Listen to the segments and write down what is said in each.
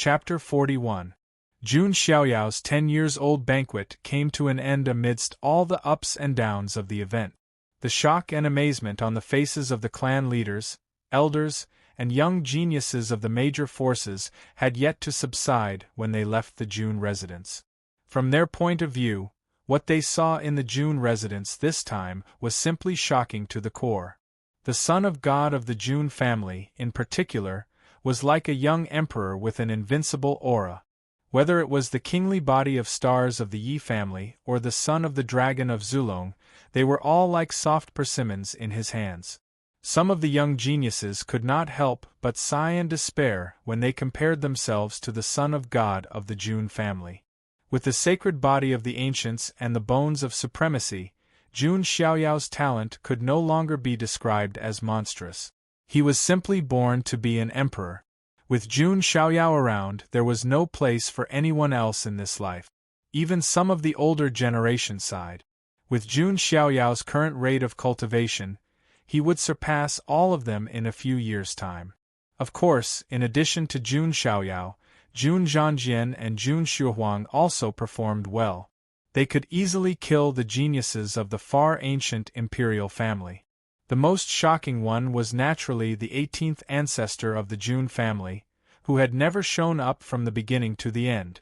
Chapter 41. Jun Xiaoyao's 10-years-old banquet came to an end amidst all the ups and downs of the event. The shock and amazement on the faces of the clan leaders, elders, and young geniuses of the major forces had yet to subside when they left the Jun residence. From their point of view, what they saw in the Jun residence this time was simply shocking to the core. The son of God of the Jun family, in particular, was like a young emperor with an invincible aura. Whether it was the kingly body of stars of the Yi family or the son of the dragon of Zulong, they were all like soft persimmons in his hands. Some of the young geniuses could not help but sigh in despair when they compared themselves to the son of God of the Jun family. With the sacred body of the ancients and the bones of supremacy, Jun Xiaoyao's talent could no longer be described as monstrous. He was simply born to be an emperor. With Jun Xiaoyao around, there was no place for anyone else in this life. Even some of the older generation sighed. With Jun Xiaoyao's current rate of cultivation, he would surpass all of them in a few years' time. Of course, in addition to Jun Xiaoyao, Jun Zhangjian and Jun Shuhuang also performed well. They could easily kill the geniuses of the far ancient imperial family. The most shocking one was naturally the 18th ancestor of the Jun family, who had never shown up from the beginning to the end.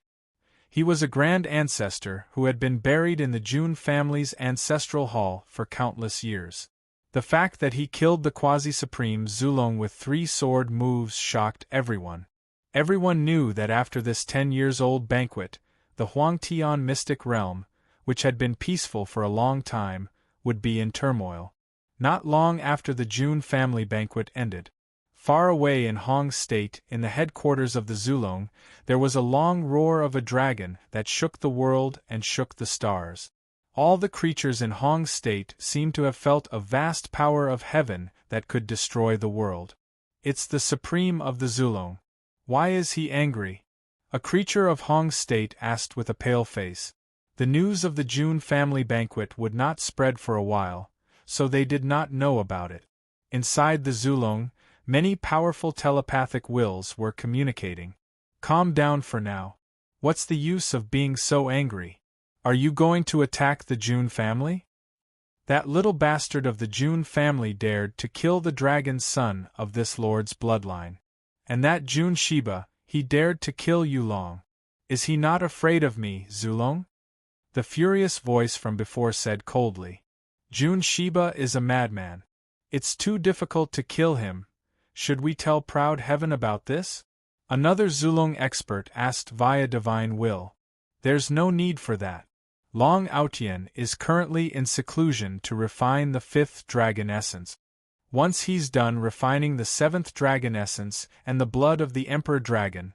He was a grand ancestor who had been buried in the Jun family's ancestral hall for countless years. The fact that he killed the quasi-supreme Zulong with 3 sword moves shocked everyone. Everyone knew that after this 10-years-old banquet, the Huangtian mystic realm, which had been peaceful for a long time, would be in turmoil. Not long after the Jun family banquet ended, far away in Hong State, in the headquarters of the Zulong, there was a long roar of a dragon that shook the world and shook the stars. All the creatures in Hong State seemed to have felt a vast power of heaven that could destroy the world. It's the supreme of the Zulong. Why is he angry? A creature of Hong State asked with a pale face. The news of the Jun family banquet would not spread for a while, so they did not know about it. Inside the Zulong, many powerful telepathic wills were communicating. Calm down for now. What's the use of being so angry? Are you going to attack the Jun family? That little bastard of the Jun family dared to kill the dragon's son of this lord's bloodline. And that Jun Shiba, he dared to kill Yulong. Is he not afraid of me, Zulong? The furious voice from before said coldly. Jun Shiba is a madman. It's too difficult to kill him. Should we tell proud heaven about this? Another Zulong expert asked via divine will. There's no need for that. Long Outian is currently in seclusion to refine the 5th dragon essence. Once he's done refining the 7th dragon essence and the blood of the Emperor Dragon,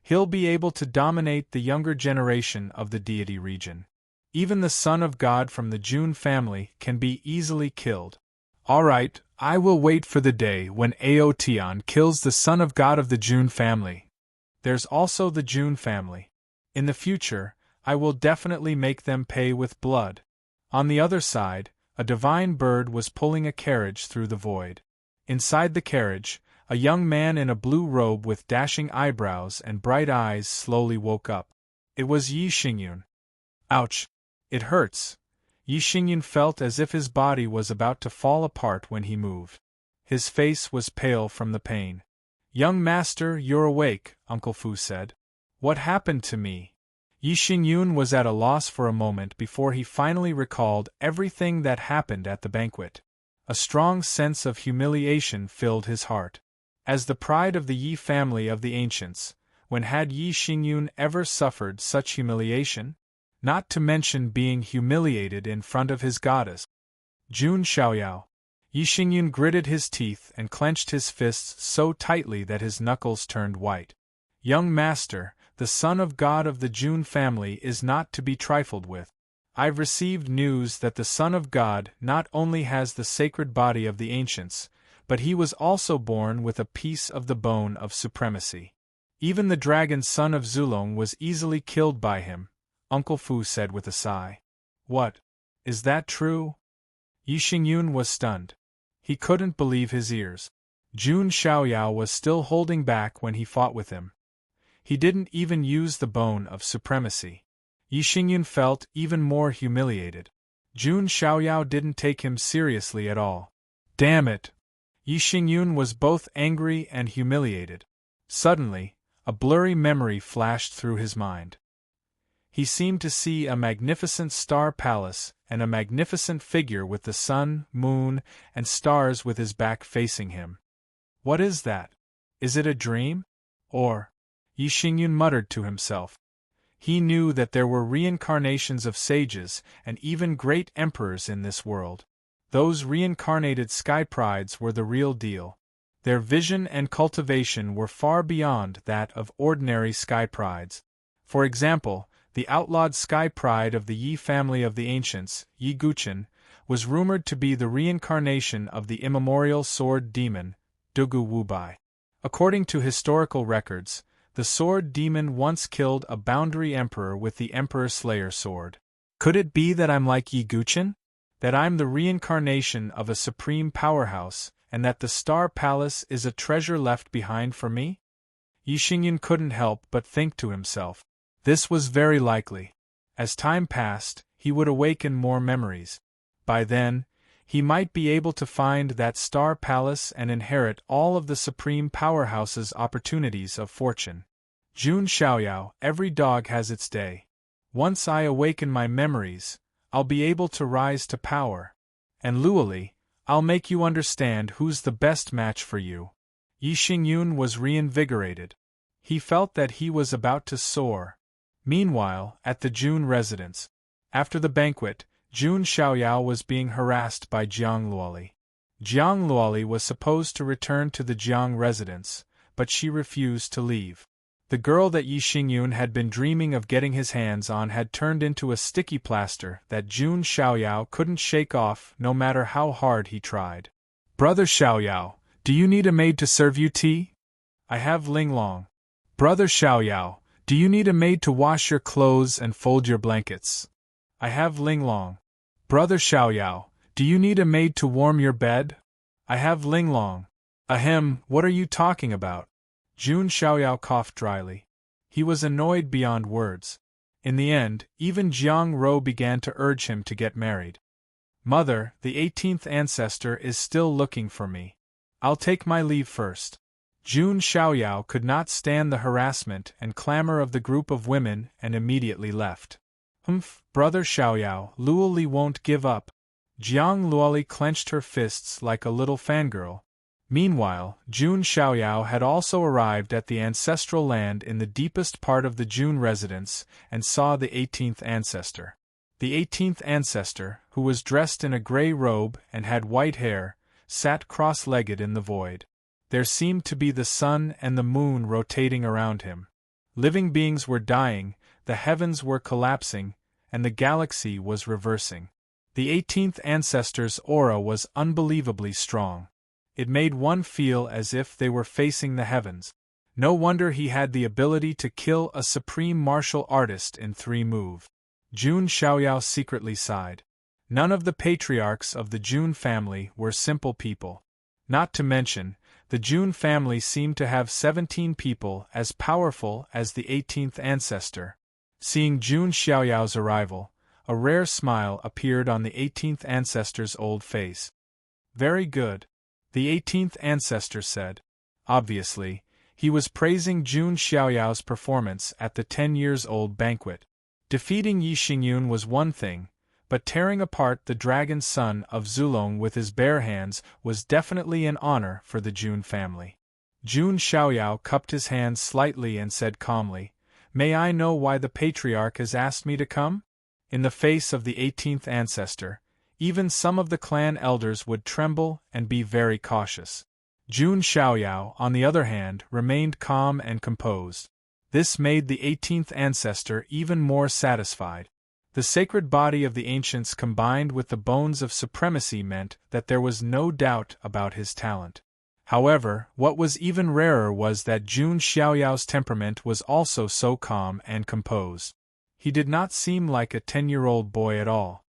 he'll be able to dominate the younger generation of the deity region. Even the son of God from the Jun family can be easily killed. All right, I will wait for the day when Aotian kills the son of God of the Jun family. There's also the Jun family. In the future, I will definitely make them pay with blood. On the other side, a divine bird was pulling a carriage through the void. Inside the carriage, a young man in a blue robe with dashing eyebrows and bright eyes slowly woke up. It was Yi Xingyun. Ouch! It hurts. Yi Xingyun felt as if his body was about to fall apart when he moved. His face was pale from the pain. Young master, you're awake, Uncle Fu said. What happened to me? Yi Xingyun was at a loss for a moment before he finally recalled everything that happened at the banquet. A strong sense of humiliation filled his heart. As the pride of the Yi family of the ancients, when had Yi Xingyun ever suffered such humiliation? Not to mention being humiliated in front of his goddess. Jun Xiaoyao. Yi Xingyun gritted his teeth and clenched his fists so tightly that his knuckles turned white. Young master, the son of God of the Jun family is not to be trifled with. I've received news that the son of God not only has the sacred body of the ancients, but he was also born with a piece of the bone of supremacy. Even the dragon son of Zulong was easily killed by him, Uncle Fu said with a sigh. What? Is that true? Yi Xingyun was stunned. He couldn't believe his ears. Jun Xiaoyao was still holding back when he fought with him. He didn't even use the bone of supremacy. Yi Xingyun felt even more humiliated. Jun Xiaoyao didn't take him seriously at all. Damn it! Yi Xingyun was both angry and humiliated. Suddenly, a blurry memory flashed through his mind. He seemed to see a magnificent star palace and a magnificent figure with the sun, moon, and stars with his back facing him. What is that? Is it a dream? Or? Yi Xingyun muttered to himself. He knew that there were reincarnations of sages and even great emperors in this world. Those reincarnated sky prides were the real deal. Their vision and cultivation were far beyond that of ordinary sky prides. For example, the outlawed sky pride of the Yi family of the ancients, Yi Guqin, was rumored to be the reincarnation of the immemorial sword demon, Dugu Wubai. According to historical records, the sword demon once killed a boundary emperor with the Emperor Slayer sword. Could it be that I'm like Yi Guqin? That I'm the reincarnation of a supreme powerhouse, and that the Star Palace is a treasure left behind for me? Yi Xingyun couldn't help but think to himself. This was very likely. As time passed, he would awaken more memories. By then, he might be able to find that Star Palace and inherit all of the supreme powerhouse's opportunities of fortune. Jun Xiaoyao, every dog has its day. Once I awaken my memories, I'll be able to rise to power. And Luoli, I'll make you understand who's the best match for you. Yi Xingyun was reinvigorated. He felt that he was about to soar. Meanwhile, at the Jun residence, after the banquet, Jun Xiaoyao was being harassed by Jiang Luoli. Jiang Luoli was supposed to return to the Jiang residence, but she refused to leave. The girl that Yi Xingyun had been dreaming of getting his hands on had turned into a sticky plaster that Jun Xiaoyao couldn't shake off no matter how hard he tried. Brother Xiaoyao, do you need a maid to serve you tea? I have Linglong. Brother Xiaoyao, do you need a maid to wash your clothes and fold your blankets? I have Linglong. Brother Xiaoyao, do you need a maid to warm your bed? I have Linglong. Ahem, what are you talking about? Jun Xiaoyao coughed dryly. He was annoyed beyond words. In the end, even Jiang Rou began to urge him to get married. Mother, the 18th ancestor is still looking for me. I'll take my leave first. Jun Xiaoyao could not stand the harassment and clamor of the group of women and immediately left. Humph, Brother Xiaoyao, Luoli won't give up. Jiang Luoli clenched her fists like a little fangirl. Meanwhile, Jun Xiaoyao had also arrived at the ancestral land in the deepest part of the Jun residence and saw the 18th ancestor. The 18th ancestor, who was dressed in a gray robe and had white hair, sat cross-legged in the void. There seemed to be the sun and the moon rotating around him. Living beings were dying, the heavens were collapsing, and the galaxy was reversing. The 18th ancestor's aura was unbelievably strong. It made one feel as if they were facing the heavens. No wonder he had the ability to kill a supreme martial artist in 3 moves. Jun Xiaoyao secretly sighed. None of the patriarchs of the Jun family were simple people. Not to mention, the Jun family seemed to have 17 people as powerful as the 18th ancestor. Seeing Jun Xiaoyao's arrival, a rare smile appeared on the 18th ancestor's old face. Very good. The 18th ancestor said. Obviously, he was praising Jun Xiaoyao's performance at the 10-years-old banquet. Defeating Yi Xingyun was one thing, but tearing apart the dragon son of Zulong with his bare hands was definitely an honor for the Jun family. Jun Xiaoyao cupped his hands slightly and said calmly, "May I know why the patriarch has asked me to come?" In the face of the 18th ancestor, even some of the clan elders would tremble and be very cautious. Jun Xiaoyao, on the other hand, remained calm and composed. This made the 18th ancestor even more satisfied. The sacred body of the ancients combined with the bones of supremacy meant that there was no doubt about his talent. However, what was even rarer was that Jun Xiaoyao's temperament was also so calm and composed. He did not seem like a 10-year-old boy at all.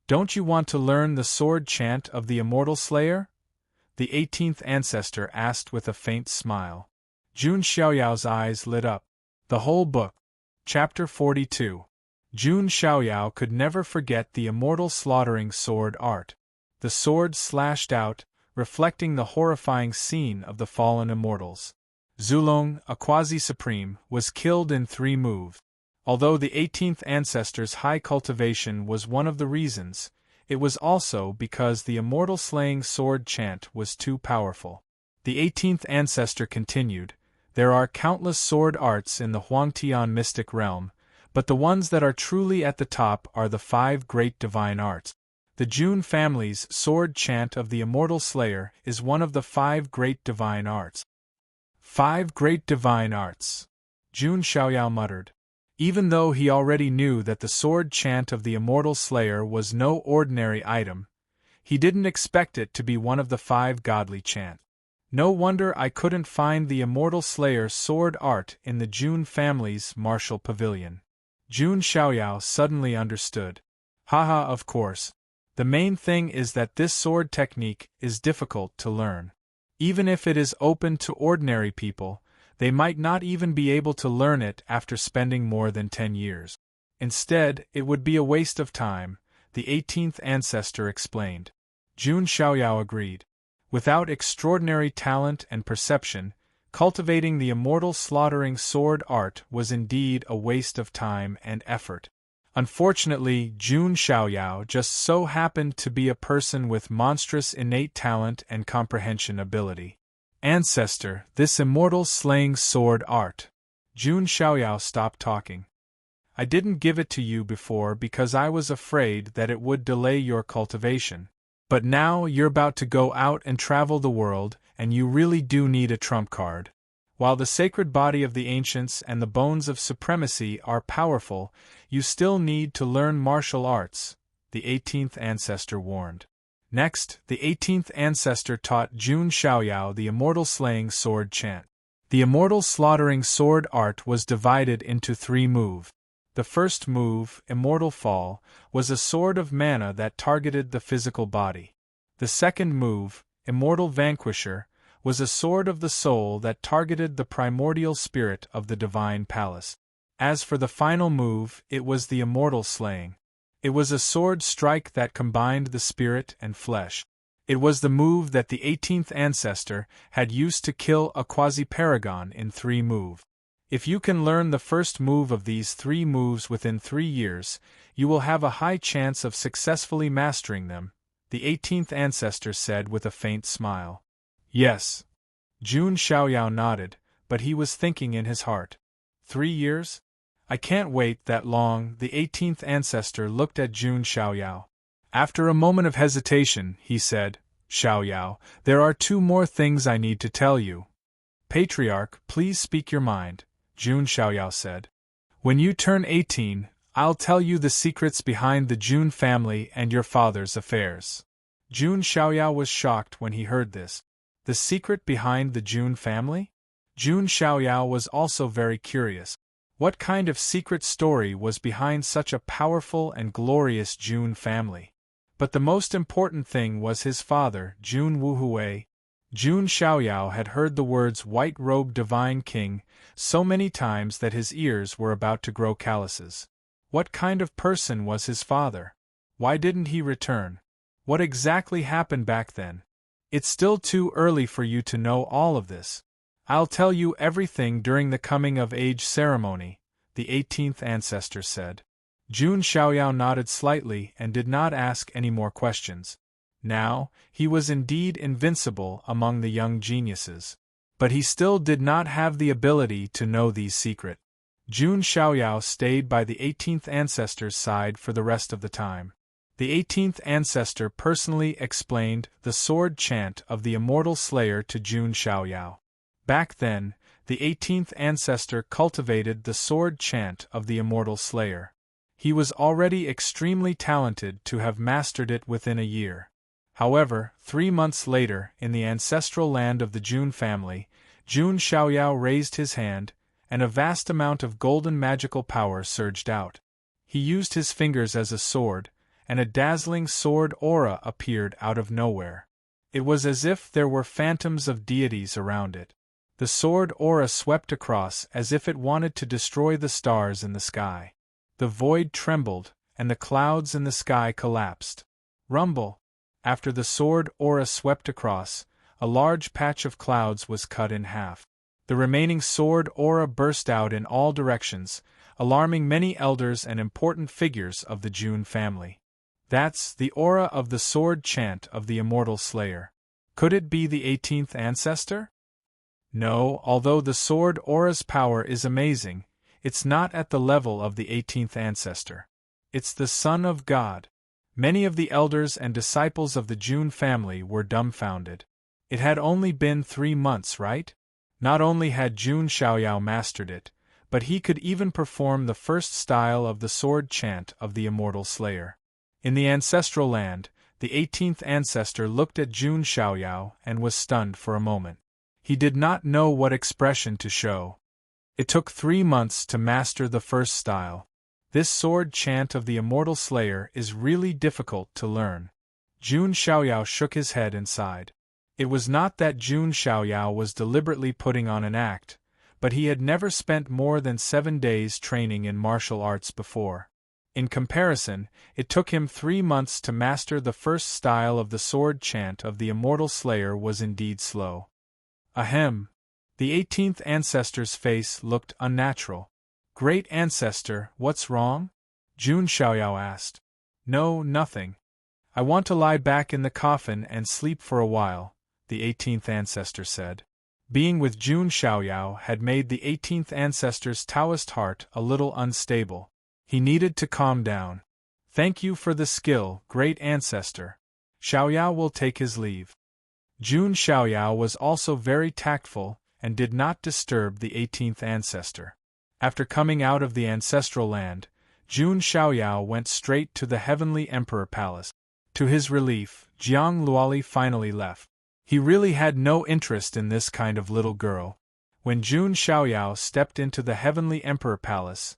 "Don't you want to learn the sword chant of the immortal slayer?" the 18th ancestor asked with a faint smile. Jun Xiaoyao's eyes lit up. The whole book. Chapter 42. Jun Xiaoyao could never forget the immortal slaughtering sword art. The sword slashed out, reflecting the horrifying scene of the fallen immortals. Zulong, a quasi-supreme, was killed in 3 moves. Although the 18th ancestor's high cultivation was one of the reasons, it was also because the immortal slaying sword chant was too powerful. The 18th ancestor continued, "There are countless sword arts in the Huangtian mystic realm, but the ones that are truly at the top are the 5 great divine arts. The Jun family's sword chant of the immortal slayer is one of the 5 great divine arts." 5 great divine arts, Jun Xiaoyao muttered. Even though he already knew that the sword chant of the immortal slayer was no ordinary item, he didn't expect it to be one of the 5 godly chants. No wonder I couldn't find the immortal slayer sword art in the Jun family's martial pavilion. Jun Xiaoyao suddenly understood. Haha, of course. The main thing is that this sword technique is difficult to learn. Even if it is open to ordinary people, they might not even be able to learn it after spending more than 10 years. Instead, it would be a waste of time, the 18th ancestor explained. Jun Xiaoyao agreed. Without extraordinary talent and perception, cultivating the immortal slaughtering sword art was indeed a waste of time and effort. Unfortunately, Jun Xiaoyao just so happened to be a person with monstrous innate talent and comprehension ability. Ancestor, this immortal slaying sword art. Jun Xiaoyao stopped talking. I didn't give it to you before because I was afraid that it would delay your cultivation. But now you're about to go out and travel the world, and you really do need a trump card. While the sacred body of the ancients and the bones of supremacy are powerful, you still need to learn martial arts, the 18th ancestor warned. Next, the 18th ancestor taught Jun Xiaoyao the immortal slaying sword chant. The immortal slaughtering sword art was divided into 3 moves. The first move, Immortal Fall, was a sword of mana that targeted the physical body. The second move, Immortal Vanquisher, was a sword of the soul that targeted the primordial spirit of the divine palace. As for the final move, it was the Immortal Slaying. It was a sword strike that combined the spirit and flesh. It was the move that the 18th ancestor had used to kill a quasi-paragon in 3 moves. If you can learn the first move of these 3 moves within 3 years, you will have a high chance of successfully mastering them, the 18th ancestor said with a faint smile. Yes. Jun Xiaoyao nodded, but he was thinking in his heart. 3 years? I can't wait that long. The 18th ancestor looked at Jun Xiaoyao. After a moment of hesitation, he said, Xiaoyao, there are 2 more things I need to tell you. Patriarch, please speak your mind, Jun Xiaoyao said. When you turn 18, I'll tell you the secrets behind the Jun family and your father's affairs. Jun Xiaoyao was shocked when he heard this. The secret behind the Jun family? Jun Xiaoyao was also very curious. What kind of secret story was behind such a powerful and glorious Jun family? But the most important thing was his father, Jun Wuhui. Jun Xiaoyao had heard the words white-robed divine king so many times that his ears were about to grow calluses. What kind of person was his father? Why didn't he return? What exactly happened back then? It's still too early for you to know all of this. I'll tell you everything during the coming-of-age ceremony, the 18th ancestor said. Jun Xiaoyao nodded slightly and did not ask any more questions. Now, he was indeed invincible among the young geniuses. But he still did not have the ability to know these secrets. Jun Xiaoyao stayed by the 18th ancestor's side for the rest of the time. The 18th ancestor personally explained the sword chant of the immortal slayer to Jun Xiaoyao. Back then, the 18th ancestor cultivated the sword chant of the immortal slayer. He was already extremely talented to have mastered it within a year. However, 3 months later, in the ancestral land of the Jun family, Jun Xiaoyao raised his hand, and a vast amount of golden magical power surged out. He used his fingers as a sword, and a dazzling sword aura appeared out of nowhere. It was as if there were phantoms of deities around it. The sword aura swept across as if it wanted to destroy the stars in the sky. The void trembled, and the clouds in the sky collapsed. Rumble! After the sword aura swept across, a large patch of clouds was cut in half. The remaining sword aura burst out in all directions, alarming many elders and important figures of the June family. That's the aura of the sword chant of the immortal slayer. Could it be the 18th ancestor? No, although the sword aura's power is amazing, it's not at the level of the 18th ancestor. It's the Son of God. Many of the elders and disciples of the June family were dumbfounded. It had only been 3 months, right? Not only had Jun Xiaoyao mastered it, but he could even perform the first style of the sword chant of the immortal slayer. In the ancestral land, the 18th ancestor looked at Jun Xiaoyao and was stunned for a moment. He did not know what expression to show. It took 3 months to master the first style. This sword chant of the immortal slayer is really difficult to learn. Jun Xiaoyao shook his head and sighed. It was not that Jun Xiaoyao was deliberately putting on an act, but he had never spent more than 7 days training in martial arts before. In comparison, it took him 3 months to master the first style of the sword chant of the immortal slayer was indeed slow. Ahem. The 18th ancestor's face looked unnatural. Great ancestor, what's wrong? Jun Xiaoyao asked. No, nothing. I want to lie back in the coffin and sleep for a while, the 18th ancestor said. Being with Jun Xiaoyao had made the 18th ancestor's Taoist heart a little unstable. He needed to calm down. Thank you for the skill, great ancestor. Xiaoyao will take his leave. Jun Xiaoyao was also very tactful and did not disturb the 18th ancestor. After coming out of the ancestral land, Jun Xiaoyao went straight to the Heavenly Emperor Palace. To his relief, Jiang Luoli finally left. He really had no interest in this kind of little girl. When Jun Xiaoyao stepped into the Heavenly Emperor Palace,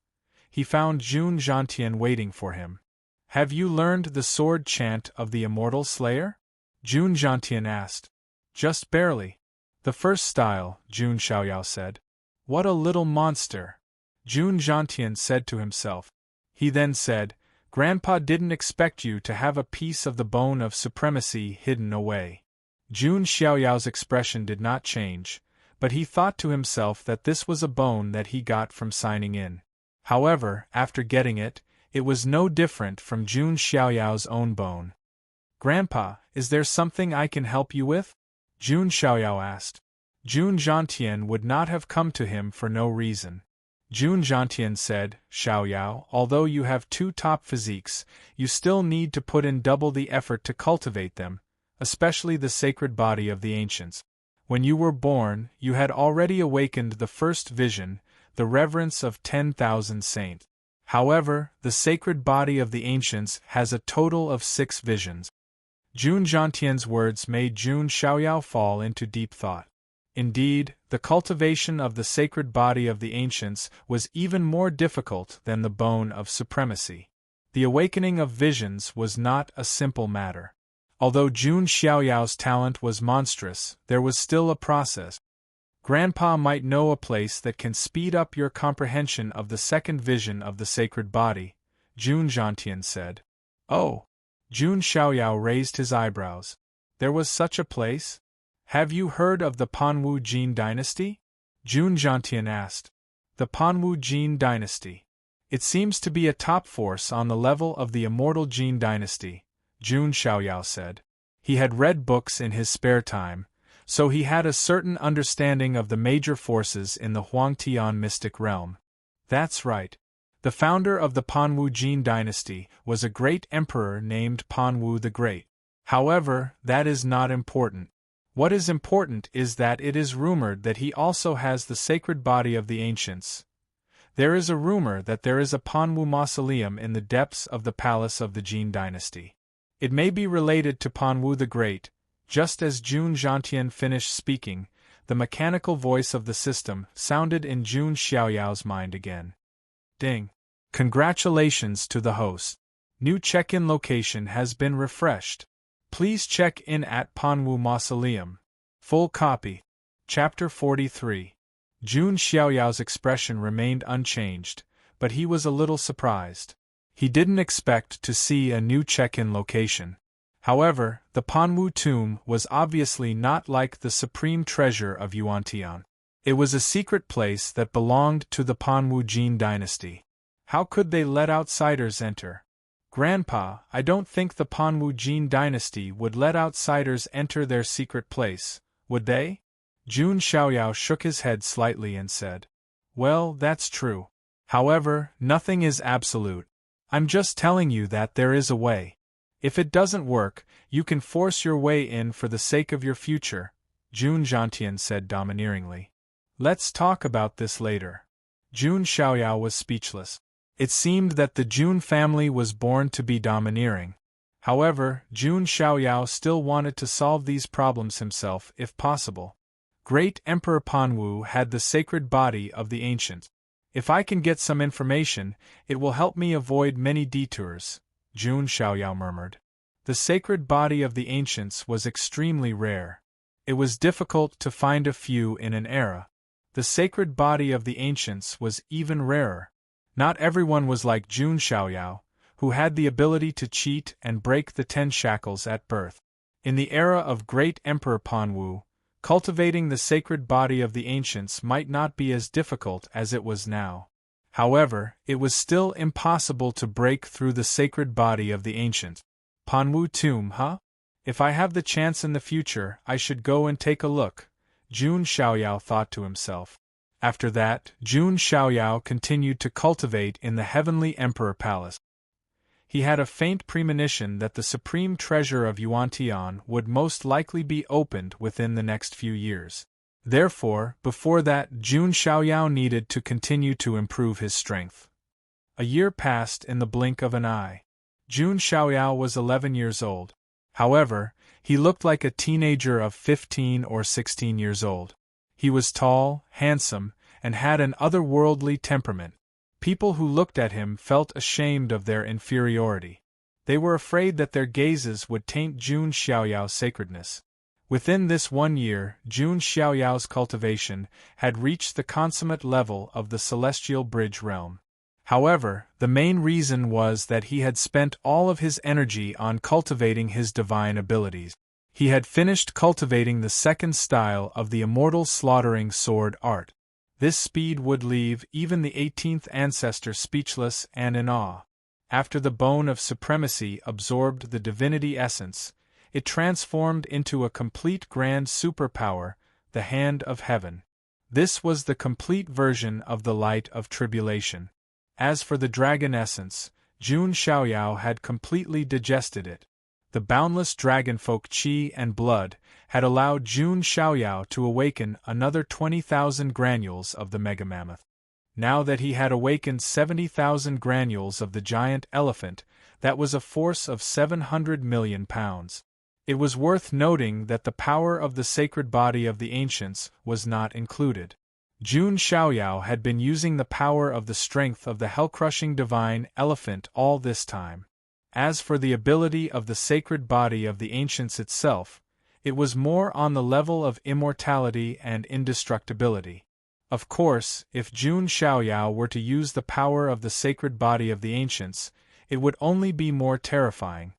he found Jun Zhantian waiting for him. Have you learned the sword chant of the immortal slayer? Jun Zhantian asked. Just barely. The first style, Jun Xiaoyao said. What a little monster! Jun Zhantian said to himself. He then said, Grandpa didn't expect you to have a piece of the bone of supremacy hidden away. Jun Xiaoyao's expression did not change, but he thought to himself that this was a bone that he got from signing in. However, after getting it, it was no different from Jun Xiaoyao's own bone. Grandpa, is there something I can help you with? Jun Xiaoyao asked. Jun Zhantian would not have come to him for no reason. Jun Zhantian said, Xiaoyao, although you have 2 top physiques, you still need to put in double the effort to cultivate them, especially the sacred body of the ancients. When you were born, you had already awakened the first vision, the reverence of 10,000 saints. However, the sacred body of the ancients has a total of 6 visions. Jun Zhantian's words made Jun Xiaoyao fall into deep thought. Indeed, the cultivation of the sacred body of the ancients was even more difficult than the bone of supremacy. The awakening of visions was not a simple matter. Although Jun Xiaoyao's talent was monstrous, there was still a process. Grandpa might know a place that can speed up your comprehension of the second vision of the sacred body, Jun Zhantian said. Oh! Jun Xiaoyao raised his eyebrows. There was such a place? Have you heard of the Panwu Jin dynasty? Jun Zhantian asked. The Panwu Jin dynasty. It seems to be a top force on the level of the immortal Jin dynasty, Jun Xiaoyao said. He had read books in his spare time, so he had a certain understanding of the major forces in the Huangtian mystic realm. That's right. The founder of the Panwu Jin dynasty was a great emperor named Panwu the Great. However, that is not important. What is important is that it is rumored that he also has the sacred body of the ancients. There is a rumor that there is a Panwu mausoleum in the depths of the palace of the Jin dynasty. It may be related to Panwu the Great. Just as Jun Zhantian finished speaking, the mechanical voice of the system sounded in Jun Xiaoyao's mind again. Ding! Congratulations to the host. New check-in location has been refreshed. Please check in at Panwu Mausoleum. Full copy. Chapter 43. Jun Xiaoyao's expression remained unchanged, but he was a little surprised. He didn't expect to see a new check-in location. However, the Panwu tomb was obviously not like the supreme treasure of Yuantian. It was a secret place that belonged to the Panwu Jin dynasty. How could they let outsiders enter? Grandpa, I don't think the Panwu Jin dynasty would let outsiders enter their secret place, would they? Jun Xiaoyao shook his head slightly and said, Well, that's true. However, nothing is absolute. I'm just telling you that there is a way. If it doesn't work, you can force your way in for the sake of your future, Jun Zhantian said domineeringly. Let's talk about this later. Jun Xiaoyao was speechless. It seemed that the Jun family was born to be domineering. However, Jun Xiaoyao still wanted to solve these problems himself if possible. Great Emperor Panwu had the sacred body of the ancient. If I can get some information, it will help me avoid many detours, Jun Xiaoyao murmured. The sacred body of the ancients was extremely rare. It was difficult to find a few in an era. The sacred body of the ancients was even rarer. Not everyone was like Jun Xiaoyao, who had the ability to cheat and break the 10 shackles at birth. In the era of Great Emperor Panwu, cultivating the sacred body of the ancients might not be as difficult as it was now. However, it was still impossible to break through the sacred body of the ancient. Panwu tomb, huh? If I have the chance in the future, I should go and take a look, Jun Xiaoyao thought to himself. After that, Jun Xiaoyao continued to cultivate in the Heavenly Emperor Palace. He had a faint premonition that the supreme treasure of Yuantian would most likely be opened within the next few years. Therefore, before that, Jun Xiaoyao needed to continue to improve his strength. A year passed in the blink of an eye. Jun Xiaoyao was 11 years old. However, he looked like a teenager of 15 or 16 years old. He was tall, handsome, and had an otherworldly temperament. People who looked at him felt ashamed of their inferiority. They were afraid that their gazes would taint Jun Xiaoyao's sacredness. Within this 1 year, Jun Xiaoyao's cultivation had reached the consummate level of the celestial bridge realm. However, the main reason was that he had spent all of his energy on cultivating his divine abilities. He had finished cultivating the second style of the immortal slaughtering sword art. This speed would leave even the 18th ancestor speechless and in awe. After the bone of supremacy absorbed the divinity essence, it transformed into a complete grand superpower, the Hand of Heaven. This was the complete version of the Light of Tribulation. As for the dragon essence, Jun Xiaoyao had completely digested it. The boundless dragonfolk qi and blood had allowed Jun Xiaoyao to awaken another 20,000 granules of the megamammoth. Now that he had awakened 70,000 granules of the giant elephant, that was a force of 700 million pounds. It was worth noting that the power of the sacred body of the ancients was not included. Jun Xiaoyao had been using the power of the strength of the hell-crushing divine elephant all this time. As for the ability of the sacred body of the ancients itself, it was more on the level of immortality and indestructibility. Of course, if Jun Xiaoyao were to use the power of the sacred body of the ancients, it would only be more terrifying.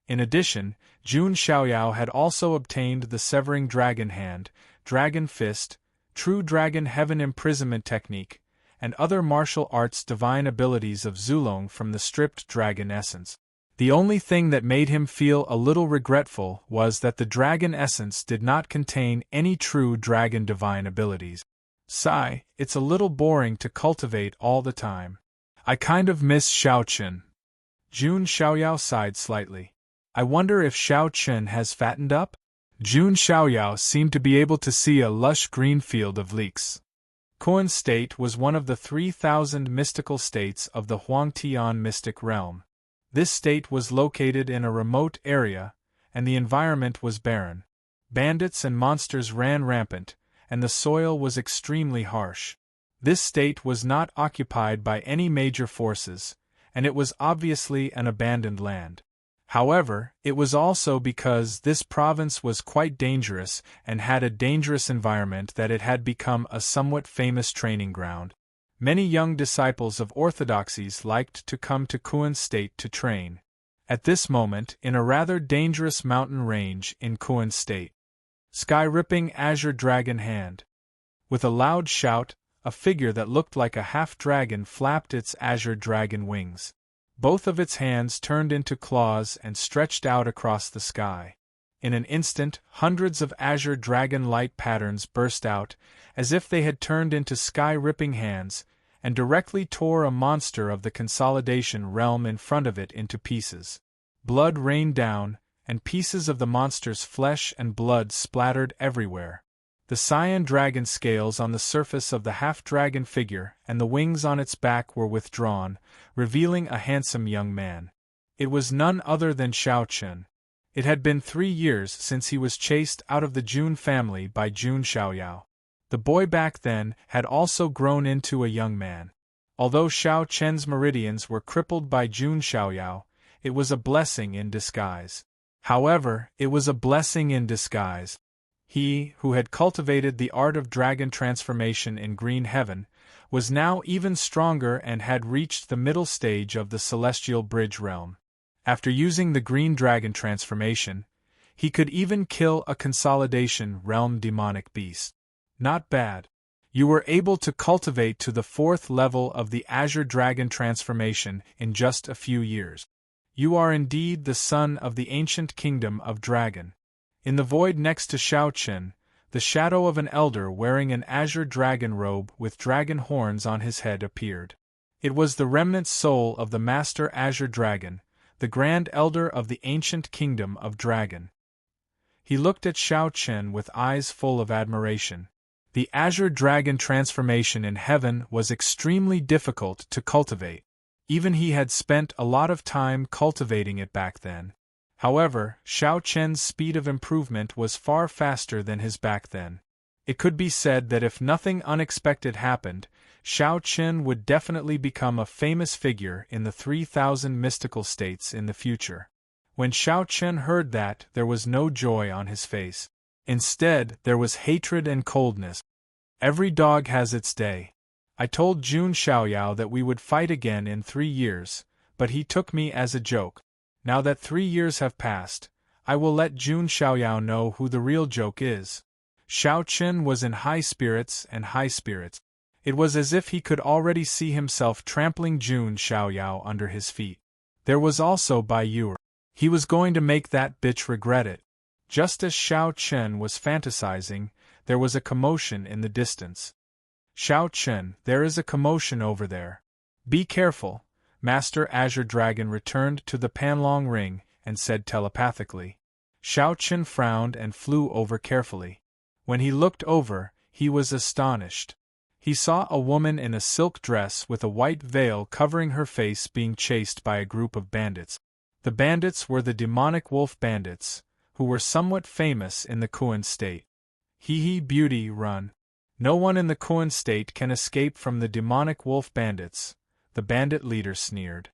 In addition, Jun Xiaoyao had also obtained the Severing Dragon Hand, Dragon Fist, True Dragon Heaven Imprisonment Technique, and other martial arts divine abilities of Zulong from the stripped dragon essence. The only thing that made him feel a little regretful was that the dragon essence did not contain any true dragon divine abilities. Sigh, it's a little boring to cultivate all the time. I kind of miss Xiao Chen. Jun Xiaoyao sighed slightly. I wonder if Xiao Chen has fattened up? Jun Xiaoyao seemed to be able to see a lush green field of leeks. Koan State was one of the 3,000 mystical states of the Huangtian mystic realm. This state was located in a remote area, and the environment was barren. Bandits and monsters ran rampant, and the soil was extremely harsh. This state was not occupied by any major forces, and it was obviously an abandoned land. However, it was also because this province was quite dangerous and had a dangerous environment that it had become a somewhat famous training ground. Many young disciples of orthodoxies liked to come to Kuan State to train. At this moment, in a rather dangerous mountain range in Kuan State, sky-ripping azure dragon hand. With a loud shout, a figure that looked like a half-dragon flapped its azure dragon wings. Both of its hands turned into claws and stretched out across the sky. In an instant, hundreds of azure dragon light patterns burst out, as if they had turned into sky-ripping hands, and directly tore a monster of the consolidation realm in front of it into pieces. Blood rained down, and pieces of the monster's flesh and blood splattered everywhere. The cyan dragon scales on the surface of the half-dragon figure and the wings on its back were withdrawn, revealing a handsome young man. It was none other than Xiao Chen. It had been 3 years since he was chased out of the Jun family by Jun Xiaoyao. The boy back then had also grown into a young man. Although Xiao Chen's meridians were crippled by Jun Xiaoyao, it was a blessing in disguise. However, it was a blessing in disguise. He, who had cultivated the art of dragon transformation in Green Heaven, was now even stronger and had reached the middle stage of the Celestial Bridge realm. After using the Green Dragon transformation, he could even kill a Consolidation realm demonic beast. Not bad. You were able to cultivate to the 4th level of the Azure Dragon transformation in just a few years. You are indeed the son of the ancient kingdom of Dragon. In the void next to Xiao Chen, the shadow of an elder wearing an azure dragon robe with dragon horns on his head appeared. It was the remnant soul of the Master Azure Dragon, the Grand Elder of the ancient kingdom of Dragon. He looked at Xiao Chen with eyes full of admiration. The Azure Dragon transformation in heaven was extremely difficult to cultivate. Even he had spent a lot of time cultivating it back then. However, Xiao Chen's speed of improvement was far faster than his back then. It could be said that if nothing unexpected happened, Xiao Chen would definitely become a famous figure in the 3,000 mystical states in the future. When Xiao Chen heard that, there was no joy on his face. Instead, there was hatred and coldness. Every dog has its day. I told Jun Xiaoyao that we would fight again in 3 years, but he took me as a joke. Now that 3 years have passed, I will let Jun Xiaoyao know who the real joke is. Xiao Chen was in high spirits and high spirits. It was as if he could already see himself trampling Jun Xiaoyao under his feet. There was also Bai Yuer. He was going to make that bitch regret it. Just as Xiao Chen was fantasizing, there was a commotion in the distance. Xiao Chen, there is a commotion over there. Be careful. Master Azure Dragon returned to the Panlong Ring and said telepathically. Xiao Chen frowned and flew over carefully. When he looked over, he was astonished. He saw a woman in a silk dress with a white veil covering her face being chased by a group of bandits. The bandits were the demonic wolf bandits, who were somewhat famous in the Kuan State. Hee beauty, run. No one in the Kuan State can escape from the demonic wolf bandits. The bandit leader sneered.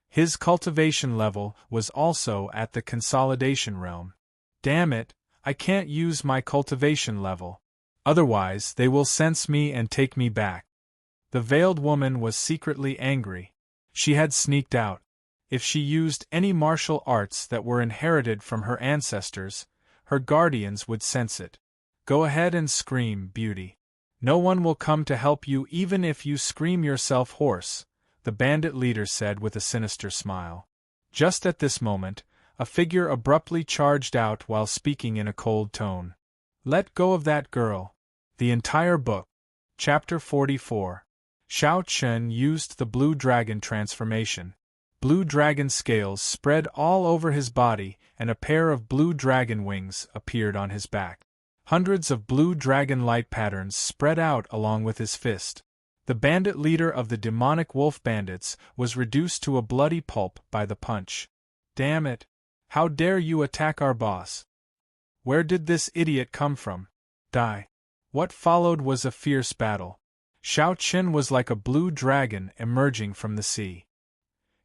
His cultivation level was also at the consolidation realm. Damn it, I can't use my cultivation level. Otherwise, they will sense me and take me back. The veiled woman was secretly angry. She had sneaked out. If she used any martial arts that were inherited from her ancestors, her guardians would sense it. Go ahead and scream, beauty. No one will come to help you even if you scream yourself hoarse, the bandit leader said with a sinister smile. Just at this moment, a figure abruptly charged out while speaking in a cold tone. Let go of that girl. The entire book. Chapter 44. Xiao Chen used the blue dragon transformation. Blue dragon scales spread all over his body, and a pair of blue dragon wings appeared on his back. Hundreds of blue dragon light patterns spread out along with his fist. The bandit leader of the demonic wolf bandits was reduced to a bloody pulp by the punch. Damn it! How dare you attack our boss? Where did this idiot come from? Die. What followed was a fierce battle. Xiao Chen was like a blue dragon emerging from the sea.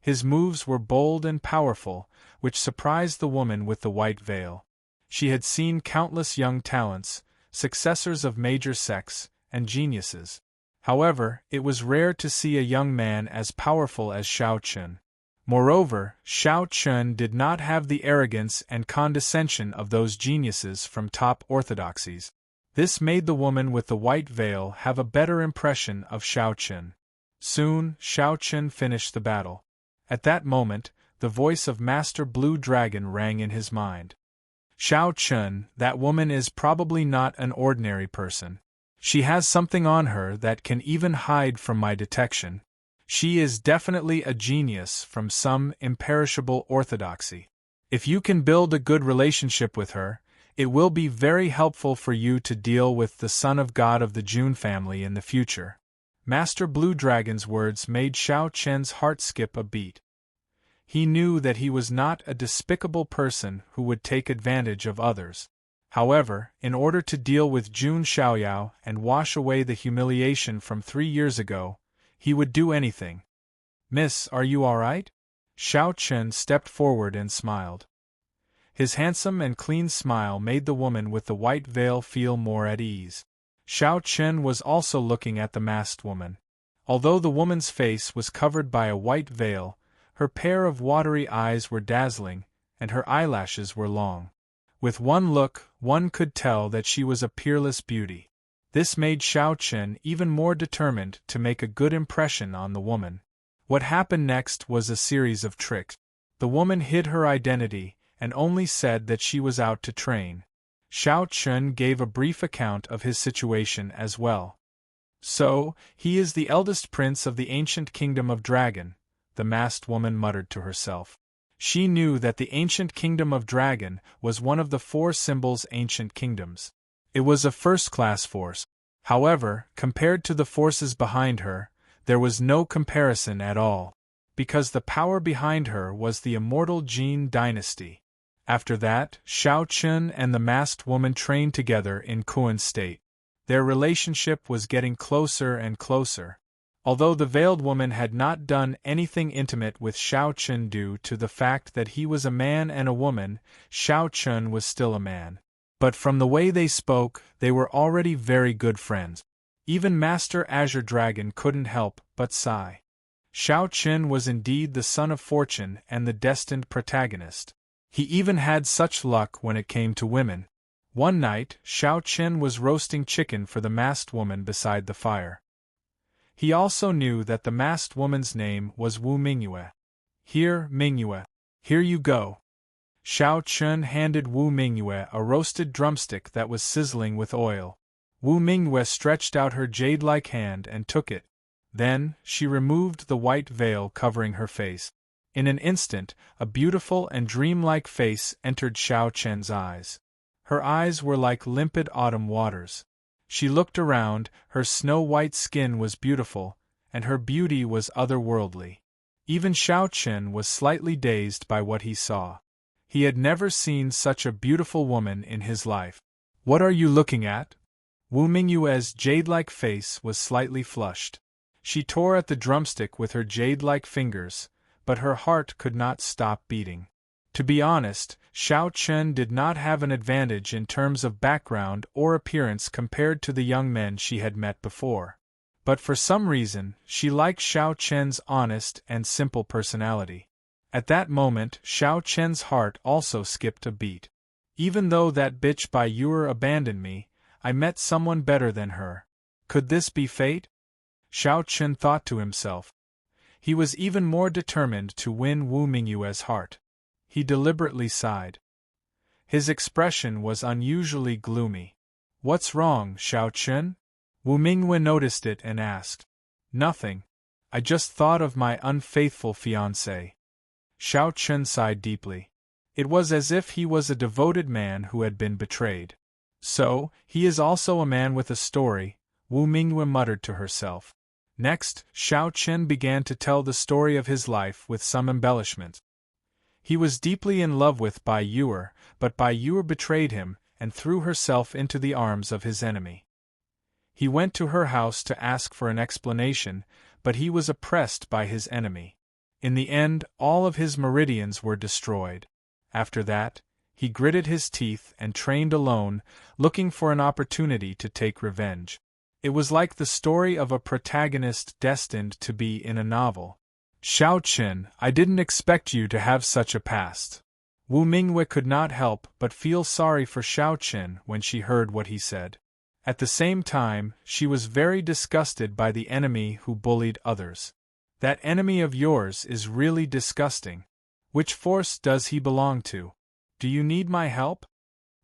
His moves were bold and powerful, which surprised the woman with the white veil. She had seen countless young talents, successors of major sects, and geniuses. However, it was rare to see a young man as powerful as Xiao Chun. Moreover, Xiao Chun did not have the arrogance and condescension of those geniuses from top orthodoxies. This made the woman with the white veil have a better impression of Xiao Chun. Soon, Xiao Chun finished the battle. At that moment, the voice of Master Blue Dragon rang in his mind. Xiao Chun, that woman is probably not an ordinary person. She has something on her that can even hide from my detection. She is definitely a genius from some imperishable orthodoxy. If you can build a good relationship with her, it will be very helpful for you to deal with the son of God of the Jun family in the future. Master Blue Dragon's words made Xiao Chen's heart skip a beat. He knew that he was not a despicable person who would take advantage of others. However, in order to deal with Jun Xiaoyao and wash away the humiliation from 3 years ago, he would do anything. "Miss, are you all right?" Xiao Chen stepped forward and smiled. His handsome and clean smile made the woman with the white veil feel more at ease. Xiao Chen was also looking at the masked woman. Although the woman's face was covered by a white veil, her pair of watery eyes were dazzling, and her eyelashes were long. With one look, one could tell that she was a peerless beauty. This made Xiao Chen even more determined to make a good impression on the woman. What happened next was a series of tricks. The woman hid her identity, and only said that she was out to train. Xiao Chen gave a brief account of his situation as well. "So, he is the eldest prince of the ancient kingdom of Dragon," the masked woman muttered to herself. She knew that the ancient kingdom of Dragon was one of the 4 symbols' ancient kingdoms. It was a first-class force. However, compared to the forces behind her, there was no comparison at all, because the power behind her was the immortal Jin dynasty. After that, Xiao Chun and the masked woman trained together in Kuan State. Their relationship was getting closer and closer. Although the veiled woman had not done anything intimate with Xiao Chun due to the fact that he was a man and a woman, Xiao Chun was still a man. But from the way they spoke, they were already very good friends. Even Master Azure Dragon couldn't help but sigh. Xiao Chun was indeed the son of fortune and the destined protagonist. He even had such luck when it came to women. One night, Xiao Chun was roasting chicken for the masked woman beside the fire. He also knew that the masked woman's name was Wu Mingyue. "Here, Mingyue. Here you go." Xiao Chun handed Wu Mingyue a roasted drumstick that was sizzling with oil. Wu Mingyue stretched out her jade-like hand and took it. Then, she removed the white veil covering her face. In an instant, a beautiful and dreamlike face entered Xiao Chen's eyes. Her eyes were like limpid autumn waters. She looked around, her snow-white skin was beautiful, and her beauty was otherworldly. Even Xiao Chen was slightly dazed by what he saw. He had never seen such a beautiful woman in his life. "What are you looking at?" Wu Mingyue's jade-like face was slightly flushed. She tore at the drumstick with her jade-like fingers, but her heart could not stop beating. To be honest, Xiao Chen did not have an advantage in terms of background or appearance compared to the young men she had met before. But for some reason, she liked Xiao Chen's honest and simple personality. At that moment, Xiao Chen's heart also skipped a beat. Even though that bitch Bai Yuer abandoned me, I met someone better than her. Could this be fate? Xiao Chen thought to himself. He was even more determined to win Wu Mingyue's heart. He deliberately sighed. His expression was unusually gloomy. "What's wrong, Xiao Chen?" Wu Mingyue noticed it and asked. "Nothing. I just thought of my unfaithful fiancé." Xiao Chen sighed deeply. It was as if he was a devoted man who had been betrayed. "So, he is also a man with a story," Wu Mingyue muttered to herself. Next, Xiao Chen began to tell the story of his life with some embellishments. He was deeply in love with Bai Yuer, but Bai Yuer betrayed him and threw herself into the arms of his enemy. He went to her house to ask for an explanation, but he was oppressed by his enemy. In the end, all of his meridians were destroyed. After that, he gritted his teeth and trained alone, looking for an opportunity to take revenge. It was like the story of a protagonist destined to be in a novel. Xiao Qin, I didn't expect you to have such a past. Wu Mingwei could not help but feel sorry for Xiao Qin when she heard what he said. At the same time, she was very disgusted by the enemy who bullied others. That enemy of yours is really disgusting. Which force does he belong to? Do you need my help?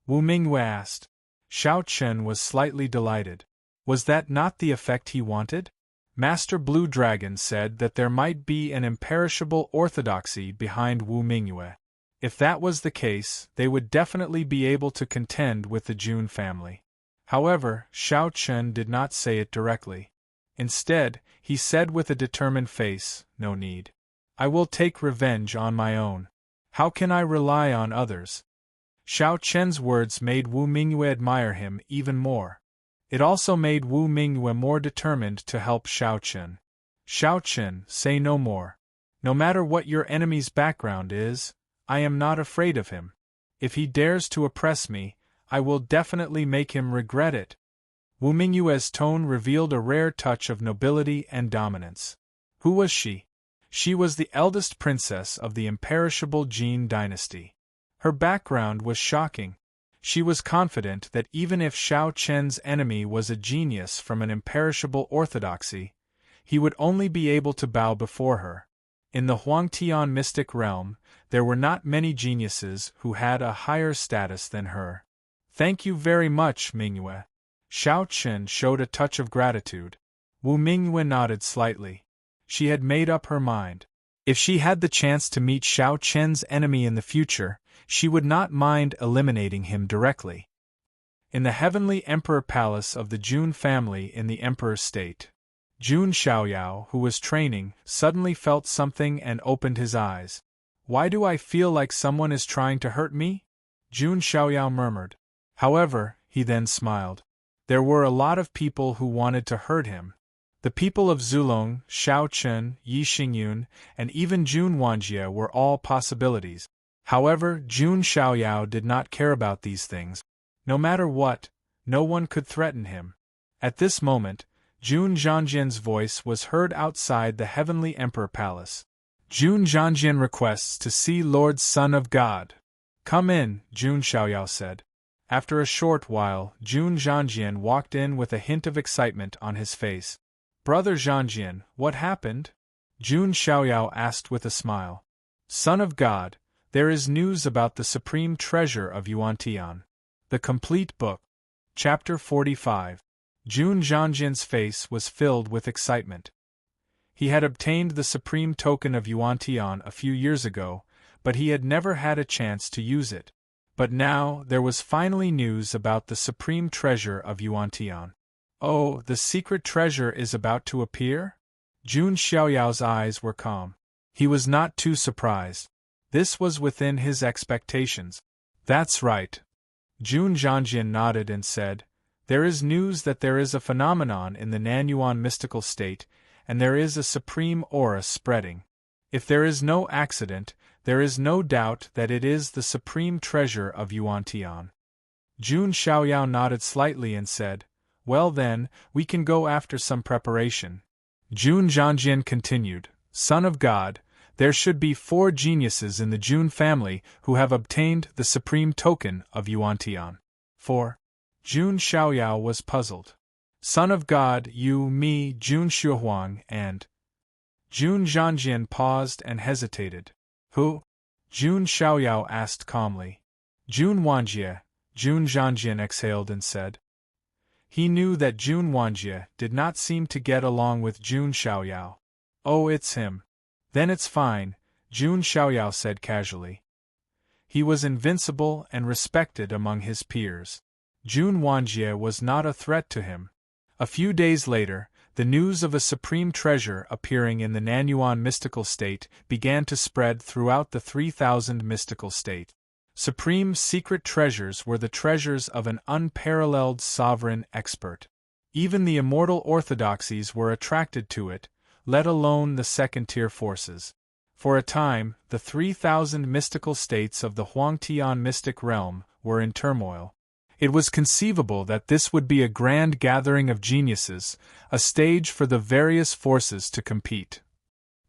Wu Mingwei asked. Xiao Qin was slightly delighted. Was that not the effect he wanted? Master Blue Dragon said that there might be an imperishable orthodoxy behind Wu Mingwei. If that was the case, they would definitely be able to contend with the Jun family. However, Xiao Qin did not say it directly. Instead, he said with a determined face, no need. I will take revenge on my own. How can I rely on others? Xiao Qin's words made Wu Mingwei admire him even more. It also made Wu Mingwei more determined to help Xiao Qin. Xiao Qin, say no more. No matter what your enemy's background is, I am not afraid of him. If he dares to oppress me, I will definitely make him regret it. Wu Mingwei's tone revealed a rare touch of nobility and dominance. Who was she? She was the eldest princess of the imperishable Jin dynasty. Her background was shocking. She was confident that even if Xiao Qin's enemy was a genius from an imperishable orthodoxy, he would only be able to bow before her. In the Huangtian mystic realm, there were not many geniuses who had a higher status than her. Thank you very much, Mingwei. Xiao Qin showed a touch of gratitude. Wu Mingwei nodded slightly. She had made up her mind. If she had the chance to meet Xiao Qin's enemy in the future, she would not mind eliminating him directly. In the heavenly emperor palace of the Jun family in the emperor's state, Jun Xiaoyao, who was training, suddenly felt something and opened his eyes. Why do I feel like someone is trying to hurt me? Jun Xiaoyao murmured. However, he then smiled. There were a lot of people who wanted to hurt him. The people of Zulong, Xiao Qin, Yi Xingyun, and even Jun Wanjie were all possibilities. However, Jun Xiaoyao did not care about these things. No matter what, no one could threaten him. At this moment, Jun Zhangjian's voice was heard outside the heavenly emperor palace. Jun Zhangjian requests to see Lord Son of God. Come in, Jun Xiaoyao said. After a short while, Jun Zhangjian walked in with a hint of excitement on his face. Brother Zhangjian, what happened? Jun Xiaoyao asked with a smile. Son of God, there is news about the supreme treasure of Yuantian. The complete book. Chapter 45. Jun Zhangjian's face was filled with excitement. He had obtained the supreme token of Yuantian a few years ago, but he had never had a chance to use it. But now, there was finally news about the supreme treasure of Yuantian. Oh, the secret treasure is about to appear? Jun Xiaoyao's eyes were calm. He was not too surprised. This was within his expectations. That's right. Jun Zhangjian nodded and said, there is news that there is a phenomenon in the Nanyuan mystical state, and there is a supreme aura spreading. If there is no accident, there is no doubt that it is the supreme treasure of Yuantian. Jun Xiaoyao nodded slightly and said, well then, we can go after some preparation. Jun Zhangjian continued, Son of God, there should be 4 geniuses in the Jun family who have obtained the supreme token of Yuantian. 4. Jun Xiaoyao was puzzled. Son of God, you, me, Jun Shuhuang, and... Jun Zhangjian paused and hesitated. Who? Jun Xiaoyao asked calmly. Jun Wanjie, Jun Zhangjian exhaled and said. He knew that Jun Wanjie did not seem to get along with Jun Xiaoyao. Oh, it's him. Then it's fine, Jun Xiaoyao said casually. He was invincible and respected among his peers. Jun Wanjie was not a threat to him. A few days later, the news of a supreme treasure appearing in the Nanyuan mystical state began to spread throughout the 3000 mystical state. Supreme secret treasures were the treasures of an unparalleled sovereign expert. Even the immortal orthodoxies were attracted to it, let alone the second-tier forces. For a time, the 3,000 mystical states of the Huangtian mystic realm were in turmoil. It was conceivable that this would be a grand gathering of geniuses, a stage for the various forces to compete.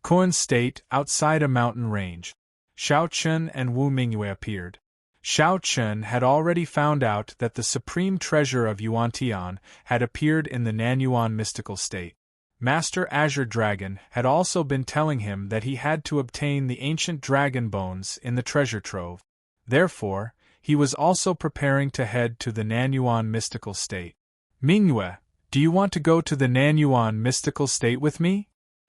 Kuan State, outside a mountain range. Xiao Chen and Wu Mingyue appeared. Xiao Chen had already found out that the supreme treasure of Yuantian had appeared in the Nanyuan mystical state. Master Azure Dragon had also been telling him that he had to obtain the ancient dragon bones in the treasure trove. Therefore, he was also preparing to head to the Nanyuan mystical state. Mingyue, do you want to go to the Nanyuan mystical state with me?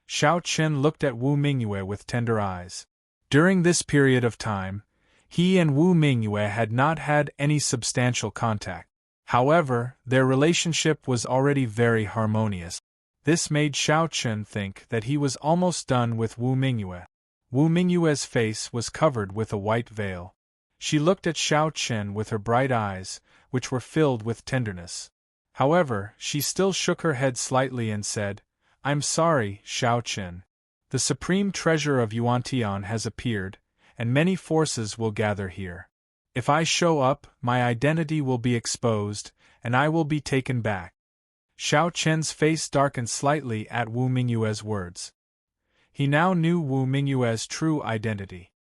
Xiao Chen looked at Wu Mingyue with tender eyes. During this period of time, he and Wu Mingyue had not had any substantial contact. However, their relationship was already very harmonious. This made Xiao Chen think that he was almost done with Wu Mingyue. Wu Mingyue's face was covered with a white veil. She looked at Xiao Chen with her bright eyes, which were filled with tenderness. However, she still shook her head slightly and said, "I'm sorry, Xiao Chen. The supreme treasure of Yuantian has appeared, and many forces will gather here. If I show up, my identity will be exposed, and I will be taken back." Xiao Chen's face darkened slightly at Wu Mingyue's words. He now knew Wu Mingyue's true identity.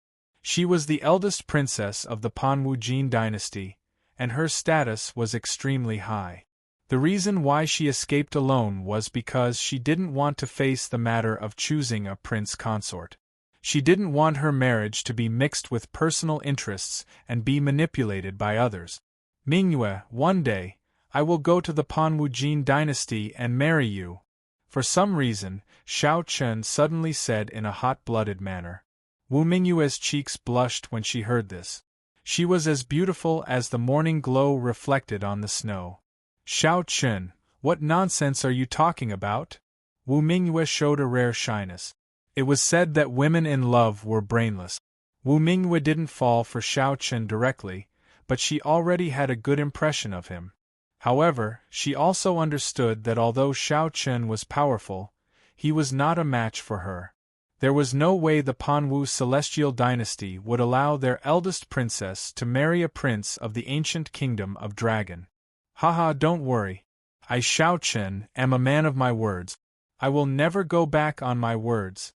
She was the eldest princess of the Panwu Jin dynasty, and her status was extremely high. The reason why she escaped alone was because she didn't want to face the matter of choosing a prince consort. She didn't want her marriage to be mixed with personal interests and be manipulated by others. "Mingyue, one day, I will go to the Panwu Jin dynasty and marry you." For some reason, Xiao Chen suddenly said in a hot-blooded manner. Wu Mingyue's cheeks blushed when she heard this. She was as beautiful as the morning glow reflected on the snow. "Xiao Chen, what nonsense are you talking about?" Wu Mingyue showed a rare shyness. It was said that women in love were brainless. Wu Mingyue didn't fall for Xiao Chen directly, but she already had a good impression of him. However, she also understood that although Xiao Chen was powerful, he was not a match for her. There was no way the Panwu celestial dynasty would allow their eldest princess to marry a prince of the ancient kingdom of Dragon. "Haha, don't worry. I, Xiao Chen, am a man of my words. I will never go back on my words."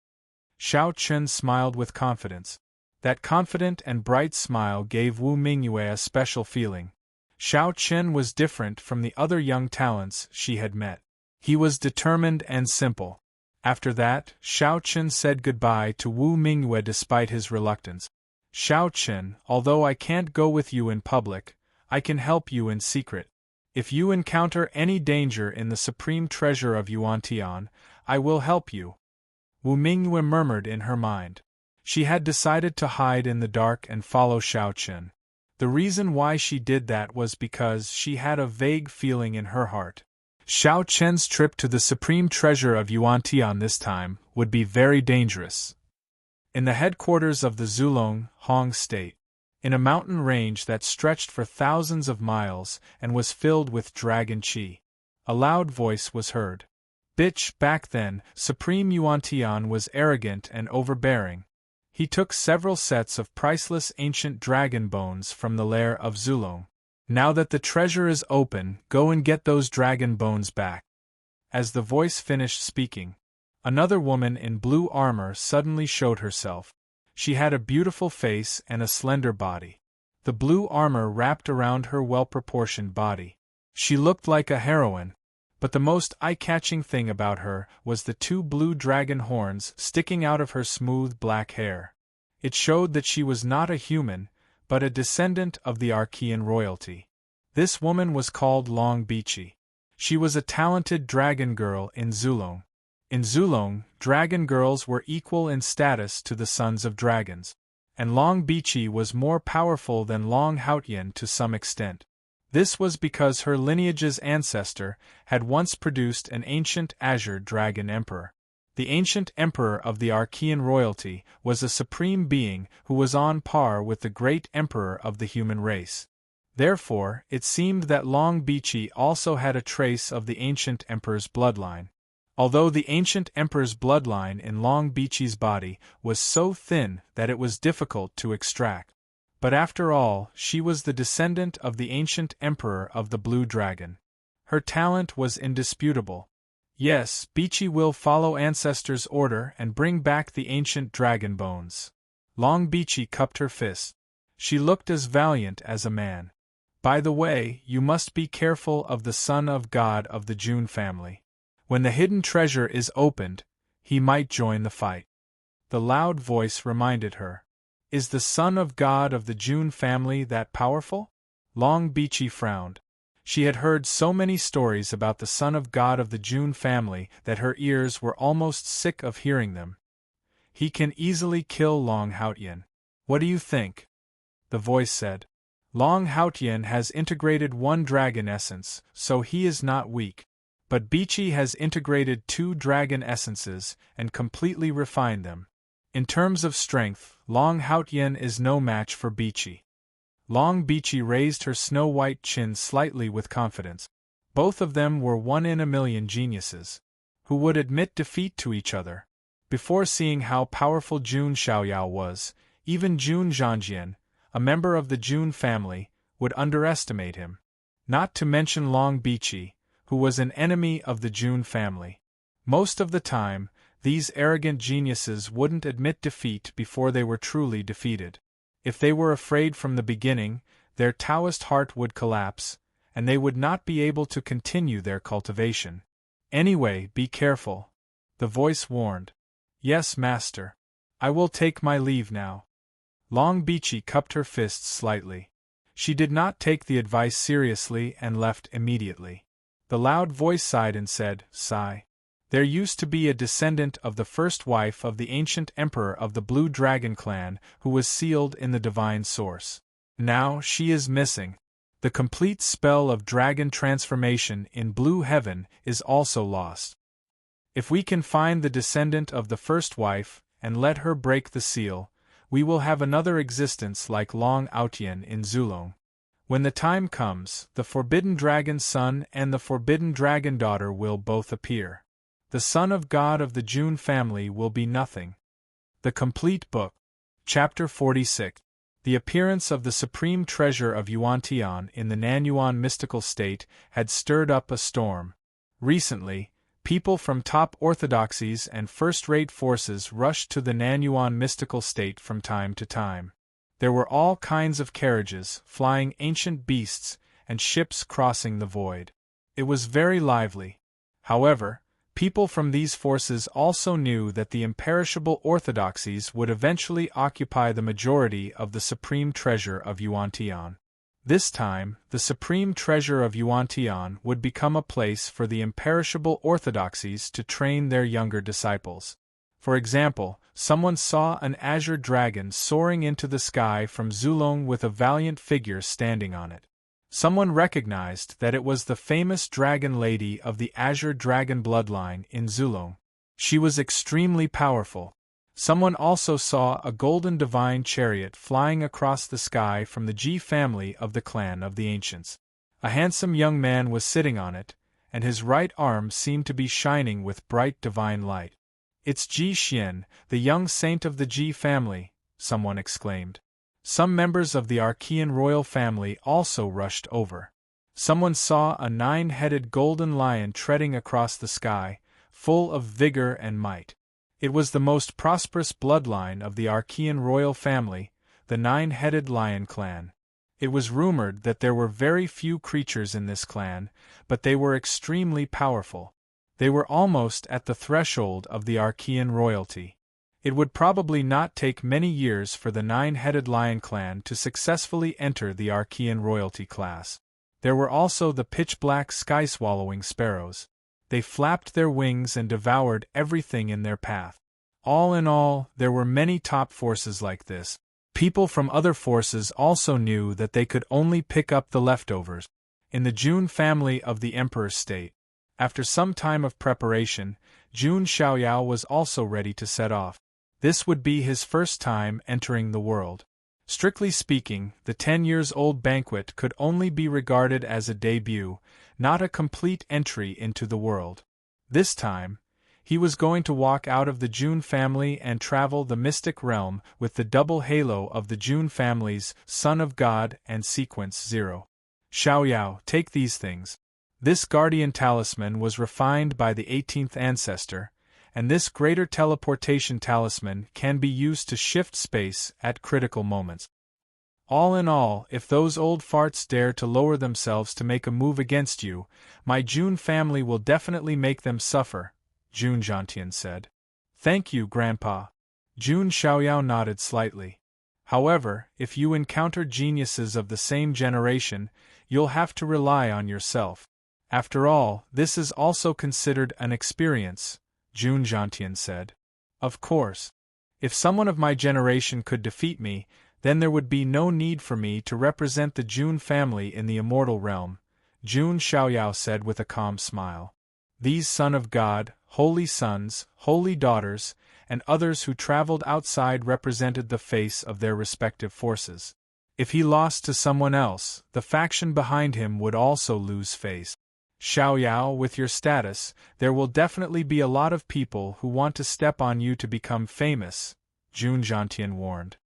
Xiao Chen smiled with confidence. That confident and bright smile gave Wu Mingyue a special feeling. Xiao Chen was different from the other young talents she had met. He was determined and simple. After that, Xiao Chen said goodbye to Wu Mingyue despite his reluctance. "Xiao Chen, although I can't go with you in public, I can help you in secret. If you encounter any danger in the supreme treasure of Yuantian, I will help you." Wu Mingyue murmured in her mind. She had decided to hide in the dark and follow Xiao Chen. The reason why she did that was because she had a vague feeling in her heart. Xiao Chen's trip to the supreme treasure of Yuantian this time would be very dangerous. In the headquarters of the Zulong, Hong State, in a mountain range that stretched for thousands of miles and was filled with dragon qi, a loud voice was heard. Bitch, back then, Supreme Yuantian was arrogant and overbearing. He took several sets of priceless ancient dragon bones from the lair of Zulong. Now that the treasure is open, go and get those dragon bones back. As the voice finished speaking, another woman in blue armor suddenly showed herself. She had a beautiful face and a slender body. The blue armor wrapped around her well-proportioned body. She looked like a heroine. But the most eye-catching thing about her was the two blue dragon horns sticking out of her smooth black hair. It showed that she was not a human, but a descendant of the Archean royalty. This woman was called Long Bichi. She was a talented dragon girl in Zulong. In Zulong, dragon girls were equal in status to the sons of dragons, and Long Bichi was more powerful than Long Haotian to some extent. This was because her lineage's ancestor had once produced an ancient azure dragon emperor. The ancient emperor of the Archean royalty was a supreme being who was on par with the great emperor of the human race. Therefore, it seemed that Long Bichi also had a trace of the ancient emperor's bloodline. Although the ancient emperor's bloodline in Long Bichi's body was so thin that it was difficult to extract. But after all, she was the descendant of the ancient emperor of the Blue Dragon. Her talent was indisputable. Yes, Bichi will follow ancestors' order and bring back the ancient dragon bones. Long Bichi cupped her fist. She looked as valiant as a man. By the way, you must be careful of the son of God of the Jun family. When the hidden treasure is opened, he might join the fight. The loud voice reminded her. Is the son of God of the Jun family that powerful? Long Bichi frowned. She had heard so many stories about the son of God of the Jun family that her ears were almost sick of hearing them. He can easily kill Long Haotian. What do you think? The voice said. Long Haotian has integrated one dragon essence, so he is not weak. But Bichi has integrated 2 dragon essences and completely refined them. In terms of strength, Long Haotian is no match for Bichi. Long Bichi raised her snow-white chin slightly with confidence. Both of them were 1 in a million geniuses, who would admit defeat to each other. Before seeing how powerful Jun Xiaoyao was, even Jun Zhangjian, a member of the Jun family, would underestimate him. Not to mention Long Bichi, who was an enemy of the Jun family. Most of the time, these arrogant geniuses wouldn't admit defeat before they were truly defeated. If they were afraid from the beginning, their Taoist heart would collapse, and they would not be able to continue their cultivation. Anyway, be careful. The voice warned. Yes, master. I will take my leave now. Long Bichi cupped her fists slightly. She did not take the advice seriously and left immediately. The loud voice sighed and said, Sigh. There used to be a descendant of the first wife of the ancient emperor of the Blue Dragon clan who was sealed in the divine source. Now she is missing. The complete spell of dragon transformation in Blue Heaven is also lost. If we can find the descendant of the first wife and let her break the seal, we will have another existence like Long Haotian in Zulong. When the time comes, the Forbidden Dragon son and the Forbidden Dragon daughter will both appear. The son of God of the Jun family will be nothing. The Complete Book. Chapter 46. The appearance of the supreme treasure of Yuan-Tian in the Nanyuan mystical state had stirred up a storm. Recently, people from top orthodoxies and first-rate forces rushed to the Nanyuan mystical state from time to time. There were all kinds of carriages, flying ancient beasts, and ships crossing the void. It was very lively. However, people from these forces also knew that the imperishable orthodoxies would eventually occupy the majority of the supreme treasure of Yuan-Tian. This time, the supreme treasure of Yuan-Tian would become a place for the imperishable orthodoxies to train their younger disciples. For example, someone saw an azure dragon soaring into the sky from Zulong with a valiant figure standing on it. Someone recognized that it was the famous dragon lady of the azure dragon bloodline in Zulong. She was extremely powerful. Someone also saw a golden divine chariot flying across the sky from the Ji family of the clan of the ancients. A handsome young man was sitting on it, and his right arm seemed to be shining with bright divine light. It's Ji Xian, the young saint of the Ji family, someone exclaimed. Some members of the Archean royal family also rushed over. Someone saw a 9-headed golden lion treading across the sky, full of vigor and might. It was the most prosperous bloodline of the Archean royal family, the 9-headed lion clan. It was rumored that there were very few creatures in this clan, but they were extremely powerful. They were almost at the threshold of the Archean royalty. It would probably not take many years for the 9-headed lion clan to successfully enter the Archean royalty class. There were also the pitch-black sky-swallowing sparrows. They flapped their wings and devoured everything in their path. All in all, there were many top forces like this. People from other forces also knew that they could only pick up the leftovers. In the Jun family of the Emperor's state, after some time of preparation, Jun Xiaoyao was also ready to set off. This would be his first time entering the world. Strictly speaking, the 10-years-old banquet could only be regarded as a debut, not a complete entry into the world. This time, He was going to walk out of the Jun family and travel the mystic realm with the double halo of the Jun family's Son of God and Sequence 0. Xiaoyao, take these things. This guardian talisman was refined by the 18th ancestor, and this greater teleportation talisman can be used to shift space at critical moments. All in all, if those old farts dare to lower themselves to make a move against you, my Jun family will definitely make them suffer, Jun Zhantian said. Thank you, Grandpa. Jun Xiaoyao nodded slightly. However, if you encounter geniuses of the same generation, you'll have to rely on yourself. After all, this is also considered an experience, Jun Zhantian said. Of course. If someone of my generation could defeat me, then there would be no need for me to represent the Jun family in the immortal realm, Jun Xiaoyao said with a calm smile. These Son of God, holy sons, holy daughters, and others who traveled outside represented the face of their respective forces. If he lost to someone else, the faction behind him would also lose face. Xiaoyao, with your status, there will definitely be a lot of people who want to step on you to become famous, Jun Zhantian warned.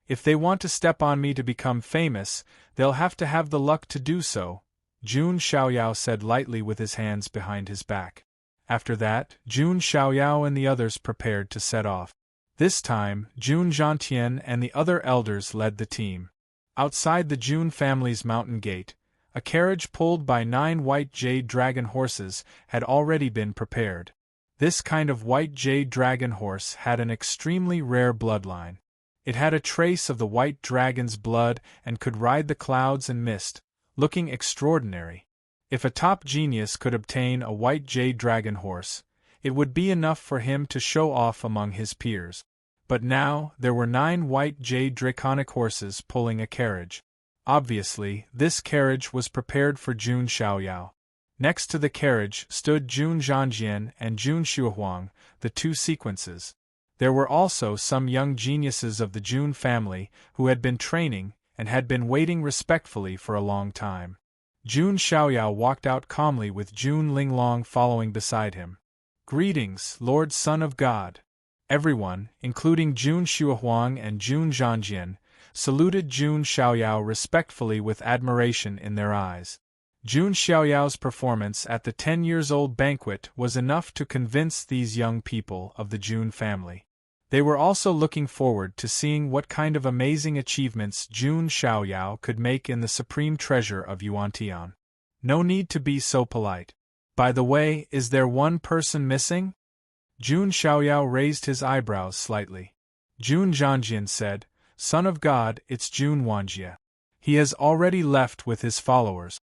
If they want to step on me to become famous, they'll have to have the luck to do so, Jun Xiaoyao said lightly with his hands behind his back. After that, Jun Xiaoyao and the others prepared to set off. This time, Jun Zhantian and the other elders led the team. Outside the Jun family's mountain gate, a carriage pulled by 9 white jade dragon horses had already been prepared. This kind of white jade dragon horse had an extremely rare bloodline. It had a trace of the white dragon's blood and could ride the clouds and mist, looking extraordinary. If a top genius could obtain a white jade dragon horse, it would be enough for him to show off among his peers. But now, there were 9 white jade draconic horses pulling a carriage. Obviously, this carriage was prepared for Jun Xiaoyao. Next to the carriage stood Jun Zhanjian and Jun Xuehuang, the 2 sequences. There were also some young geniuses of the Jun family who had been training and had been waiting respectfully for a long time. Jun Xiaoyao walked out calmly with Jun Linglong following beside him. Greetings, Lord Son of God. Everyone, including Jun Xuehuang and Jun Zhanjian, saluted Jun Xiaoyao respectfully with admiration in their eyes. Jun Xiaoyao's performance at the 10-years-old banquet was enough to convince these young people of the Jun family. They were also looking forward to seeing what kind of amazing achievements Jun Xiaoyao could make in the supreme treasure of Yuantian. No need to be so polite. By the way, is there one person missing? Jun Xiaoyao raised his eyebrows slightly. Jun Zhanjian said, Son of God, it's Jun Wanjie. He has already left with his followers.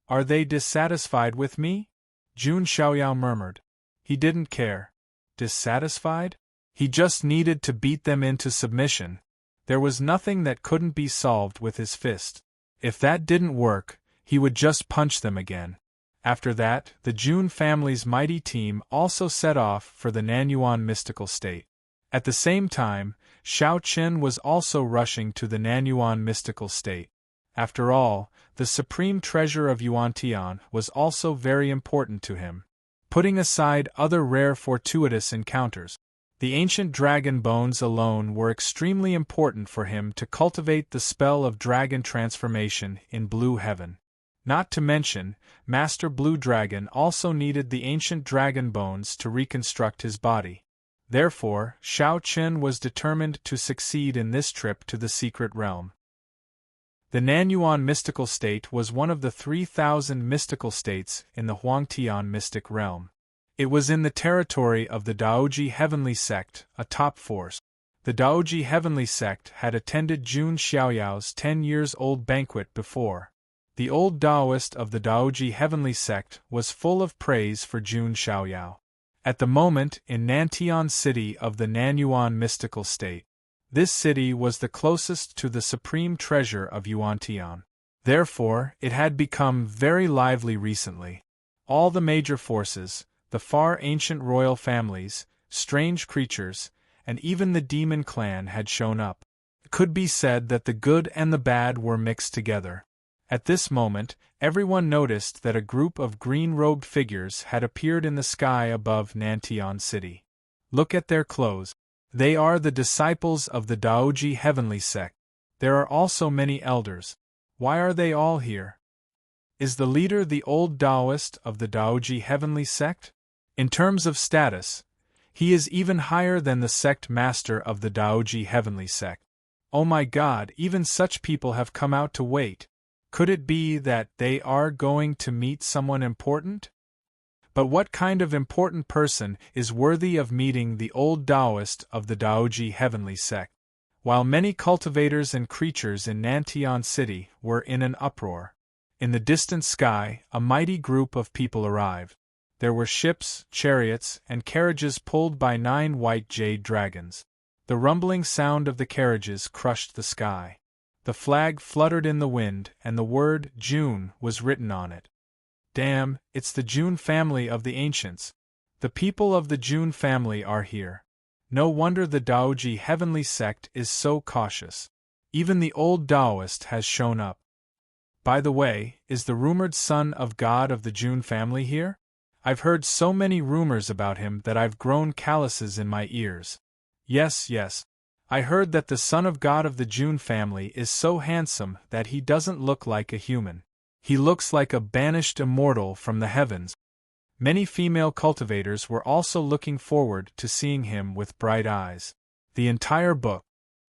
Are they dissatisfied with me? Jun Xiaoyao murmured. He didn't care. Dissatisfied? He just needed to beat them into submission. There was nothing that couldn't be solved with his fist. If that didn't work, he would just punch them again. After that, the Jun family's mighty team also set off for the Nanyuan mystical state. At the same time, Xiao Qin was also rushing to the Nanyuan mystical state. After all, the supreme treasure of Yuantian was also very important to him. Putting aside other rare fortuitous encounters, the ancient dragon bones alone were extremely important for him to cultivate the spell of dragon transformation in Blue Heaven. Not to mention, Master Blue Dragon also needed the ancient dragon bones to reconstruct his body. Therefore, Xiao Qin was determined to succeed in this trip to the secret realm. The Nanyuan mystical state was one of the 3,000 mystical states in the Huangtian mystic realm. It was in the territory of the Daoji Heavenly Sect, a top force. The Daoji Heavenly Sect had attended Jun Xiaoyao's 10-years-old banquet before. The old Taoist of the Daoji Heavenly Sect was full of praise for Jun Xiaoyao. At the moment in Nantian City of the Nanyuan mystical state. This city was the closest to the supreme treasure of Yuantian. Therefore, it had become very lively recently. All the major forces, the far ancient royal families, strange creatures, and even the demon clan had shown up. It could be said that the good and the bad were mixed together. At this moment, everyone noticed that a group of green-robed figures had appeared in the sky above Nantian City. Look at their clothes. They are the disciples of the Daoji Heavenly Sect. There are also many elders. Why are they all here? Is the leader the old Taoist of the Daoji Heavenly Sect? In terms of status, he is even higher than the sect master of the Daoji Heavenly Sect. Oh my God, even such people have come out to wait. Could it be that they are going to meet someone important? But what kind of important person is worthy of meeting the old Taoist of the Daoji Heavenly Sect? While many cultivators and creatures in Nantian City were in an uproar, in the distant sky, a mighty group of people arrived. There were ships, chariots, and carriages pulled by 9 white jade dragons. The rumbling sound of the carriages crushed the sky. The flag fluttered in the wind, and the word June was written on it. Damn, it's the June family of the ancients. The people of the June family are here. No wonder the Daoji Heavenly Sect is so cautious. Even the old Taoist has shown up. By the way, is the rumored son of God of the June family here? I've heard so many rumors about him that I've grown calluses in my ears. Yes. I heard that the son of God of the June family is so handsome that he doesn't look like a human. He looks like a banished immortal from the heavens. Many female cultivators were also looking forward to seeing him with bright eyes. The entire book.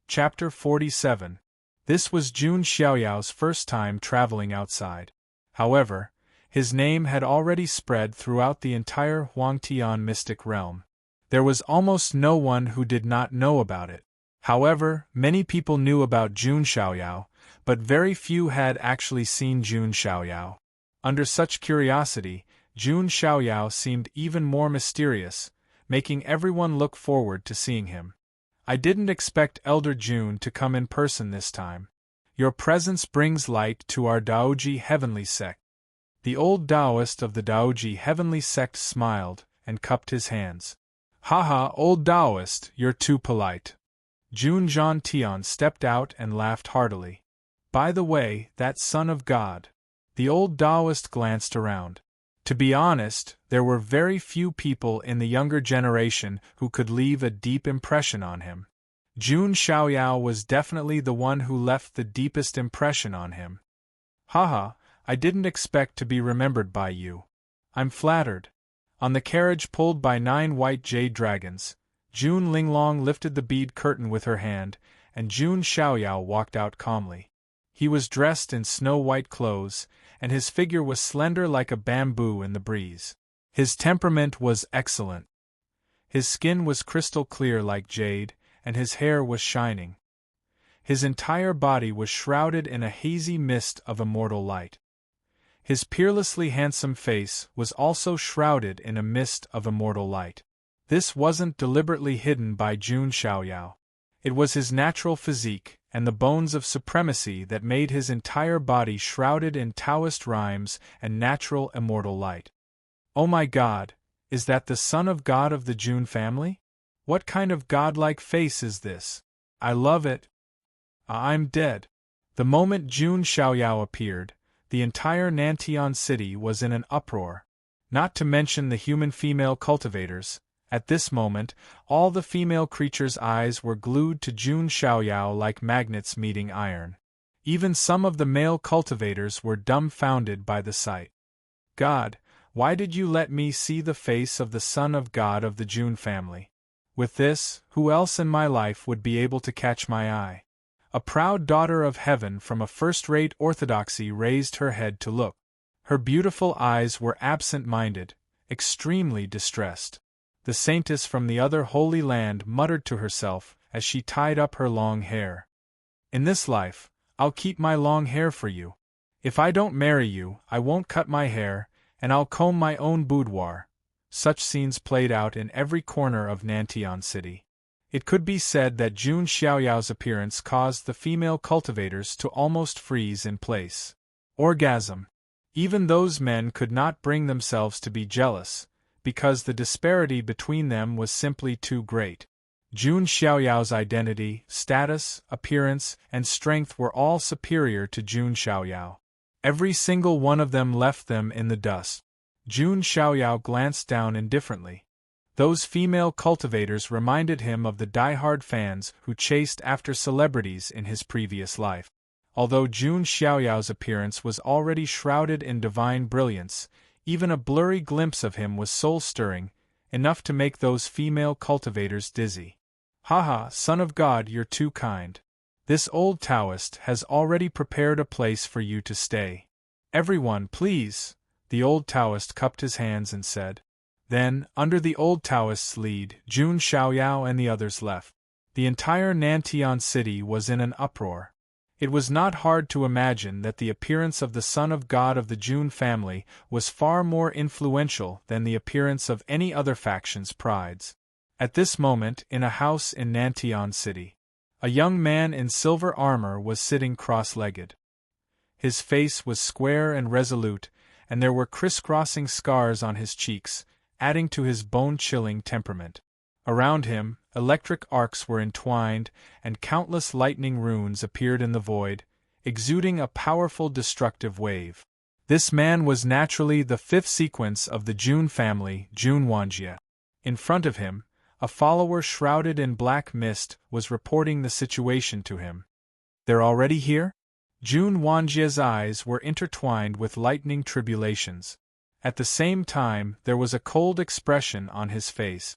Chapter 47. This was Jun Xiaoyao's first time traveling outside. However, his name had already spread throughout the entire Huangtian mystic realm. There was almost no one who did not know about it. However, many people knew about Jun Xiaoyao, but very few had actually seen Jun Xiaoyao. Under such curiosity, Jun Xiaoyao seemed even more mysterious, making everyone look forward to seeing him. I didn't expect Elder Jun to come in person this time. Your presence brings light to our Daoji Heavenly Sect. The old Taoist of the Daoji Heavenly Sect smiled and cupped his hands. Haha, old Taoist, you're too polite. Jun Zhantian stepped out and laughed heartily. By the way, that son of God. The old Taoist glanced around. To be honest, there were very few people in the younger generation who could leave a deep impression on him. Jun Xiaoyao was definitely the one who left the deepest impression on him. Haha, I didn't expect to be remembered by you. I'm flattered. On the carriage pulled by 9 white jade dragons, Jun Linglong lifted the bead curtain with her hand, and Jun Xiaoyao walked out calmly. He was dressed in snow-white clothes, and his figure was slender like a bamboo in the breeze. His temperament was excellent. His skin was crystal clear like jade, and his hair was shining. His entire body was shrouded in a hazy mist of immortal light. His peerlessly handsome face was also shrouded in a mist of immortal light. This wasn't deliberately hidden by Jun Xiaoyao. It was his natural physique and the bones of supremacy that made his entire body shrouded in Taoist rhymes and natural immortal light. Oh my God, is that the son of God of the Jun family? What kind of godlike face is this? I love it. I'm dead. The moment Jun Xiaoyao appeared, the entire Nantian city was in an uproar. Not to mention the human female cultivators. At this moment, all the female creatures' eyes were glued to Jun Xiaoyao like magnets meeting iron. Even some of the male cultivators were dumbfounded by the sight. God, why did you let me see the face of the son of God of the Jun family? With this, who else in my life would be able to catch my eye? A proud daughter of heaven from a first-rate orthodoxy raised her head to look. Her beautiful eyes were absent-minded, extremely distressed. The saintess from the other holy land muttered to herself as she tied up her long hair. In this life, I'll keep my long hair for you. If I don't marry you, I won't cut my hair, and I'll comb my own boudoir. Such scenes played out in every corner of Nantian City. It could be said that Jun Xiaoyao's appearance caused the female cultivators to almost freeze in place. Orgasm. Even those men could not bring themselves to be jealous, because the disparity between them was simply too great. Jun Xiaoyao's identity, status, appearance, and strength were all superior to Jun Xiaoyao. Every single one of them left them in the dust. Jun Xiaoyao glanced down indifferently. Those female cultivators reminded him of the die-hard fans who chased after celebrities in his previous life. Although Jun Xiaoyao's appearance was already shrouded in divine brilliance, even a blurry glimpse of him was soul-stirring, enough to make those female cultivators dizzy. "Haha, son of God, you're too kind. This old Taoist has already prepared a place for you to stay. Everyone, please!" The old Taoist cupped his hands and said. Then, under the old Taoist's lead, Jun Xiaoyao and the others left. The entire Nantian city was in an uproar. It was not hard to imagine that the appearance of the son of God of the Jun family was far more influential than the appearance of any other faction's prides. At this moment, in a house in Nantian city, a young man in silver armor was sitting cross-legged. His face was square and resolute, and there were crisscrossing scars on his cheeks, adding to his bone-chilling temperament. Around him, electric arcs were entwined, and countless lightning runes appeared in the void, exuding a powerful destructive wave. This man was naturally the fifth sequence of the Jun family, Jun Wanjie. In front of him, a follower shrouded in black mist was reporting the situation to him. "They're already here?" Jun Wanjie's eyes were intertwined with lightning tribulations. At the same time, there was a cold expression on his face.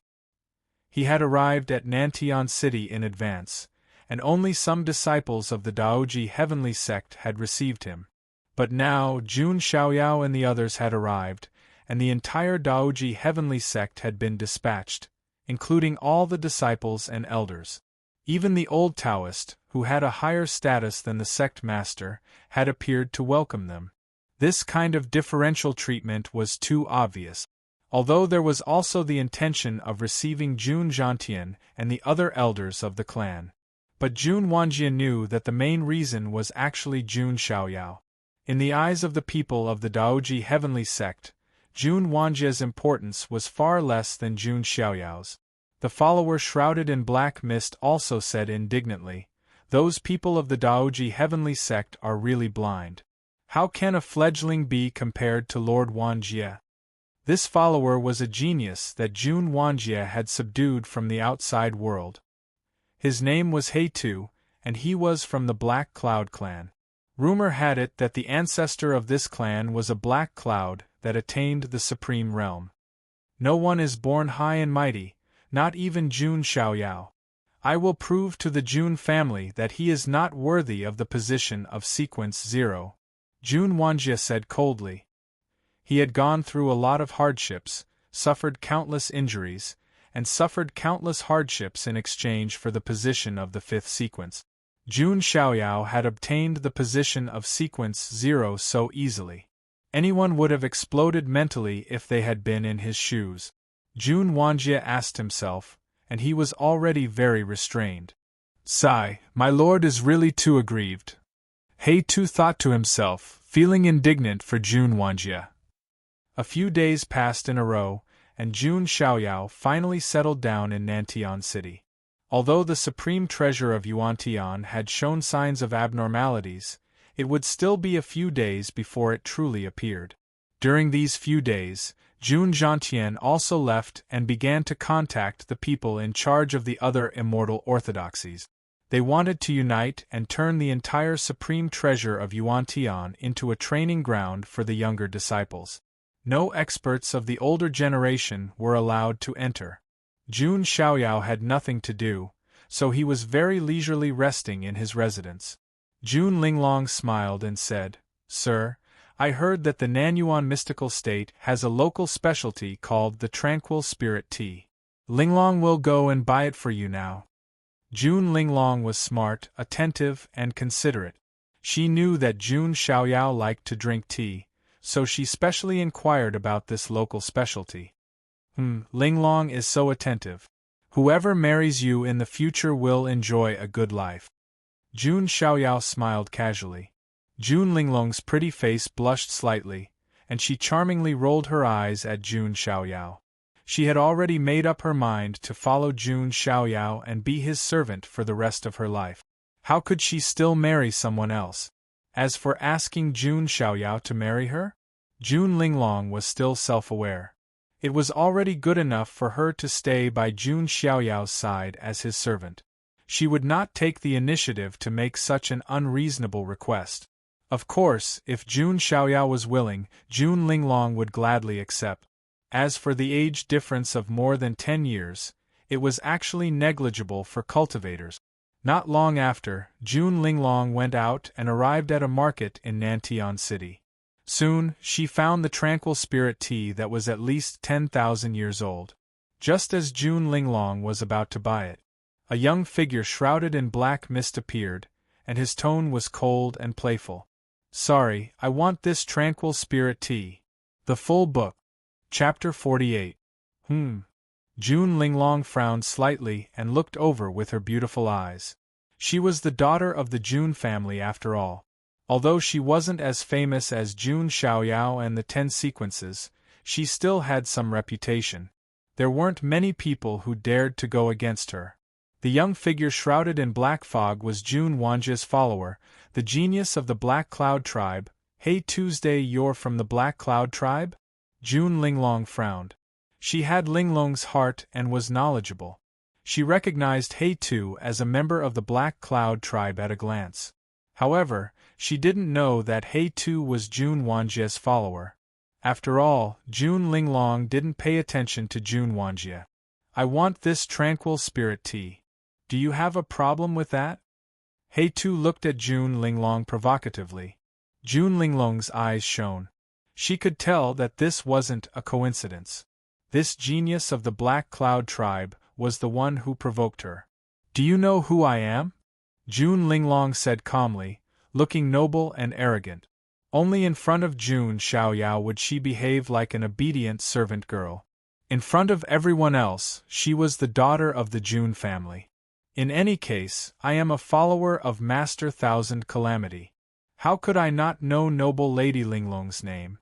He had arrived at Nantian city in advance, and only some disciples of the Daoji heavenly sect had received him. But now Jun Xiaoyao and the others had arrived, and the entire Daoji heavenly sect had been dispatched, including all the disciples and elders. Even the old Taoist, who had a higher status than the sect master, had appeared to welcome them. This kind of differential treatment was too obvious. Although there was also the intention of receiving Jun Zhantian and the other elders of the clan. But Jun Wanjie knew that the main reason was actually Jun Xiaoyao. In the eyes of the people of the Daoji heavenly sect, Jun Wanjie's importance was far less than Jun Xiaoyao's. The follower shrouded in black mist also said indignantly, "Those people of the Daoji heavenly sect are really blind. How can a fledgling be compared to Lord Wanjie?" This follower was a genius that Jun Wanjie had subdued from the outside world. His name was He-Tu, and he was from the Black Cloud clan. Rumor had it that the ancestor of this clan was a black cloud that attained the supreme realm. No one is born high and mighty, not even Jun Xiaoyao. I will prove to the Jun family that he is not worthy of the position of Sequence 0, Jun Wanjie said coldly. He had gone through a lot of hardships, suffered countless injuries, and suffered countless hardships in exchange for the position of the fifth sequence. Jun Xiaoyao had obtained the position of Sequence 0 so easily. Anyone would have exploded mentally if they had been in his shoes. Jun Wanjie asked himself, and he was already very restrained. "Sigh, my lord is really too aggrieved." He-Tu thought to himself, feeling indignant for Jun Wanjie. A few days passed in a row, and Jun Xiaoyao finally settled down in Nantian city. Although the supreme treasure of Yuantian had shown signs of abnormalities, it would still be a few days before it truly appeared. During these few days, Jun Zhantian also left and began to contact the people in charge of the other immortal orthodoxies. They wanted to unite and turn the entire supreme treasure of Yuantian into a training ground for the younger disciples. No experts of the older generation were allowed to enter. Jun Xiaoyao had nothing to do, so he was very leisurely resting in his residence. Jun Linglong smiled and said, "Sir, I heard that the Nanyuan mystical state has a local specialty called the Tranquil Spirit Tea. Linglong will go and buy it for you now." Jun Linglong was smart, attentive, and considerate. She knew that Jun Xiaoyao liked to drink tea, so she specially inquired about this local specialty. Linglong is so attentive. Whoever marries you in the future will enjoy a good life." Jun Xiaoyao smiled casually. Jun Linglong's pretty face blushed slightly, and she charmingly rolled her eyes at Jun Xiaoyao. She had already made up her mind to follow Jun Xiaoyao and be his servant for the rest of her life. How could she still marry someone else? As for asking Jun Xiaoyao to marry her? Jun Linglong was still self-aware. It was already good enough for her to stay by Jun Xiaoyao's side as his servant. She would not take the initiative to make such an unreasonable request. Of course, if Jun Xiaoyao was willing, Jun Linglong would gladly accept. As for the age difference of more than 10 years, it was actually negligible for cultivators. Not long after, Jun Linglong went out and arrived at a market in Nantian City. Soon, she found the tranquil spirit tea that was at least 10,000 years old. Just as Jun Linglong was about to buy it, a young figure shrouded in black mist appeared, and his tone was cold and playful. "Sorry, I want this tranquil spirit tea." The full book. Chapter 48. Jun Linglong frowned slightly and looked over with her beautiful eyes. She was the daughter of the Jun family after all. Although she wasn't as famous as Jun Xiaoyao and the 10 sequences, she still had some reputation. There weren't many people who dared to go against her. The young figure shrouded in black fog was Jun Wanjia's follower, the genius of the Black Cloud tribe. "Hey Tuesday, you're from the Black Cloud tribe?" Jun Linglong frowned. She had Linglong's heart and was knowledgeable. She recognized He Tu as a member of the Black Cloud tribe at a glance. However, she didn't know that He Tu was Jun Wanjia's follower. After all, Jun Linglong didn't pay attention to Jun Wanjia. "I want this tranquil spirit tea. Do you have a problem with that?" He Tu looked at Jun Linglong provocatively. Jun Linglong's eyes shone. She could tell that this wasn't a coincidence. This genius of the Black Cloud tribe was the one who provoked her. "Do you know who I am?" Jun Linglong said calmly, looking noble and arrogant. Only in front of Jun Xiaoyao would she behave like an obedient servant girl. In front of everyone else, she was the daughter of the Jun family. "In any case, I am a follower of Master Thousand Calamity. How could I not know noble Lady Linglong's name?"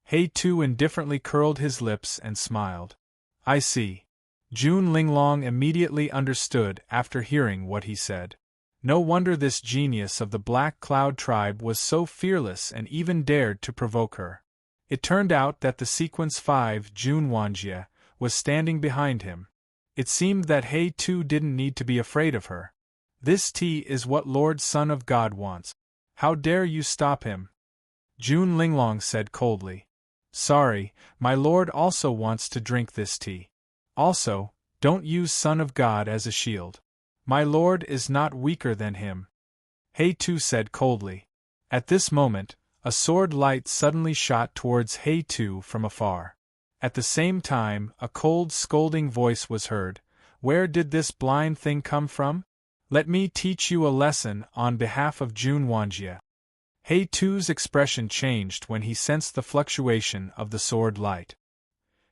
He Tu indifferently curled his lips and smiled. "I see." Jun Linglong immediately understood after hearing what he said. No wonder this genius of the Black Cloud tribe was so fearless and even dared to provoke her. It turned out that the sequence 5 Jun Wanjia was standing behind him. It seemed that He Tu didn't need to be afraid of her. "This tea is what Lord Son of God wants. How dare you stop him?" Jun Linglong said coldly. "Sorry, my lord also wants to drink this tea. Also, don't use Son of God as a shield. My lord is not weaker than him." He Tu said coldly. At this moment, a sword light suddenly shot towards He Tu from afar. At the same time, a cold scolding voice was heard. "Where did this blind thing come from? Let me teach you a lesson on behalf of Jun Wanjia." He Tu's expression changed when he sensed the fluctuation of the sword light.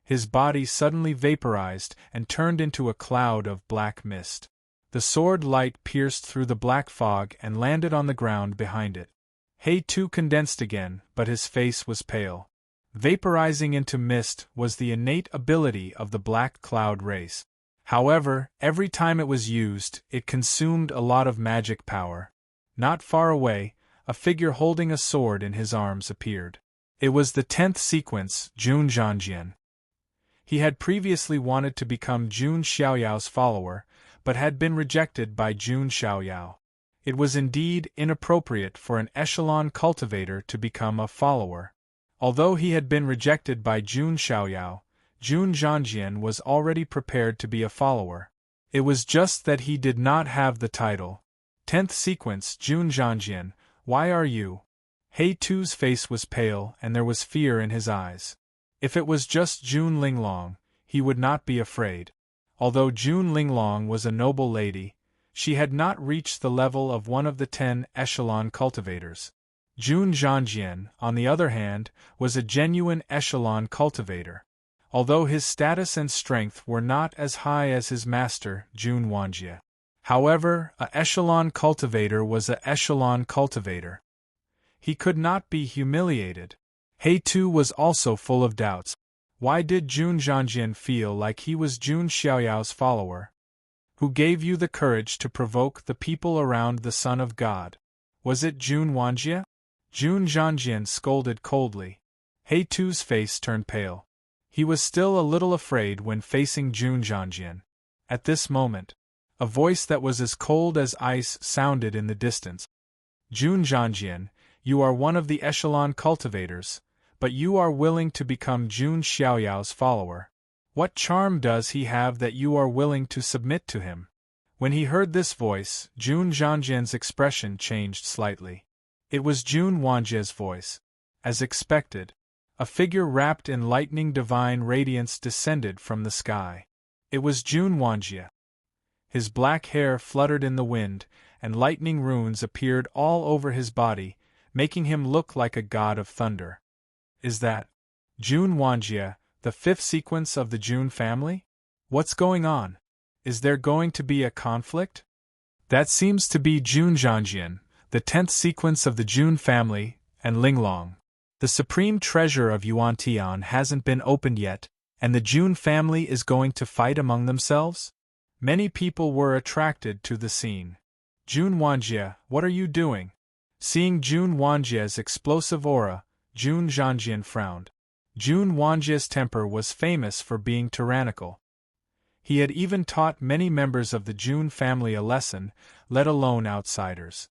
His body suddenly vaporized and turned into a cloud of black mist. The sword light pierced through the black fog and landed on the ground behind it. He Tu condensed again, but his face was pale. Vaporizing into mist was the innate ability of the Black Cloud race. However, every time it was used, it consumed a lot of magic power. Not far away, a figure holding a sword in his arms appeared. It was the 10th sequence, Jun Zhangjian. He had previously wanted to become Jun Xiaoyao's follower, but had been rejected by Jun Xiaoyao. It was indeed inappropriate for an echelon cultivator to become a follower. Although he had been rejected by Jun Xiaoyao, Jun Zhangjian was already prepared to be a follower. It was just that he did not have the title. 10th sequence, Jun Zhangjian, why are you? He Tu's face was pale and there was fear in his eyes. If it was just Jun Linglong, he would not be afraid. Although Jun Linglong was a noble lady, she had not reached the level of one of the 10 echelon cultivators. Jun Zhangjian, on the other hand, was a genuine echelon cultivator. Although his status and strength were not as high as his master, Jun Wanjia. However, a echelon cultivator was a echelon cultivator. He could not be humiliated. He Tu was also full of doubts. Why did Jun Zhangjian feel like he was Jun Xiaoyao's follower? Who gave you the courage to provoke the people around the Son of God? Was it Jun Wanjia? Jun Zhangjian scolded coldly. He Tu's face turned pale. He was still a little afraid when facing Jun Zhangjian. At this moment, a voice that was as cold as ice sounded in the distance. Jun Zhangjian, you are one of the echelon cultivators, but you are willing to become Jun Xiaoyao's follower. What charm does he have that you are willing to submit to him? When he heard this voice, Jun Zhangjian's expression changed slightly. It was Jun Wanjie's voice. As expected, a figure wrapped in lightning divine radiance descended from the sky. It was Jun Wanjie. His black hair fluttered in the wind, and lightning runes appeared all over his body, making him look like a god of thunder. Is that Jun Wanjie, the fifth sequence of the Jun family? What's going on? Is there going to be a conflict? That seems to be Jun Zhangjian, the 10th sequence of the Jun family, and Linglong. The supreme treasure of Yuantian hasn't been opened yet, and the Jun family is going to fight among themselves? Many people were attracted to the scene. Jun Wanjie, what are you doing? Seeing Jun Wanjie's explosive aura, Jun Zhangjian frowned. Jun Wanjie's temper was famous for being tyrannical. He had even taught many members of the Jun family a lesson, let alone outsiders.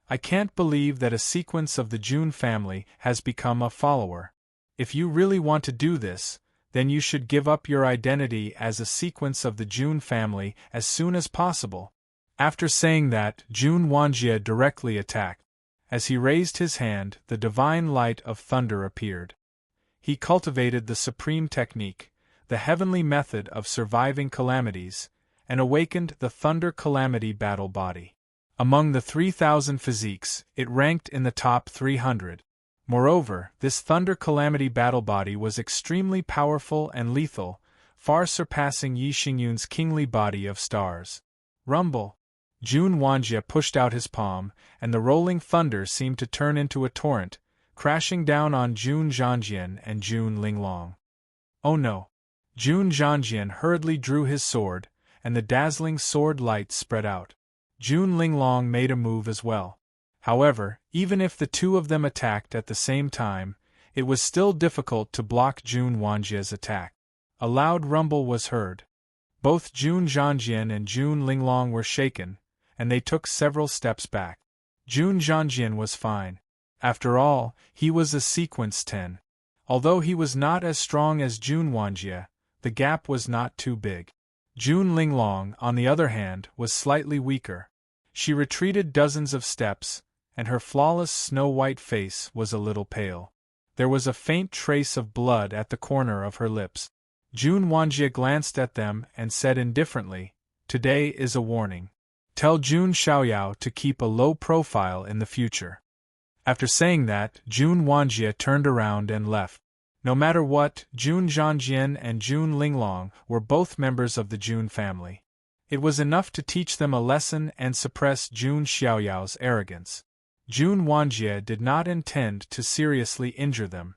I can't believe that a sequence of the Jun family has become a follower. If you really want to do this, then you should give up your identity as a sequence of the Jun family as soon as possible. After saying that, Jun Wanjie directly attacked. As he raised his hand, the divine light of thunder appeared. He cultivated the supreme technique, the heavenly method of surviving calamities, and awakened the Thunder Calamity battle body. Among the 3,000 physiques, it ranked in the top 300. Moreover, this Thunder Calamity battle body was extremely powerful and lethal, far surpassing Yi Xingyun's kingly body of stars. Rumble! Jun Wanjie pushed out his palm, and the rolling thunder seemed to turn into a torrent, crashing down on Jun Zhangjian and Jun Linglong. Oh no! Jun Zhangjian hurriedly drew his sword, and the dazzling sword light spread out. Jun Linglong made a move as well. However, even if the two of them attacked at the same time, it was still difficult to block Jun Wanjie's attack. A loud rumble was heard. Both Jun Zhangjian and Jun Linglong were shaken, and they took several steps back. Jun Zhangjian was fine. After all, he was a sequence 10. Although he was not as strong as Jun Wanjie, the gap was not too big. Jun Linglong, on the other hand, was slightly weaker. She retreated dozens of steps, and her flawless snow-white face was a little pale. There was a faint trace of blood at the corner of her lips. Jun Wanjie glanced at them and said indifferently, "Today is a warning. Tell Jun Xiaoyao to keep a low profile in the future." After saying that, Jun Wanjie turned around and left. No matter what, Jun Zhangjian and Jun Linglong were both members of the Jun family. It was enough to teach them a lesson and suppress Jun Xiaoyao's arrogance. Jun Wanjie did not intend to seriously injure them.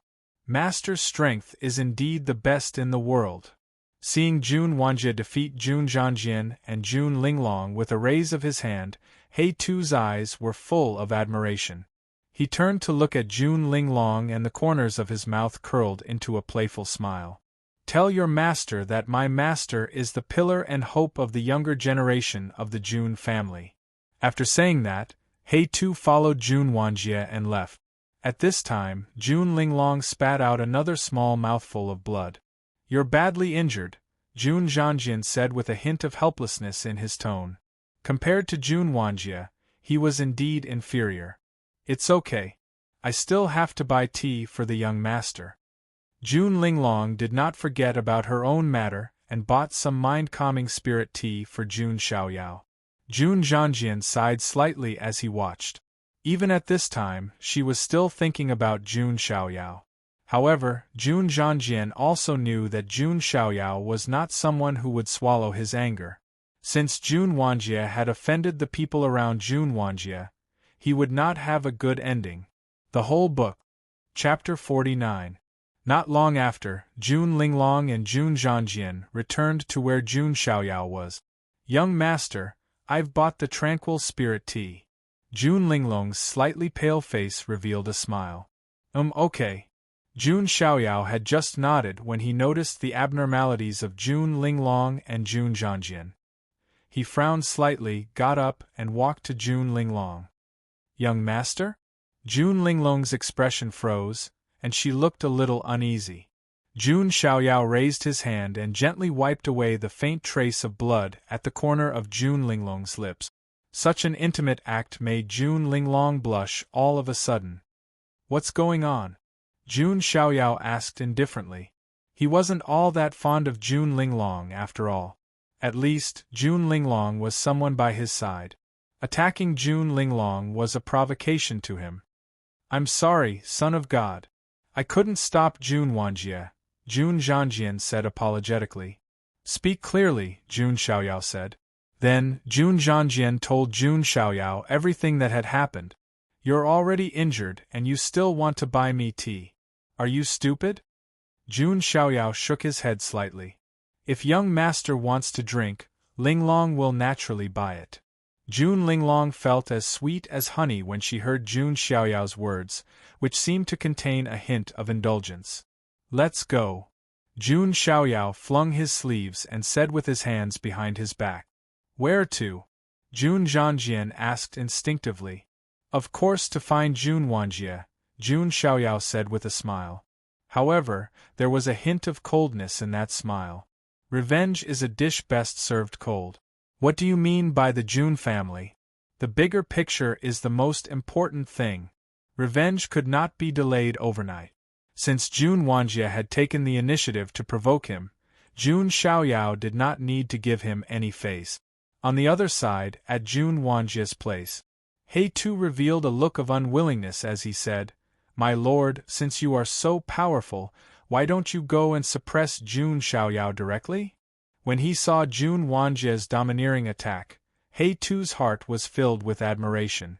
Master strength is indeed the best in the world. Seeing Jun Wanjie defeat Jun Zhangjian and Jun Linglong with a raise of his hand, He Tu's eyes were full of admiration. He turned to look at Jun Linglong and the corners of his mouth curled into a playful smile. "Tell your master that my master is the pillar and hope of the younger generation of the Jun family." After saying that, He Tu followed Jun Wanjie and left. At this time, Jun Linglong spat out another small mouthful of blood. "You're badly injured," Jun Zhangjian said with a hint of helplessness in his tone. Compared to Jun Wanjie, he was indeed inferior. "It's okay. I still have to buy tea for the young master." Jun Linglong did not forget about her own matter and bought some mind-calming spirit tea for Jun Xiaoyao. Jun Zhangjian sighed slightly as he watched. Even at this time, she was still thinking about Jun Xiaoyao. However, Jun Zhangjian also knew that Jun Xiaoyao was not someone who would swallow his anger. Since Jun Wanjie had offended the people around Jun Wanjie, he would not have a good ending. The whole book. Chapter 49. Not long after, Jun Linglong and Jun Zhangjian returned to where Jun Xiaoyao was. "Young master, I've bought the tranquil spirit tea." June Linglong's slightly pale face revealed a smile. Okay. Jun Xiaoyao had just nodded when he noticed the abnormalities of Jun Linglong and Jun Zhangjian. He frowned slightly, got up, and walked to Jun Linglong. Young master? Jun Linglong's expression froze, and she looked a little uneasy. Jun Xiaoyao raised his hand and gently wiped away the faint trace of blood at the corner of Jun Linglong's lips. Such an intimate act made Jun Linglong blush all of a sudden. What's going on? Jun Xiaoyao asked indifferently. He wasn't all that fond of Jun Linglong after all. At least, Jun Linglong was someone by his side. Attacking Jun Linglong was a provocation to him. I'm sorry, son of God. I couldn't stop Jun Wanjie, Jun Zhangjian said apologetically. Speak clearly, Jun Xiaoyao said. Then, Jun Zhangjian told Jun Xiaoyao everything that had happened. You're already injured and you still want to buy me tea. Are you stupid? Jun Xiaoyao shook his head slightly. If young master wants to drink, Linglong will naturally buy it. Jun Linglong felt as sweet as honey when she heard Jun Xiaoyao's words, which seemed to contain a hint of indulgence. Let's go. Jun Xiaoyao flung his sleeves and said with his hands behind his back. Where to? Jun Zhangjian asked instinctively. Of course to find Jun Wanjie, Jun Xiaoyao said with a smile. However, there was a hint of coldness in that smile. Revenge is a dish best served cold. What do you mean by the Jun family? The bigger picture is the most important thing. Revenge could not be delayed overnight. Since Jun Wanjie had taken the initiative to provoke him, Jun Xiaoyao did not need to give him any face. On the other side, at Jun Wanjie's place, He Tu revealed a look of unwillingness as he said, My lord, since you are so powerful, why don't you go and suppress Jun Xiaoyao directly? When he saw Jun Wanjie's domineering attack, He Tu's heart was filled with admiration.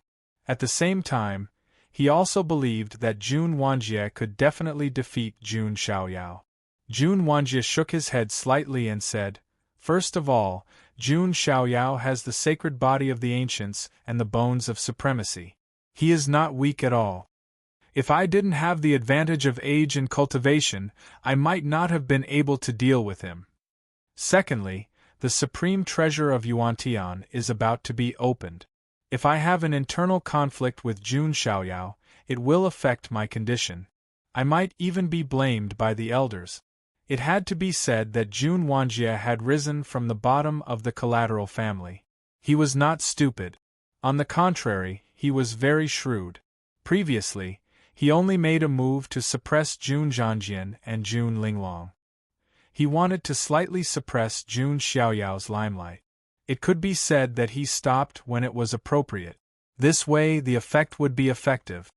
At the same time, he also believed that Jun Wanjie could definitely defeat Jun Xiaoyao. Jun Wanjie shook his head slightly and said, First of all, Jun Xiaoyao has the sacred body of the ancients and the bones of supremacy. He is not weak at all. If I didn't have the advantage of age and cultivation, I might not have been able to deal with him. Secondly, the supreme treasure of Yuantian is about to be opened. If I have an internal conflict with Jun Xiaoyao, it will affect my condition. I might even be blamed by the elders. It had to be said that Jun Wanjie had risen from the bottom of the collateral family. He was not stupid. On the contrary, he was very shrewd. Previously, he only made a move to suppress Jun Zhangjian and Jun Linglong. He wanted to slightly suppress Jun Xiaoyao's limelight. It could be said that he stopped when it was appropriate. This way the effect would be effective.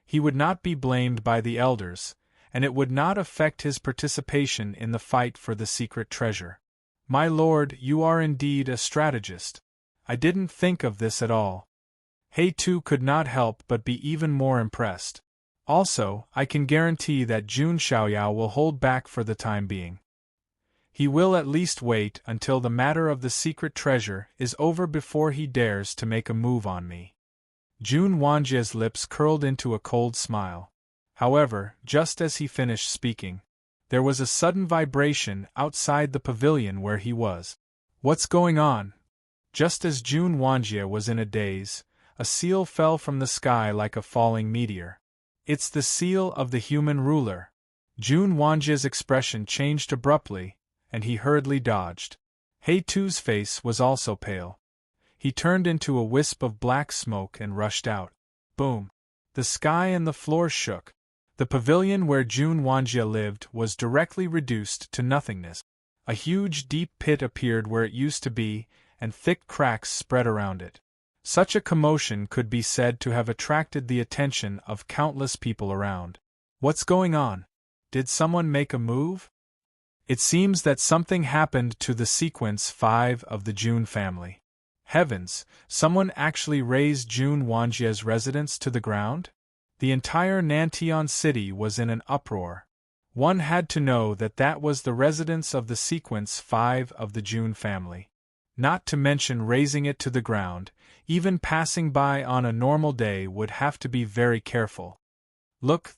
He would not be blamed by the elders, and it would not affect his participation in the fight for the secret treasure. My lord, you are indeed a strategist. I didn't think of this at all. He Tu could not help but be even more impressed. Also, I can guarantee that Jun Xiaoyao will hold back for the time being. He will at least wait until the matter of the secret treasure is over before he dares to make a move on me. Jun Wanjie's lips curled into a cold smile. However, just as he finished speaking, there was a sudden vibration outside the pavilion where he was. What's going on? Just as Jun Wanjie was in a daze, a seal fell from the sky like a falling meteor. It's the seal of the human ruler. Jun Wanjie's expression changed abruptly, and he hurriedly dodged. He Tu's face was also pale. He turned into a wisp of black smoke and rushed out. Boom! The sky and the floor shook. The pavilion where Jun Wanjie lived was directly reduced to nothingness. A huge deep pit appeared where it used to be, and thick cracks spread around it. Such a commotion could be said to have attracted the attention of countless people around. What's going on? Did someone make a move? It seems that something happened to the sequence 5 of the Jun family. Heavens, someone actually razed Jun Wanjie's residence to the ground? The entire Nantian city was in an uproar. One had to know that that was the residence of the sequence 5 of the Jun family. not to mention raising it to the ground. Even passing by on a normal day would have to be very careful. Look,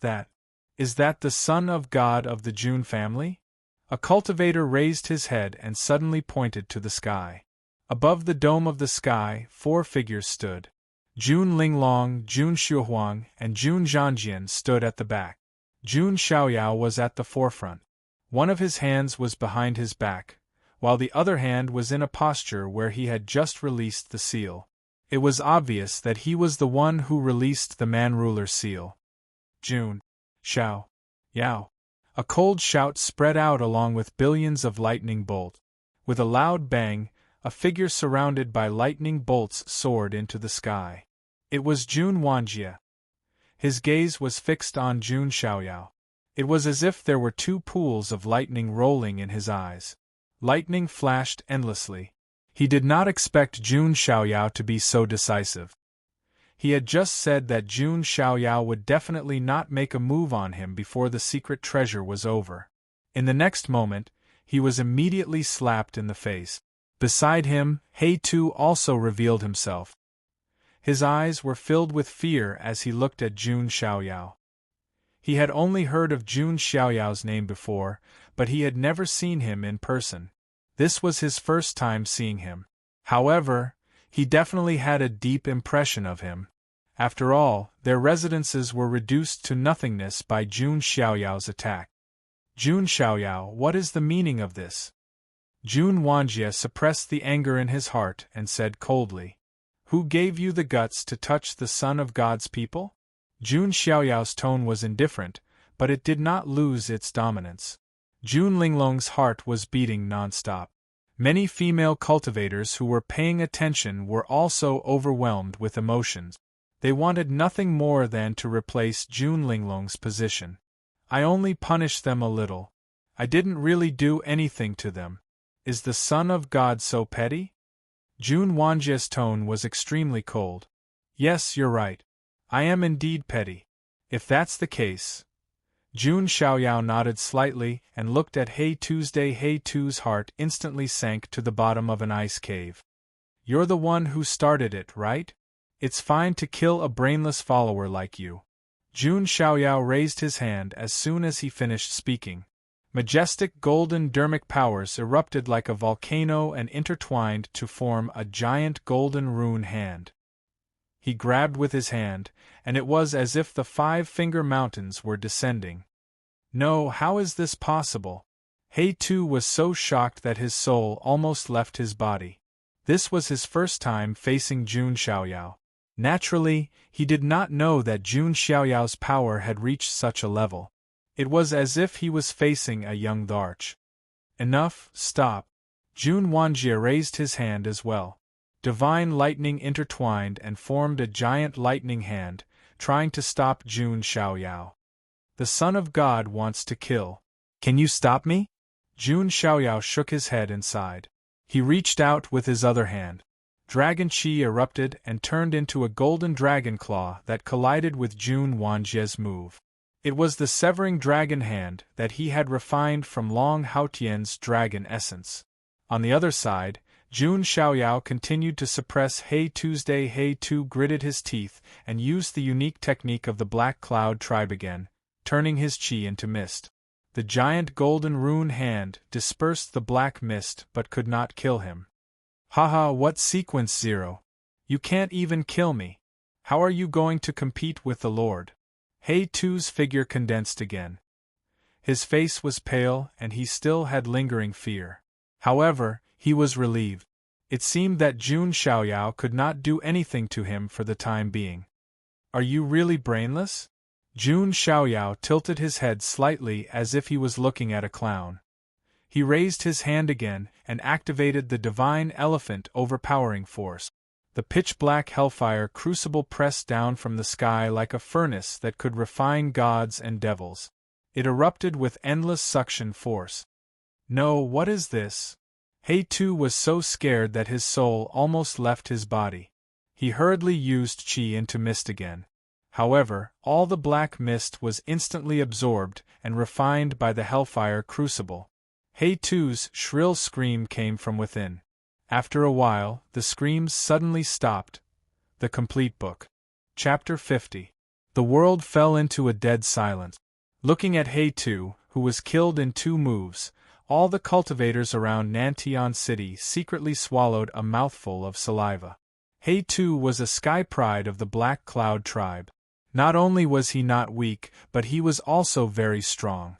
is that the Son of God of the Jun family? A cultivator raised his head and suddenly pointed to the sky. Above the dome of the sky, 4 figures stood. Jun Linglong, Jun Shuhuang, and Jun Zhanjian stood at the back. Jun Xiaoyao was at the forefront. One of his hands was behind his back, while the other hand was in a posture where he had just released the seal. It was obvious that he was the one who released the man-ruler seal. Jun Xiao Yao. A cold shout spread out along with billions of lightning bolts. With a loud bang, a figure surrounded by lightning bolts soared into the sky. It was Jun Wanjie. His gaze was fixed on Jun Xiaoyao. It was as if there were 2 pools of lightning rolling in his eyes. Lightning flashed endlessly. He did not expect Jun Xiaoyao to be so decisive. He had just said that Jun Xiaoyao would definitely not make a move on him before the secret treasure was over. In the next moment, he was immediately slapped in the face. Beside him, He Tu also revealed himself. His eyes were filled with fear as he looked at Jun Xiaoyao. He had only heard of Jun Xiaoyao's name before, but he had never seen him in person. This was his first time seeing him. However, he definitely had a deep impression of him. After all, their residences were reduced to nothingness by Jun Xiaoyao's attack. Jun Xiaoyao, what is the meaning of this? Jun Wanjie suppressed the anger in his heart and said coldly, "Who gave you the guts to touch the Son of God's people?" Jun Xiaoyao's tone was indifferent, but it did not lose its dominance. Jun Linglong's heart was beating non-stop. Many female cultivators who were paying attention were also overwhelmed with emotions. They wanted nothing more than to replace Jun Linglong's position. "I only punished them a little. I didn't really do anything to them. Is the Son of God so petty?" Jun Wanjie's tone was extremely cold. "Yes, you're right. I am indeed petty. If that's the case." Jun Xiaoyao nodded slightly and looked at He Tuesday. He Tu's heart instantly sank to the bottom of an ice cave. "You're the one who started it, right? It's fine to kill a brainless follower like you." Jun Xiaoyao raised his hand as soon as he finished speaking. Majestic golden dermic powers erupted like a volcano and intertwined to form a giant golden rune hand. He grabbed with his hand, and it was as if the 5-finger mountains were descending. "No, how is this possible?" He Tu was so shocked that his soul almost left his body. This was his first time facing Jun Xiaoyao. Naturally, he did not know that Jun Xiaoyao's power had reached such a level. It was as if he was facing a young Dharch. "Enough, stop." Jun Wanjie raised his hand as well. Divine lightning intertwined and formed a giant lightning hand, trying to stop Jun Xiaoyao. "The Son of God wants to kill. Can you stop me?" Jun Xiaoyao shook his head and sighed. He reached out with his other hand. Dragon Qi erupted and turned into a golden dragon claw that collided with Jun Wanjie's move. It was the severing dragon hand that he had refined from Long Haotian's dragon essence. On the other side, Jun Xiaoyao continued to suppress He Tuesday. He Tu gritted his teeth and used the unique technique of the Black Cloud tribe again, turning his qi into mist. The giant golden rune hand dispersed the black mist but could not kill him. "Haha, what sequence 0? You can't even kill me. How are you going to compete with the Lord?" He Tu's figure condensed again. His face was pale and he still had lingering fear. However, he was relieved. It seemed that Jun Xiaoyao could not do anything to him for the time being. "Are you really brainless?" Jun Xiaoyao tilted his head slightly as if he was looking at a clown. He raised his hand again and activated the divine elephant overpowering force. The pitch-black hellfire crucible pressed down from the sky like a furnace that could refine gods and devils. It erupted with endless suction force. "No, what is this?" He Tu was so scared that his soul almost left his body. He hurriedly used qi into mist again. However, all the black mist was instantly absorbed and refined by the hellfire crucible. He Tu's shrill scream came from within. After a while, the screams suddenly stopped. The complete book. Chapter 50. The world fell into a dead silence. Looking at He-Tu, who was killed in 2 moves, all the cultivators around Nantion City secretly swallowed a mouthful of saliva. He-Tu was a sky pride of the Black Cloud tribe. Not only was he not weak, but he was also very strong.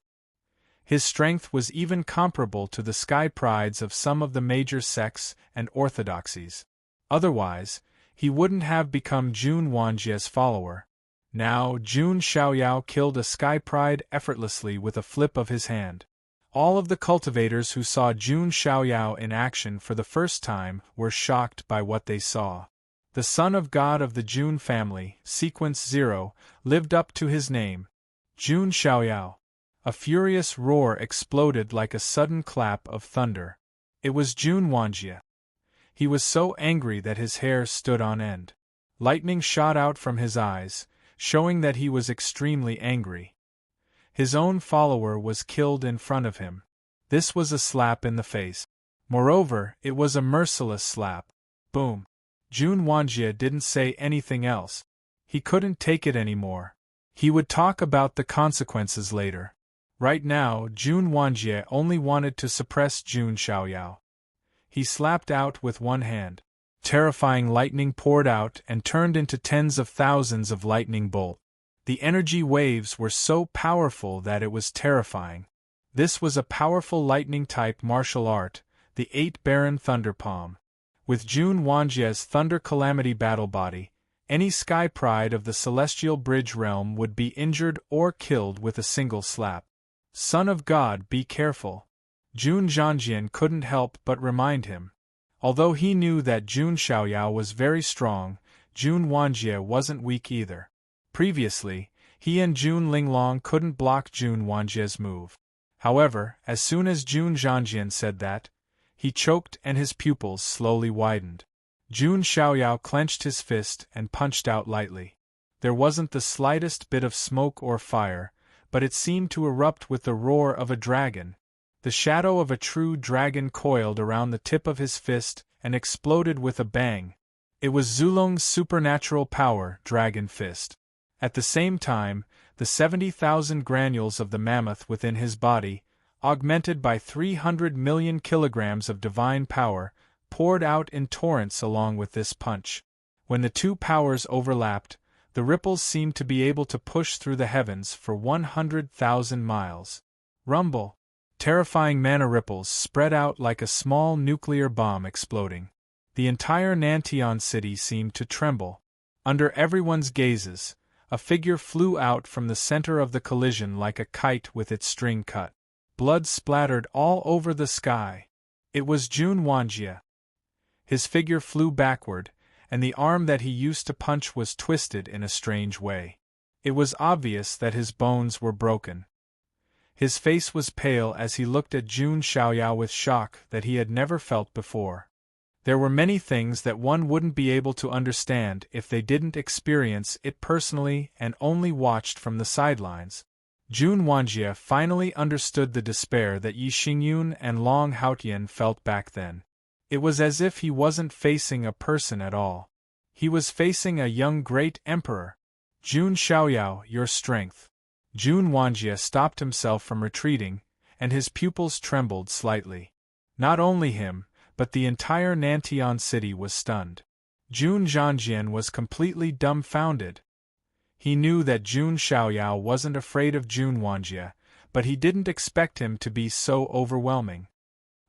His strength was even comparable to the sky prides of some of the major sects and orthodoxies. Otherwise, he wouldn't have become Jun Wanjie's follower. Now, Jun Xiaoyao killed a sky pride effortlessly with a flip of his hand. All of the cultivators who saw Jun Xiaoyao in action for the first time were shocked by what they saw. The son of God of the Jun family, Sequence 0, lived up to his name, Jun Xiaoyao. A furious roar exploded like a sudden clap of thunder. It was Jun Wanjie. He was so angry that his hair stood on end. Lightning shot out from his eyes, showing that he was extremely angry. His own follower was killed in front of him. This was a slap in the face. Moreover, it was a merciless slap. Boom. Jun Wanjie didn't say anything else. He couldn't take it anymore. He would talk about the consequences later. Right now, Jun Wanjie only wanted to suppress Jun Xiaoyao. He slapped out with one hand. Terrifying lightning poured out and turned into tens of thousands of lightning bolts. The energy waves were so powerful that it was terrifying. This was a powerful lightning-type martial art, the 8 Baron Thunder Palm. With Jun Wanjie's Thunder Calamity battle body, any sky pride of the Celestial Bridge realm would be injured or killed with a single slap. Son of God, be careful. Jun Zhangjian couldn't help but remind him. Although he knew that Jun Xiaoyao was very strong, Jun Wanjie wasn't weak either. Previously, he and Jun Linglong couldn't block Jun Wanjie's move. However, as soon as Jun Zhangjian said that, he choked and his pupils slowly widened. Jun Xiaoyao clenched his fist and punched out lightly. There wasn't the slightest bit of smoke or fire, but it seemed to erupt with the roar of a dragon. The shadow of a true dragon coiled around the tip of his fist and exploded with a bang. It was Zulong's supernatural power, Dragon Fist. At the same time, the 70,000 granules of the mammoth within his body, augmented by 300 million kilograms of divine power, poured out in torrents along with this punch. When the two powers overlapped, the ripples seemed to be able to push through the heavens for 100,000 miles. Rumble! Terrifying mana ripples spread out like a small nuclear bomb exploding. The entire Nantion city seemed to tremble. Under everyone's gazes, a figure flew out from the center of the collision like a kite with its string cut. Blood splattered all over the sky. It was Jun Wanjie. His figure flew backward, and the arm that he used to punch was twisted in a strange way. It was obvious that his bones were broken. His face was pale as he looked at Jun Xiaoyao with shock that he had never felt before. There were many things that one wouldn't be able to understand if they didn't experience it personally and only watched from the sidelines. Jun Wanjie finally understood the despair that Yi Xingyun and Long Haotian felt back then. It was as if he wasn't facing a person at all. He was facing a young great emperor. Jun Xiaoyao, your strength. Jun Wanjie stopped himself from retreating, and his pupils trembled slightly. Not only him, but the entire Nantion city was stunned. Jun Zhangjian was completely dumbfounded. He knew that Jun Xiaoyao wasn't afraid of Jun Wanjie, but he didn't expect him to be so overwhelming.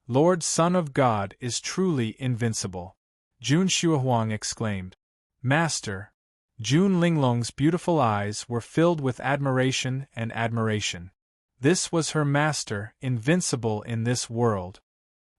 Lord Son of God is truly invincible. Jun Xuehuang exclaimed. Master! Jun Linglong's beautiful eyes were filled with admiration and admiration. This was her master, invincible in this world.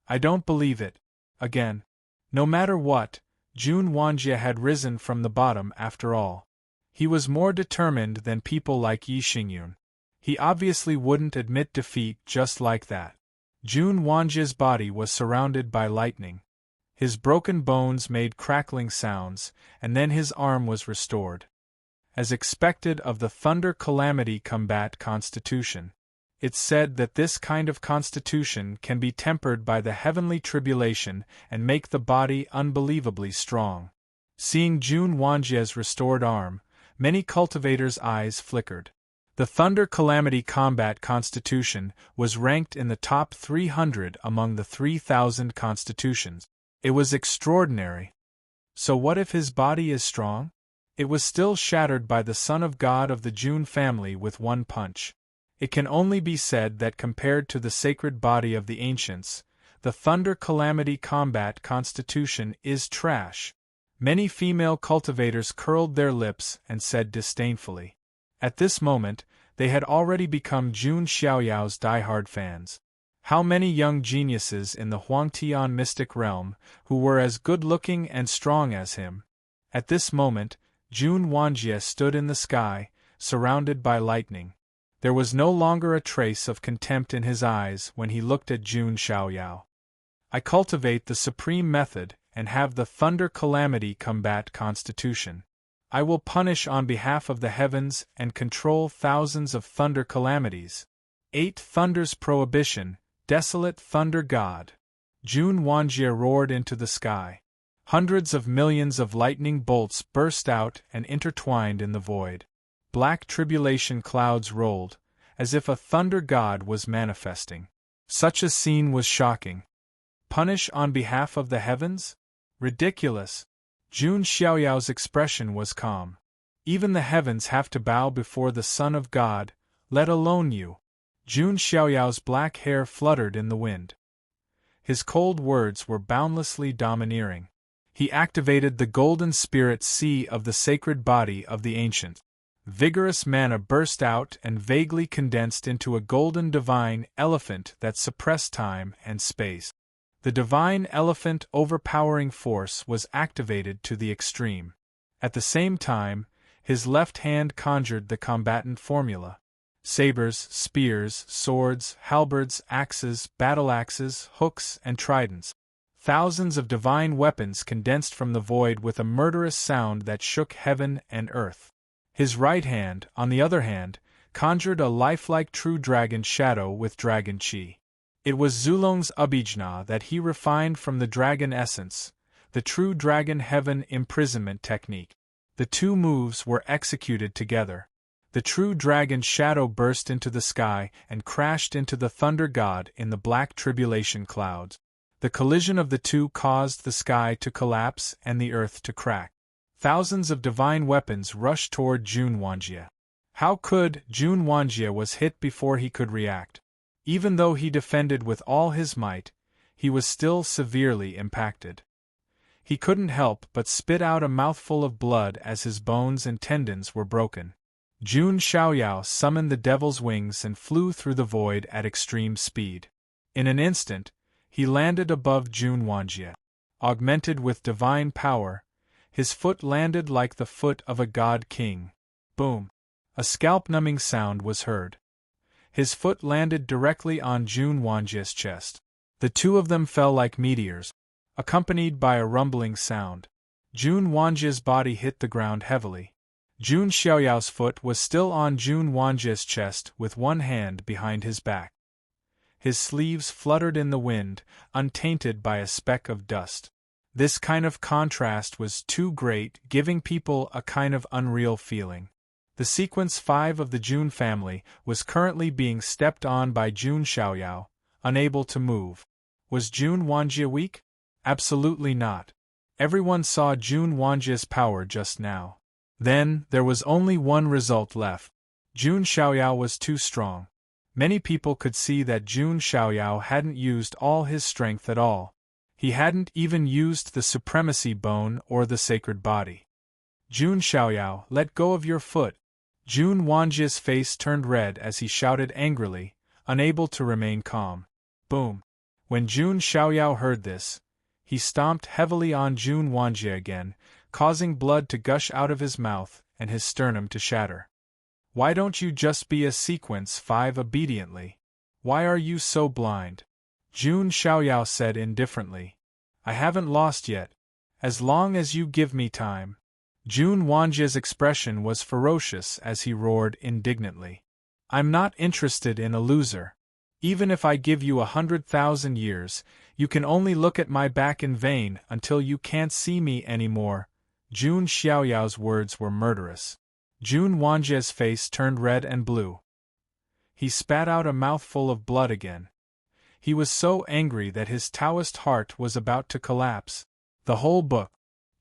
I don't believe it. Again. No matter what, Jun Wanjie had risen from the bottom after all. He was more determined than people like Yi Xingyun. He obviously wouldn't admit defeat just like that. Jun Wanjie's body was surrounded by lightning. His broken bones made crackling sounds, and then his arm was restored. As expected of the Thunder Calamity Combat Constitution. It's said that this kind of constitution can be tempered by the heavenly tribulation and make the body unbelievably strong. Seeing Jun Wanjie's restored arm, many cultivators' eyes flickered. The Thunder Calamity Combat Constitution was ranked in the top 300 among the 3,000 constitutions. It was extraordinary. So what if his body is strong? It was still shattered by the Son of God of the Jun family with one punch. It can only be said that compared to the sacred body of the ancients, the Thunder Calamity Combat Constitution is trash. Many female cultivators curled their lips and said disdainfully. At this moment, they had already become Jun Xiaoyao's diehard fans. How many young geniuses in the Huangtian mystic realm, who were as good-looking and strong as him? At this moment, Jun Wanjie stood in the sky, surrounded by lightning. There was no longer a trace of contempt in his eyes when he looked at Jun Xiaoyao. I cultivate the supreme method and have the Thunder Calamity Combat Constitution. I will punish on behalf of the heavens and control thousands of thunder calamities. 8 Thunder's Prohibition, Desolate Thunder God. Jun Wanjie roared into the sky. Hundreds of millions of lightning bolts burst out and intertwined in the void. Black tribulation clouds rolled, as if a thunder god was manifesting. Such a scene was shocking. Punish on behalf of the heavens? Ridiculous. Jun Xiaoyao's expression was calm. Even the heavens have to bow before the Son of God, let alone you. Jun Xiaoyao's black hair fluttered in the wind. His cold words were boundlessly domineering. He activated the golden spirit sea of the sacred body of the ancient. Vigorous mana burst out and vaguely condensed into a golden divine elephant that suppressed time and space. The divine elephant overpowering force was activated to the extreme. At the same time, his left hand conjured the combatant formula. Sabers, spears, swords, halberds, axes, battle-axes, hooks, and tridents. Thousands of divine weapons condensed from the void with a murderous sound that shook heaven and earth. His right hand, on the other hand, conjured a lifelike true dragon shadow with dragon chi. It was Zulong's Abijna that he refined from the dragon essence, the true dragon heaven imprisonment technique. The two moves were executed together. The true dragon's shadow burst into the sky and crashed into the thunder god in the black tribulation clouds. The collision of the two caused the sky to collapse and the earth to crack. Thousands of divine weapons rushed toward Jun Wanjie. How could Jun Wanjie was hit before he could react? Even though he defended with all his might, he was still severely impacted. He couldn't help but spit out a mouthful of blood as his bones and tendons were broken. Jun Xiaoyao summoned the devil's wings and flew through the void at extreme speed. In an instant, he landed above Jun Wanjie. Augmented with divine power, his foot landed like the foot of a god-king. Boom! A scalp-numbing sound was heard. His foot landed directly on Jun Wanjie's chest. The two of them fell like meteors, accompanied by a rumbling sound. Jun Wanjie's body hit the ground heavily. Jun Xiaoyao's foot was still on Jun Wanjie's chest with one hand behind his back. His sleeves fluttered in the wind, untainted by a speck of dust. This kind of contrast was too great, giving people a kind of unreal feeling. The sequence 5 of the Jun family was currently being stepped on by Jun Xiaoyao, unable to move. Was Jun Wanjie weak? Absolutely not. Everyone saw Jun Wanjie's power just now. Then, there was only one result left. Jun Xiaoyao was too strong. Many people could see that Jun Xiaoyao hadn't used all his strength at all. He hadn't even used the supremacy bone or the sacred body. Jun Xiaoyao, let go of your foot. Jun Wanjie's face turned red as he shouted angrily, unable to remain calm. Boom! When Jun Xiaoyao heard this, he stomped heavily on Jun Wanjie again, causing blood to gush out of his mouth and his sternum to shatter. Why don't you just be a sequence 5 obediently? Why are you so blind? Jun Xiaoyao said indifferently. I haven't lost yet. As long as you give me time. Jun Wanjie's expression was ferocious as he roared indignantly. I'm not interested in a loser. Even if I give you 100,000 years, you can only look at my back in vain until you can't see me anymore. Jun Xiaoyao's words were murderous. Jun Wanjie's face turned red and blue. He spat out a mouthful of blood again. He was so angry that his Taoist heart was about to collapse. The whole book.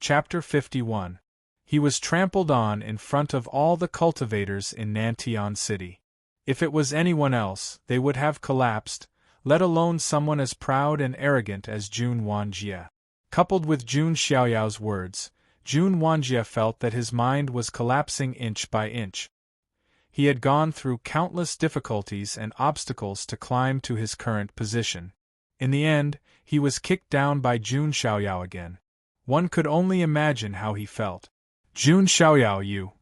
Chapter 51. He was trampled on in front of all the cultivators in Nantian City. If it was anyone else, they would have collapsed, let alone someone as proud and arrogant as Jun Wanjie. Coupled with Jun Xiaoyao's words, Jun Wanjie felt that his mind was collapsing inch by inch. He had gone through countless difficulties and obstacles to climb to his current position. In the end, he was kicked down by Jun Xiaoyao again. One could only imagine how he felt. Jun Xiaoyao, you.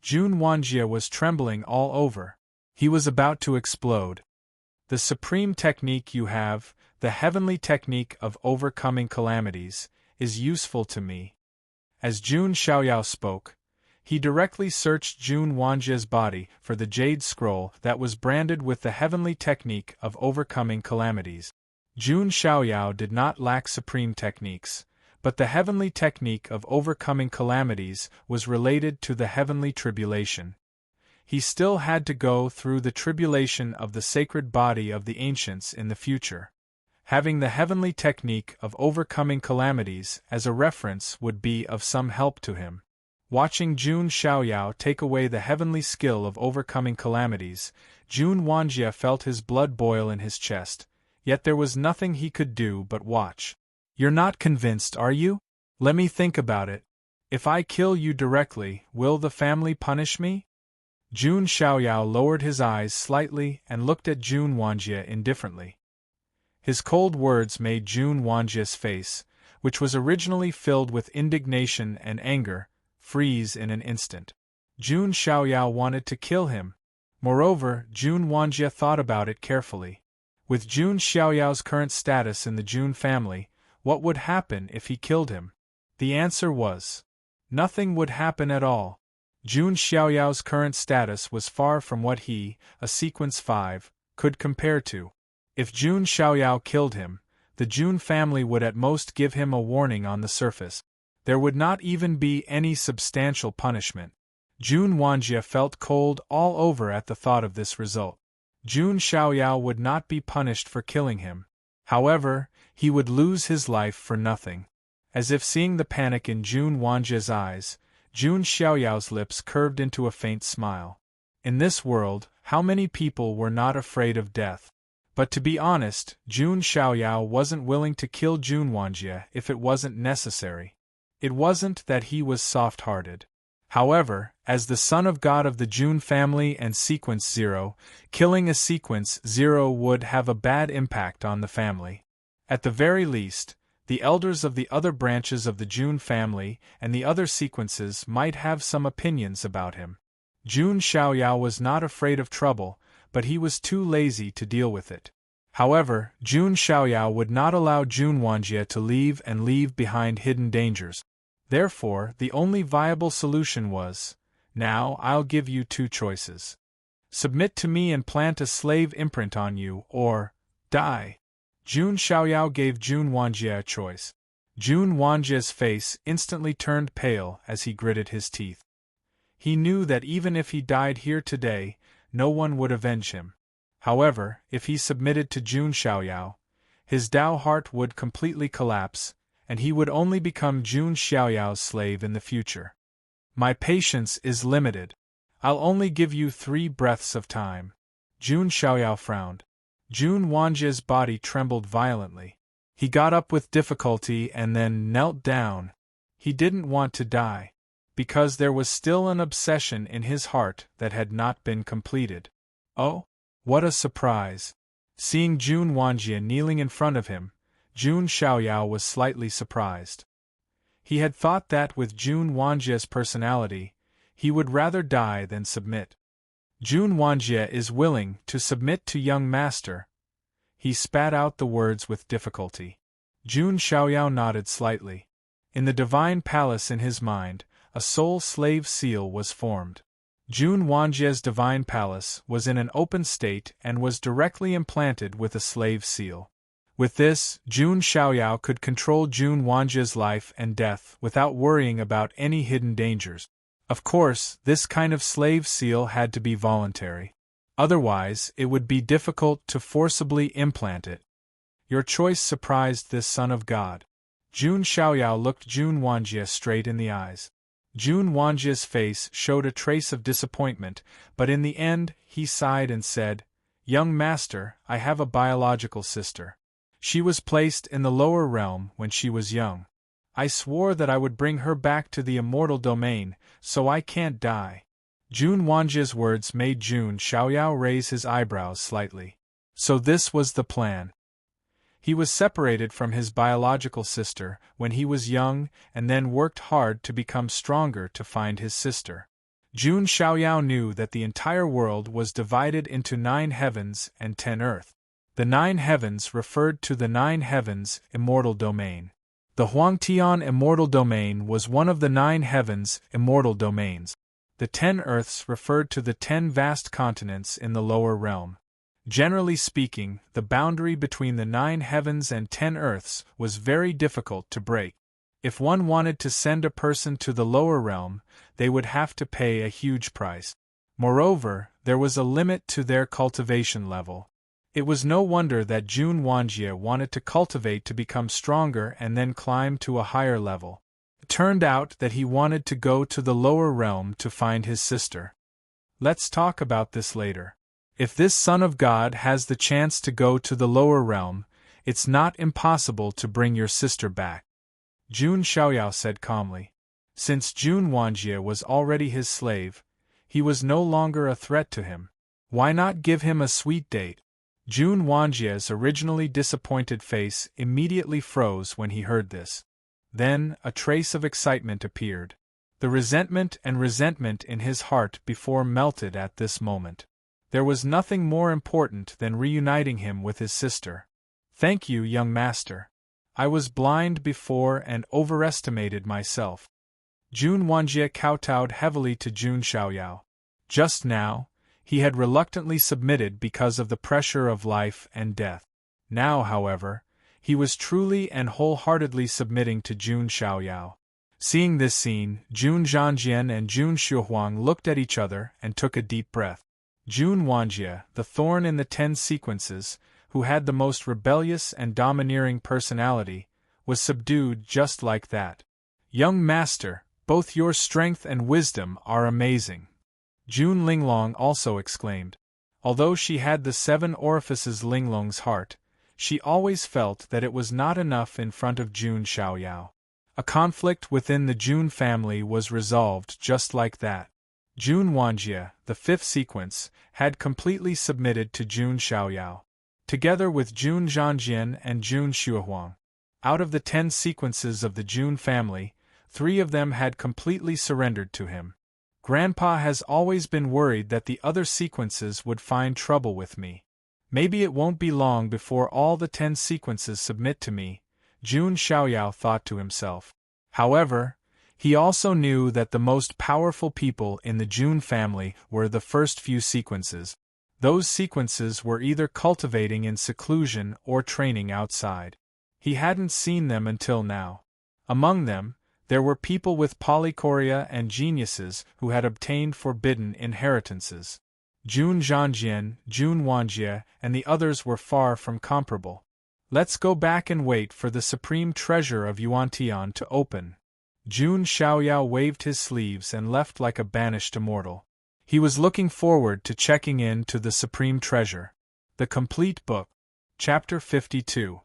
Jun Wanjie was trembling all over. He was about to explode. The supreme technique you have, the heavenly technique of overcoming calamities, is useful to me. As Jun Xiaoyao spoke, he directly searched Jun Wanjie's body for the jade scroll that was branded with the heavenly technique of overcoming calamities. Jun Xiaoyao did not lack supreme techniques, but the heavenly technique of overcoming calamities was related to the heavenly tribulation. He still had to go through the tribulation of the sacred body of the ancients in the future. Having the heavenly technique of overcoming calamities as a reference would be of some help to him. Watching Jun Xiaoyao take away the heavenly skill of overcoming calamities, Jun Wanjie felt his blood boil in his chest, yet there was nothing he could do but watch. You're not convinced, are you? Let me think about it. If I kill you directly, will the family punish me? Jun Xiaoyao lowered his eyes slightly and looked at Jun Wanjie indifferently. His cold words made Jun Wanjie's face, which was originally filled with indignation and anger, freeze in an instant. Jun Xiaoyao wanted to kill him. Moreover, Jun Wanjie thought about it carefully. With Jun Xiaoyao's current status in the Jun family, what would happen if he killed him? The answer was nothing would happen at all. Jun Xiaoyao's current status was far from what he, a sequence 5, could compare to. If Jun Xiaoyao killed him, the Jun family would at most give him a warning on the surface. There would not even be any substantial punishment. Jun Wanjie felt cold all over at the thought of this result. Jun Xiaoyao would not be punished for killing him. However, he would lose his life for nothing. As if seeing the panic in Jun Wanjie's eyes, Jun Xiaoyao's lips curved into a faint smile. In this world, how many people were not afraid of death? But to be honest, Jun Xiaoyao wasn't willing to kill Jun Wanjie if it wasn't necessary. It wasn't that he was soft-hearted. However, as the son of God of the Jun family and Sequence 0, killing a Sequence 0 would have a bad impact on the family. At the very least, the elders of the other branches of the Jun family and the other sequences might have some opinions about him. Jun Xiaoyao was not afraid of trouble, but he was too lazy to deal with it. However, Jun Xiaoyao would not allow Jun Wanjie to leave behind hidden dangers. Therefore, the only viable solution was, now I'll give you two choices. Submit to me and plant a slave imprint on you, or die. Jun Xiaoyao gave Jun Wanjie a choice. Jun Wanjie's face instantly turned pale as he gritted his teeth. He knew that even if he died here today, no one would avenge him. However, if he submitted to Jun Xiaoyao, his Tao heart would completely collapse, and he would only become Jun Xiaoyao's slave in the future. My patience is limited. I'll only give you 3 breaths of time. Jun Xiaoyao frowned. Jun Wanjie's body trembled violently. He got up with difficulty and then knelt down. He didn't want to die, because there was still an obsession in his heart that had not been completed. Oh, what a surprise! Seeing Jun Wanjie kneeling in front of him, Jun Xiaoyao was slightly surprised. He had thought that with Jun Wanjie's personality, he would rather die than submit. Jun Wanjie is willing to submit to young master. He spat out the words with difficulty. Jun Xiaoyao nodded slightly. In the divine palace in his mind, a soul slave seal was formed. Jun Wanjie's divine palace was in an open state and was directly implanted with a slave seal. With this, Jun Xiaoyao could control Jun Wanjie's life and death without worrying about any hidden dangers. Of course, this kind of slave seal had to be voluntary. Otherwise, it would be difficult to forcibly implant it. Your choice surprised this son of God. Jun Xiaoyao looked Jun Wanjie straight in the eyes. Jun Wanjie's face showed a trace of disappointment, but in the end, he sighed and said, "Young master, I have a biological sister. She was placed in the lower realm when she was young. I swore that I would bring her back to the immortal domain, so I can't die." Jun Wanjie's words made Jun Xiaoyao raise his eyebrows slightly. So this was the plan. He was separated from his biological sister when he was young and then worked hard to become stronger to find his sister. Jun Xiaoyao knew that the entire world was divided into 9 heavens and 10 earth. The 9 heavens referred to the 9 heavens immortal domain. The Huangtian immortal domain was one of the 9 heavens immortal domains. The 10 earths referred to the 10 vast continents in the lower realm. Generally speaking, the boundary between the 9 heavens and 10 earths was very difficult to break. If one wanted to send a person to the lower realm, they would have to pay a huge price. Moreover, there was a limit to their cultivation level. It was no wonder that Jun Wanjie wanted to cultivate to become stronger and then climb to a higher level. It turned out that he wanted to go to the lower realm to find his sister. Let's talk about this later. If this son of God has the chance to go to the lower realm, it's not impossible to bring your sister back. Jun Xiaoyao said calmly. Since Jun Wanjie was already his slave, he was no longer a threat to him. Why not give him a sweet date? Jun Wanjie's originally disappointed face immediately froze when he heard this. Then, a trace of excitement appeared. The resentment in his heart before melted at this moment. There was nothing more important than reuniting him with his sister. Thank you, young master. I was blind before and overestimated myself. Jun Wanjie kowtowed heavily to Jun Xiaoyao. Just now, he had reluctantly submitted because of the pressure of life and death. Now, however, he was truly and wholeheartedly submitting to Jun Xiaoyao. Seeing this scene, Jun Zhangjian and Jun Shuhuang looked at each other and took a deep breath. Jun Wanjie, the thorn in the 10 sequences, who had the most rebellious and domineering personality, was subdued just like that. Young master, both your strength and wisdom are amazing. Jun Linglong also exclaimed. Although she had the 7 orifices Linglong's heart, she always felt that it was not enough in front of Jun Xiaoyao. A conflict within the Jun family was resolved just like that. Jun Wanjie, the 5th sequence, had completely submitted to Jun Xiaoyao. Together with Jun Zhangjian and Jun Shuhuang. Out of the 10 sequences of the Jun family, 3 of them had completely surrendered to him. Grandpa has always been worried that the other sequences would find trouble with me. Maybe it won't be long before all the 10 sequences submit to me, Jun Xiaoyao thought to himself. However, he also knew that the most powerful people in the Jun family were the first few sequences. Those sequences were either cultivating in seclusion or training outside. He hadn't seen them until now. Among them, there were people with polychoria and geniuses who had obtained forbidden inheritances. Jun Zhangjian, Jun Wanjie, and the others were far from comparable. Let's go back and wait for the supreme treasure of Yuantian to open. Jun Xiaoyao waved his sleeves and left like a banished immortal. He was looking forward to checking in to the supreme treasure. The complete book. Chapter 52.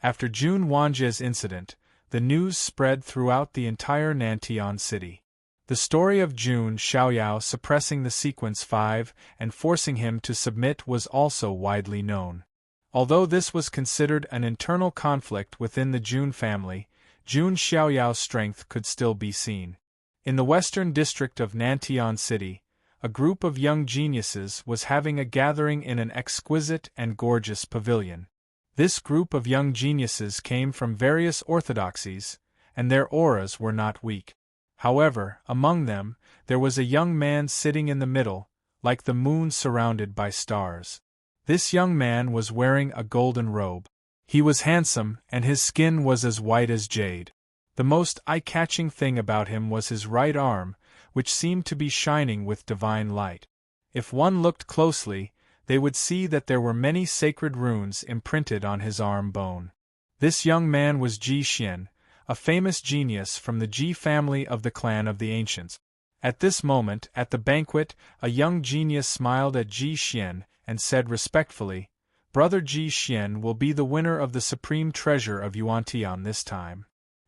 After Jun Wanjie's incident, the news spread throughout the entire Nantian city. The story of Jun Xiaoyao suppressing the sequence 5 and forcing him to submit was also widely known. Although this was considered an internal conflict within the Jun family, Jun Xiaoyao's strength could still be seen. In the western district of Nantian City, a group of young geniuses was having a gathering in an exquisite and gorgeous pavilion. This group of young geniuses came from various orthodoxies, and their auras were not weak. However, among them, there was a young man sitting in the middle, like the moon surrounded by stars. This young man was wearing a golden robe. He was handsome, and his skin was as white as jade. The most eye-catching thing about him was his right arm, which seemed to be shining with divine light. If one looked closely, they would see that there were many sacred runes imprinted on his arm bone. This young man was Ji Xian, a famous genius from the Ji family of the clan of the Ancients. At this moment, at the banquet, a young genius smiled at Ji Xian and said respectfully, "Brother Ji Xian will be the winner of the supreme treasure of Yuantian this time."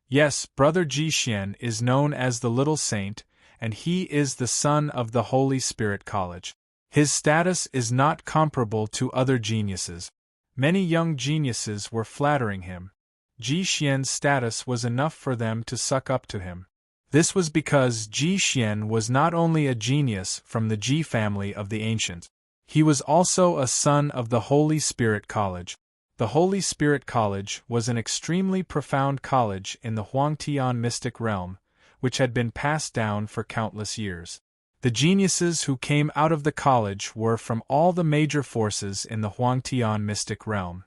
Yes, Brother Ji Xian is known as the Little Saint, and he is the son of the Holy Spirit College. His status is not comparable to other geniuses. Many young geniuses were flattering him. Ji Xian's status was enough for them to suck up to him. This was because Ji Xian was not only a genius from the Ji family of the Ancients, he was also a son of the Holy Spirit College. The Holy Spirit College was an extremely profound college in the Huangtian mystic realm, which had been passed down for countless years. The geniuses who came out of the college were from all the major forces in the Huangtian mystic realm.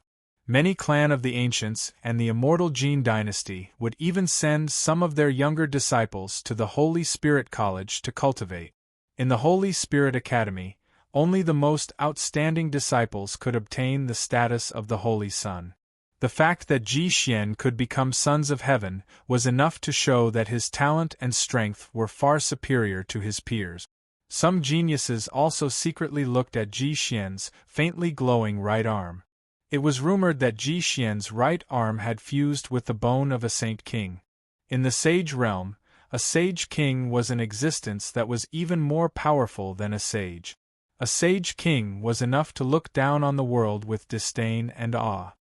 Many clan of the Ancients and the immortal Jin dynasty would even send some of their younger disciples to the Holy Spirit College to cultivate. In the Holy Spirit Academy, only the most outstanding disciples could obtain the status of the Holy Son. The fact that Ji Xian could become sons of heaven was enough to show that his talent and strength were far superior to his peers. Some geniuses also secretly looked at Ji Xian's faintly glowing right arm. It was rumored that Ji Xian's right arm had fused with the bone of a saint king. In the sage realm, a sage king was an existence that was even more powerful than a sage. A sage king was enough to look down on the world with disdain and awe.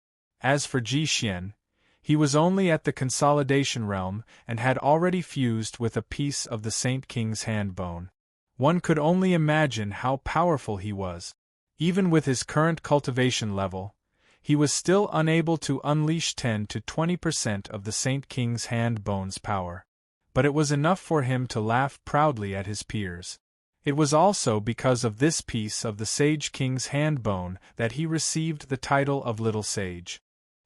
As for Ji Xian, he was only at the consolidation realm and had already fused with a piece of the saint king's hand bone. One could only imagine how powerful he was. Even with his current cultivation level, he was still unable to unleash 10 to 20% of the Saint King's hand bone's power. But it was enough for him to laugh proudly at his peers. It was also because of this piece of the Sage King's hand bone that he received the title of Little Sage.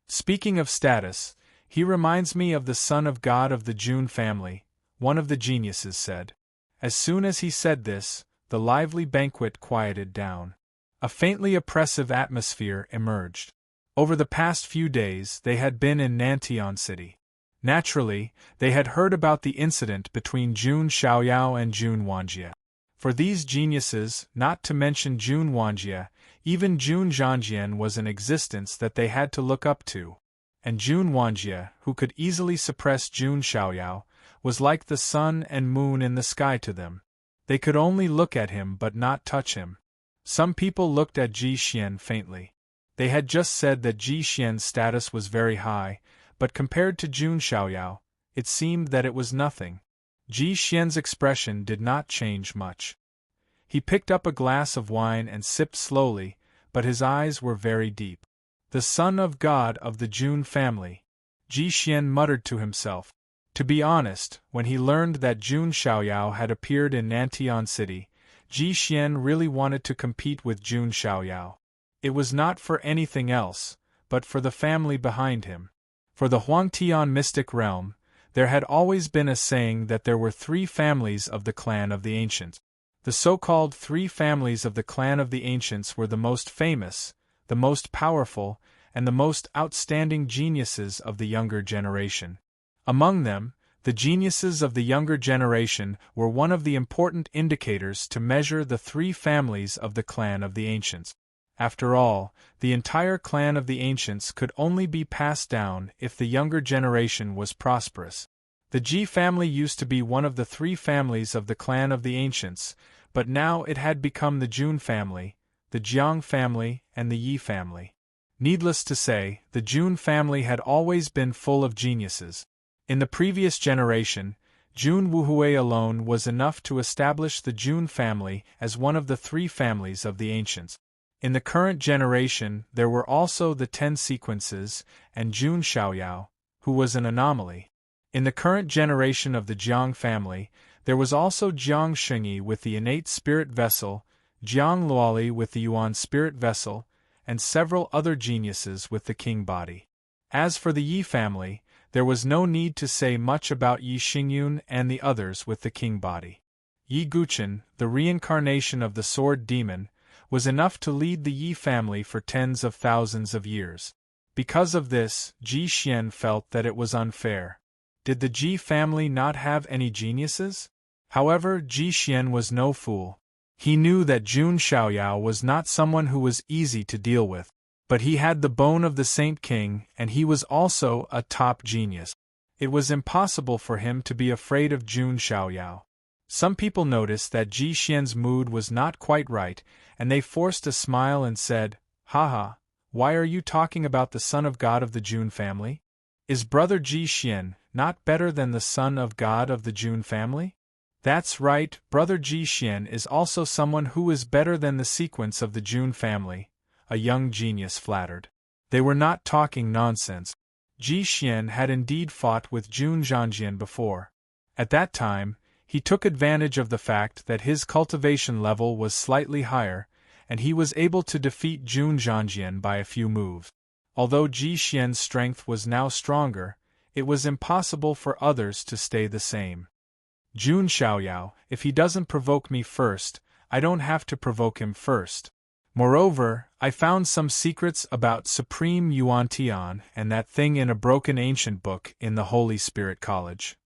Speaking of status, he reminds me of the son of God of the Jun family, one of the geniuses said. As soon as he said this, the lively banquet quieted down. A faintly oppressive atmosphere emerged. Over the past few days they had been in Nantian City. Naturally, they had heard about the incident between Jun Xiaoyao and Jun Wanjie. For these geniuses, not to mention Jun Wanjie, even Jun Zhangjian was an existence that they had to look up to. And Jun Wanjie, who could easily suppress Jun Xiaoyao, was like the sun and moon in the sky to them. They could only look at him but not touch him. Some people looked at Ji Xian faintly. They had just said that Ji Xian's status was very high, but compared to Jun Xiaoyao, it seemed that it was nothing. Ji Xian's expression did not change much. He picked up a glass of wine and sipped slowly, but his eyes were very deep. The son of God of the Jun family, Ji Xian muttered to himself. To be honest, when he learned that Jun Xiaoyao had appeared in Nantian City, Ji Xian really wanted to compete with Jun Xiaoyao. It was not for anything else, but for the family behind him. For the Huangtian mystic realm, there had always been a saying that there were 3 families of the clan of the Ancients. The so-called 3 families of the clan of the Ancients were the most famous, the most powerful, and the most outstanding geniuses of the younger generation. Among them, the geniuses of the younger generation were one of the important indicators to measure the 3 families of the clan of the Ancients. After all, the entire clan of the Ancients could only be passed down if the younger generation was prosperous. The Ji family used to be one of the 3 families of the clan of the Ancients, but now it had become the Jun family, the Jiang family, and the Yi family. Needless to say, the Jun family had always been full of geniuses. In the previous generation, Jun Wuhui alone was enough to establish the Jun family as one of the 3 families of the Ancients. In the current generation, there were also the 10 sequences, and Jun Xiaoyao, who was an anomaly. In the current generation of the Jiang family, there was also Jiang Shengyi with the innate spirit vessel, Jiang Luoli with the Yuan spirit vessel, and several other geniuses with the king body. As for the Yi family, there was no need to say much about Yi Xingyun and the others with the king body. Yi Guchen, the reincarnation of the sword demon, was enough to lead the Yi family for tens of thousands of years. Because of this, Ji Xian felt that it was unfair. Did the Ji family not have any geniuses? However, Ji Xian was no fool. He knew that Jun Xiaoyao was not someone who was easy to deal with, but he had the bone of the Saint King and he was also a top genius. It was impossible for him to be afraid of Jun Xiaoyao. Some people noticed that Ji Xian's mood was not quite right, and they forced a smile and said, "Haha, why are you talking about the son of God of the Jun family? Is brother Ji Xian not better than the son of God of the Jun family?" "That's right, brother Ji Xian is also someone who is better than the sequence of the Jun family," a young genius flattered. They were not talking nonsense. Ji Xian had indeed fought with Jun Zhangjian before. At that time, he took advantage of the fact that his cultivation level was slightly higher, and he was able to defeat Jun Zhangjian by a few moves. Although Ji Xian's strength was now stronger, it was impossible for others to stay the same. "Jun Xiaoyao, if he doesn't provoke me first, I don't have to provoke him first. Moreover, I found some secrets about Supreme Yuan Tian and that thing in a broken ancient book in the Holy Spirit College."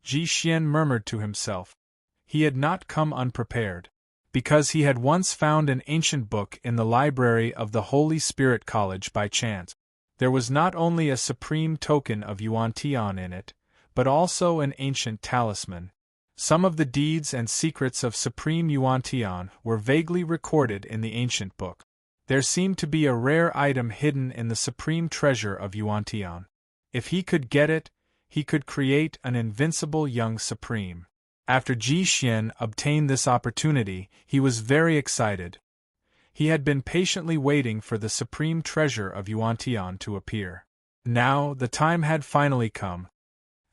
Ji Xian murmured to himself. He had not come unprepared. Because he had once found an ancient book in the library of the Holy Spirit College by chance. There was not only a supreme token of Yuan Tian in it, but also an ancient talisman. Some of the deeds and secrets of Supreme Yuan Tian were vaguely recorded in the ancient book. There seemed to be a rare item hidden in the supreme treasure of Yuan Tian. If he could get it, he could create an invincible young supreme. After Ji Xian obtained this opportunity, he was very excited. He had been patiently waiting for the supreme treasure of Yuan Tian to appear. Now, the time had finally come.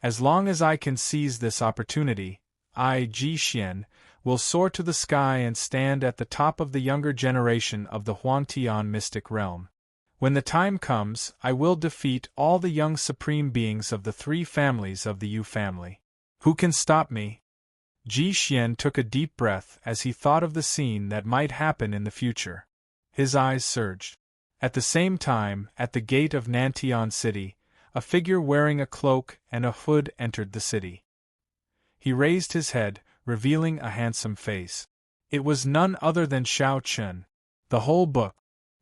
As long as I can seize this opportunity, I, Ji Xian, will soar to the sky and stand at the top of the younger generation of the Huangtian mystic realm. When the time comes, I will defeat all the young supreme beings of the three families of the Yu family. Who can stop me? Ji Xian took a deep breath as he thought of the scene that might happen in the future. His eyes surged. At the same time, at the gate of Nantian City, a figure wearing a cloak and a hood entered the city. He raised his head, revealing a handsome face. It was none other than Xiao Chun. The whole book.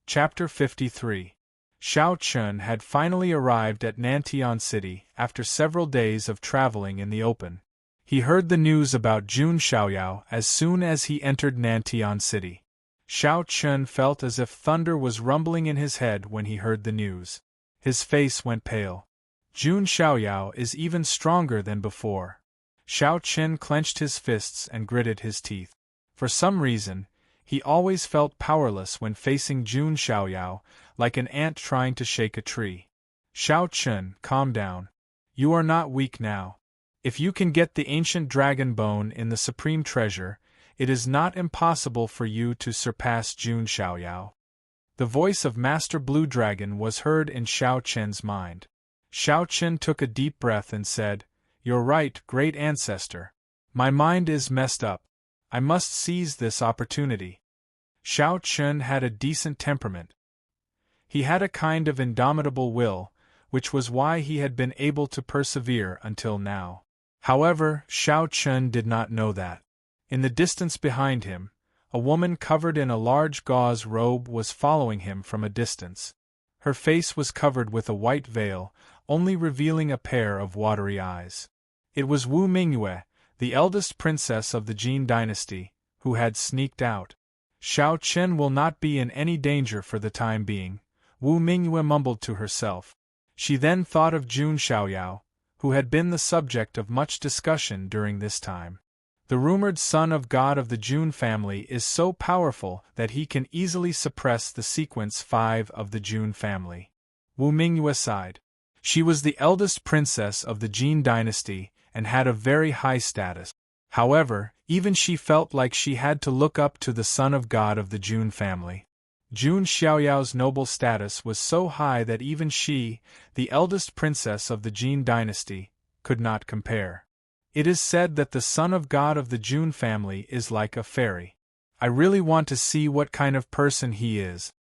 Chapter 53. Xiao Chun had finally arrived at Nantian City after several days of traveling in the open. He heard the news about Jun Xiaoyao as soon as he entered Nantian City. Xiao Chun felt as if thunder was rumbling in his head when he heard the news. His face went pale. Jun Xiaoyao is even stronger than before. Xiao Chun clenched his fists and gritted his teeth. For some reason, he always felt powerless when facing Jun Xiaoyao, like an ant trying to shake a tree. "Xiao Chun, calm down. You are not weak now. If you can get the ancient dragon bone in the supreme treasure, it is not impossible for you to surpass Jun Xiaoyao." The voice of Master Blue Dragon was heard in Xiao Chun's mind. Xiao Chun took a deep breath and said, "You're right, great ancestor. My mind is messed up. I must seize this opportunity." Xiao Chun had a decent temperament. He had a kind of indomitable will, which was why he had been able to persevere until now. However, Xiao Chun did not know that. In the distance behind him, a woman covered in a large gauze robe was following him from a distance. Her face was covered with a white veil, only revealing a pair of watery eyes. It was Wu Mingyue, the eldest princess of the Jin dynasty, who had sneaked out. "Xiao Chun will not be in any danger for the time being," Wu Mingyue mumbled to herself. She then thought of Jun Xiaoyao, who had been the subject of much discussion during this time. The rumored son of God of the Jun family is so powerful that he can easily suppress the sequence 5 of the Jun family. Wu Mingyue sighed. She was the eldest princess of the Jin dynasty and had a very high status. However, even she felt like she had to look up to the son of God of the Jun family. Jun Xiaoyao's noble status was so high that even she, the eldest princess of the Jin dynasty, could not compare. It is said that the son of God of the Jun family is like a fairy. I really want to see what kind of person he is.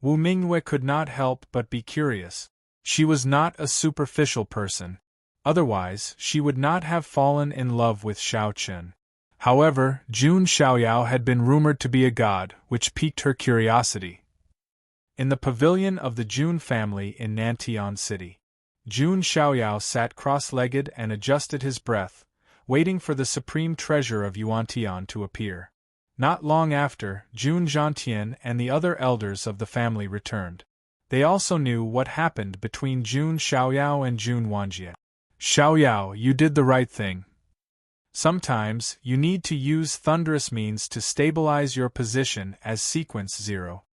Wu Mingyue could not help but be curious. She was not a superficial person. Otherwise, she would not have fallen in love with Xiao Chen. However, Jun Xiaoyao had been rumored to be a god, which piqued her curiosity. In the pavilion of the Jun family in Nantian City, Jun Xiaoyao sat cross-legged and adjusted his breath, waiting for the supreme treasure of Yuantian to appear. Not long after, Jun Zhantian and the other elders of the family returned. They also knew what happened between Jun Xiaoyao and Jun Wanjie. Xiaoyao, you did the right thing. Sometimes, you need to use thunderous means to stabilize your position as sequence 0.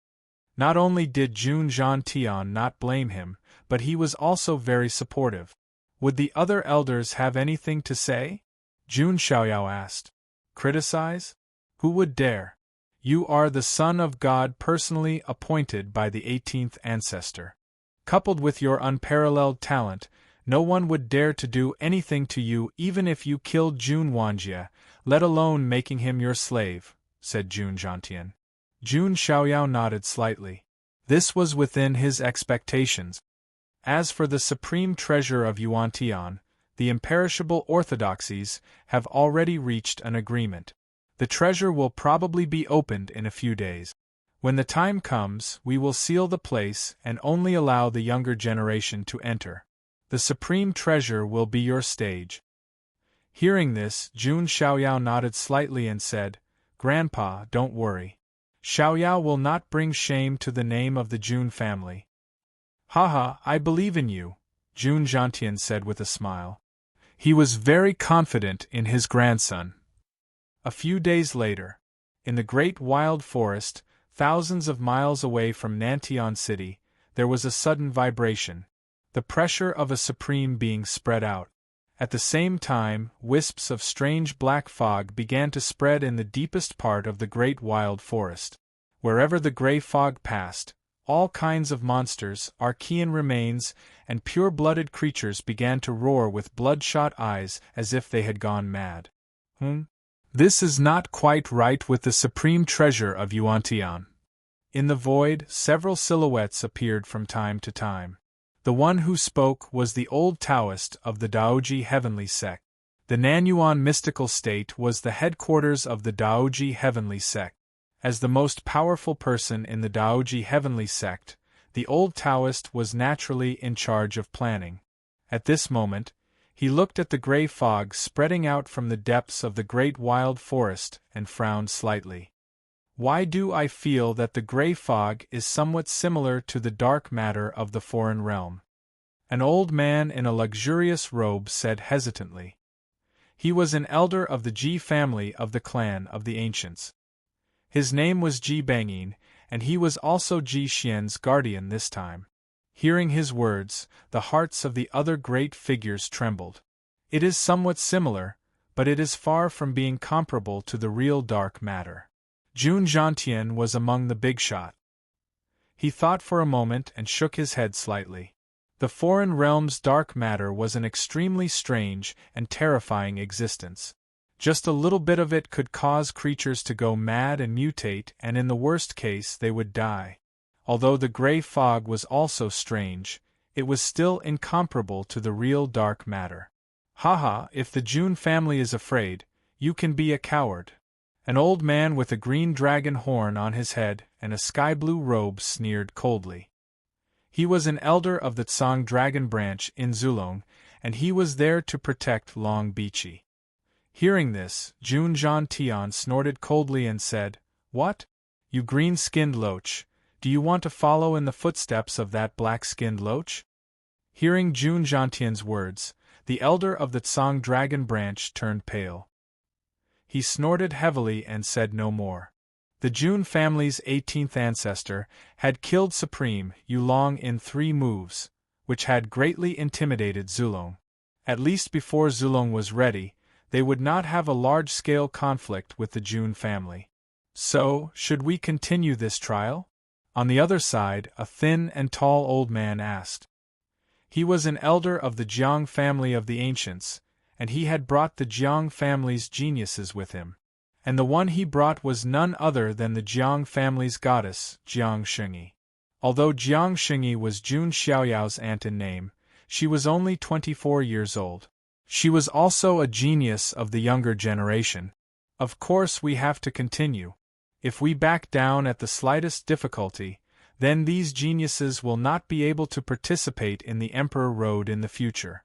Not only did Jun Zhantian not blame him, but he was also very supportive. Would the other elders have anything to say? Jun Xiaoyao asked. Criticize? Who would dare? You are the son of God personally appointed by the 18th ancestor. Coupled with your unparalleled talent, no one would dare to do anything to you even if you killed Jun Wanjie, let alone making him your slave, said Jun Zhantian. Jun Xiaoyao nodded slightly. This was within his expectations. As for the supreme treasure of Yuantian, the imperishable orthodoxies have already reached an agreement. The treasure will probably be opened in a few days. When the time comes, we will seal the place and only allow the younger generation to enter. The supreme treasure will be your stage. Hearing this, Jun Xiaoyao nodded slightly and said, Grandpa, don't worry. Xiaoyao will not bring shame to the name of the Jun family. Haha, I believe in you, Jun Zhantian said with a smile. He was very confident in his grandson. A few days later, in the great wild forest, thousands of miles away from Nantian City, there was a sudden vibration. The pressure of a supreme being spread out. At the same time, wisps of strange black fog began to spread in the deepest part of the great wild forest. Wherever the gray fog passed, all kinds of monsters, Archean remains, and pure-blooded creatures began to roar with bloodshot eyes as if they had gone mad. This is not quite right with the supreme treasure of Yuantian. In the void, several silhouettes appeared from time to time. The one who spoke was the old Taoist of the Daoji Heavenly Sect. The Nanyuan mystical state was the headquarters of the Daoji Heavenly Sect. As the most powerful person in the Daoji Heavenly Sect, the old Taoist was naturally in charge of planning. At this moment, he looked at the gray fog spreading out from the depths of the great wild forest and frowned slightly. Why do I feel that the gray fog is somewhat similar to the dark matter of the foreign realm? An old man in a luxurious robe said hesitantly. He was an elder of the Ji family of the clan of the ancients. His name was Ji Bangyin, and he was also Ji Xian's guardian this time. Hearing his words, the hearts of the other great figures trembled. It is somewhat similar, but it is far from being comparable to the real dark matter. Jun Zhantian was among the big shot. He thought for a moment and shook his head slightly. The foreign realm's dark matter was an extremely strange and terrifying existence. Just a little bit of it could cause creatures to go mad and mutate, and in the worst case they would die. Although the gray fog was also strange, it was still incomparable to the real dark matter. Haha, if the Jun family is afraid, you can be a coward. An old man with a green dragon horn on his head and a sky-blue robe sneered coldly. He was an elder of the Tsang dragon branch in Zulong, and he was there to protect Long Bichi. Hearing this, Jun Zhantian snorted coldly and said, What? You green-skinned loach, do you want to follow in the footsteps of that black-skinned loach? Hearing Jun Zhantian's words, the elder of the Tsang dragon branch turned pale. He snorted heavily and said no more. The Jun family's 18th ancestor had killed Supreme Yulong in 3 moves, which had greatly intimidated Zulong. At least before Zulong was ready, they would not have a large-scale conflict with the Jun family. So, should we continue this trial? On the other side, a thin and tall old man asked. He was an elder of the Jiang family of the ancients, and he had brought the Jiang family's geniuses with him. And the one he brought was none other than the Jiang family's goddess, Jiang Shengyi. Although Jiang Shengyi was Jun Xiaoyao's aunt in name, she was only 24 years old. She was also a genius of the younger generation. Of course we have to continue. If we back down at the slightest difficulty, then these geniuses will not be able to participate in the Emperor Road in the future.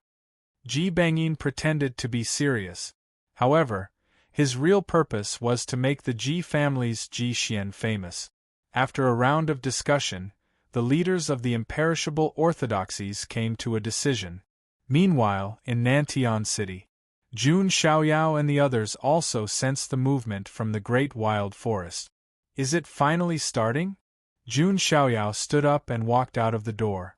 Ji Bangyin pretended to be serious. However, his real purpose was to make the Ji family's Ji Xian famous. After a round of discussion, the leaders of the imperishable orthodoxies came to a decision. Meanwhile, in Nantian City, Jun Xiaoyao and the others also sensed the movement from the great wild forest. Is it finally starting? Jun Xiaoyao stood up and walked out of the door.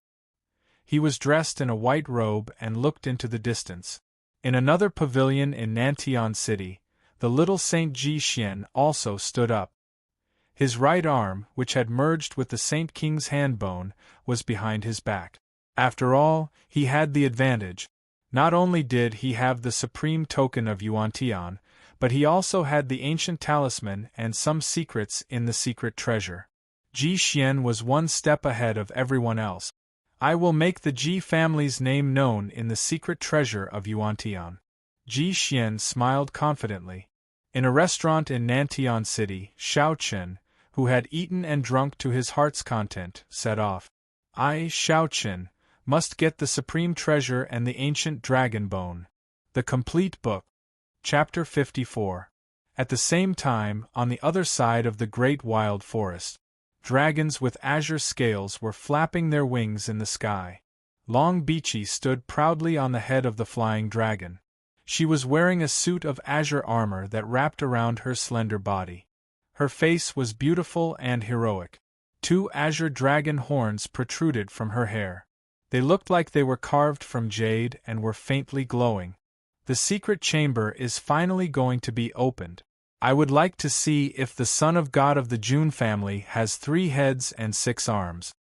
He was dressed in a white robe and looked into the distance. In another pavilion in Nantian City, the little Saint Ji Xian also stood up. His right arm, which had merged with the Saint King's hand bone, was behind his back. After all, he had the advantage. Not only did he have the supreme token of Yuantian, but he also had the ancient talisman and some secrets in the secret treasure. Ji Xian was one step ahead of everyone else. I will make the Ji family's name known in the secret treasure of Yuantian. Ji Xian smiled confidently. In a restaurant in Nantian City, Xiao Chen, who had eaten and drunk to his heart's content, set off. I, Xiao Chen, must get the supreme treasure and the ancient dragon bone. The complete book. Chapter 54. At the same time, on the other side of the great wild forest, dragons with azure scales were flapping their wings in the sky. Long Bichi stood proudly on the head of the flying dragon. She was wearing a suit of azure armor that wrapped around her slender body. Her face was beautiful and heroic. 2 azure dragon horns protruded from her hair. They looked like they were carved from jade and were faintly glowing. The secret chamber is finally going to be opened. I would like to see if the son of God of the Jun family has 3 heads and 6 arms.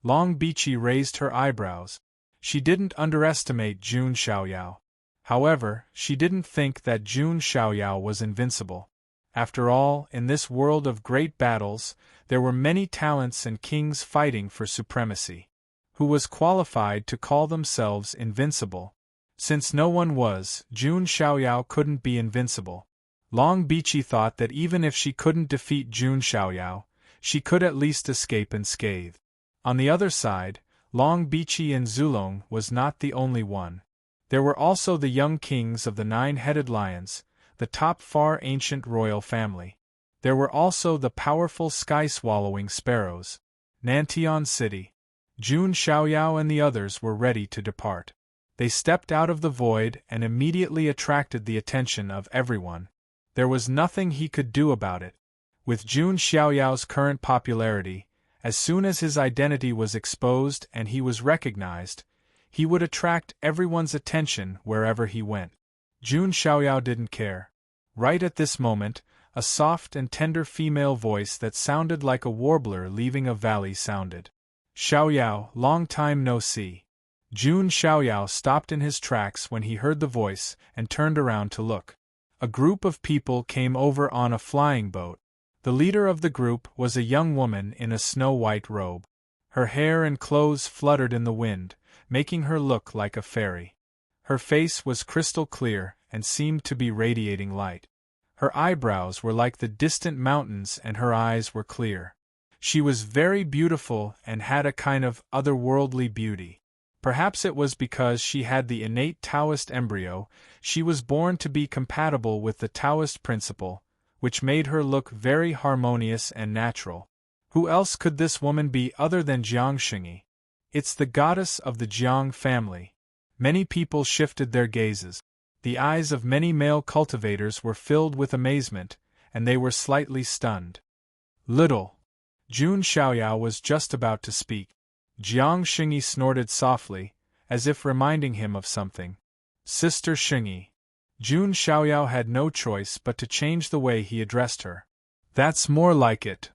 Long Bichi raised her eyebrows. She didn't underestimate Jun Xiaoyao. However, she didn't think that Jun Xiaoyao was invincible. After all, in this world of great battles, there were many talents and kings fighting for supremacy. Who was qualified to call themselves invincible? Since no one was, Jun Xiaoyao couldn't be invincible. Long Bichi thought that even if she couldn't defeat Jun Xiaoyao, she could at least escape unscathed. On the other side, Long Bichi and Zulong was not the only one. There were also the young kings of the 9-headed lions, the top far ancient royal family. There were also the powerful sky-swallowing sparrows. Nantian City. Jun Xiaoyao and the others were ready to depart. They stepped out of the void and immediately attracted the attention of everyone. There was nothing he could do about it. With Jun Xiaoyao's current popularity, as soon as his identity was exposed and he was recognized, he would attract everyone's attention wherever he went. Jun Xiaoyao didn't care. Right at this moment, a soft and tender female voice that sounded like a warbler leaving a valley sounded. Xiaoyao, long time no see. Jun Xiaoyao stopped in his tracks when he heard the voice and turned around to look. A group of people came over on a flying boat. The leader of the group was a young woman in a snow-white robe. Her hair and clothes fluttered in the wind, making her look like a fairy. Her face was crystal clear and seemed to be radiating light. Her eyebrows were like the distant mountains and her eyes were clear. She was very beautiful and had a kind of otherworldly beauty. Perhaps it was because she had the innate Taoist embryo. She was born to be compatible with the Taoist principle, which made her look very harmonious and natural. Who else could this woman be other than Jiang Shengyi? It's the goddess of the Jiang family. Many people shifted their gazes. The eyes of many male cultivators were filled with amazement, and they were slightly stunned. Little Jun Xiaoyao was just about to speak. Jiang Xingyi snorted softly, as if reminding him of something. Sister Xingyi. Jun Xiaoyao had no choice but to change the way he addressed her. That's more like it.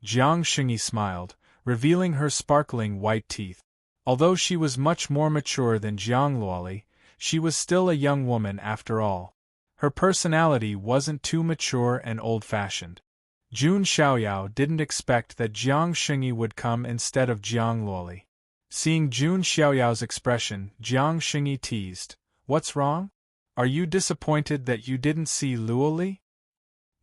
Jiang Xingyi smiled, revealing her sparkling white teeth. Although she was much more mature than Jiang Luoli, she was still a young woman after all. Her personality wasn't too mature and old-fashioned. Jun Xiaoyao didn't expect that Jiang Xingyi would come instead of Jiang Luoli. Seeing Jun Xiaoyao's expression, Jiang Xingyi teased, "What's wrong? Are you disappointed that you didn't see Luoli?"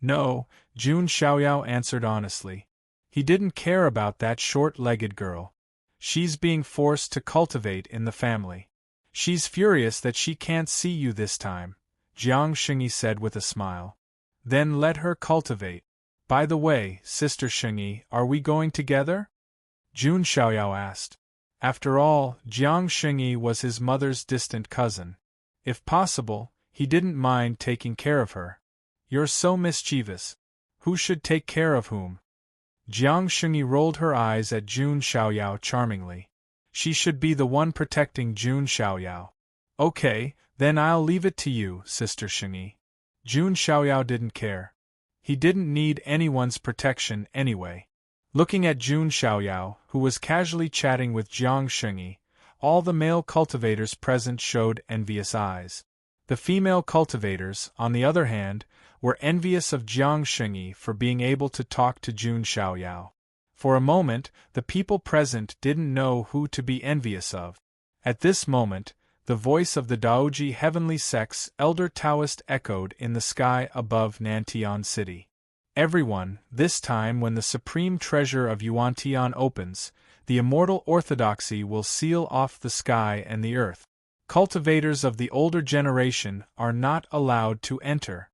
No, Jun Xiaoyao answered honestly. He didn't care about that short-legged girl. She's being forced to cultivate in the family. She's furious that she can't see you this time, Jiang Xingyi said with a smile. Then let her cultivate. By the way, Sister Xingyi, are we going together? Jun Xiaoyao asked. After all, Jiang Xingyi was his mother's distant cousin. If possible, he didn't mind taking care of her. You're so mischievous. Who should take care of whom? Jiang Xingyi rolled her eyes at Jun Xiaoyao charmingly. She should be the one protecting Jun Xiaoyao. Okay, then I'll leave it to you, Sister Xingyi. Jun Xiaoyao didn't care. He didn't need anyone's protection anyway. Looking at Jun Xiaoyao, who was casually chatting with Jiang Xingyi, all the male cultivators present showed envious eyes. The female cultivators, on the other hand, were envious of Jiang Xingyi for being able to talk to Jun Xiaoyao. For a moment, the people present didn't know who to be envious of. At this moment, the voice of the Daoji heavenly sex elder Taoist echoed in the sky above Nantian City. Everyone, this time when the supreme treasure of Yuantian opens, the immortal orthodoxy will seal off the sky and the earth. Cultivators of the older generation are not allowed to enter.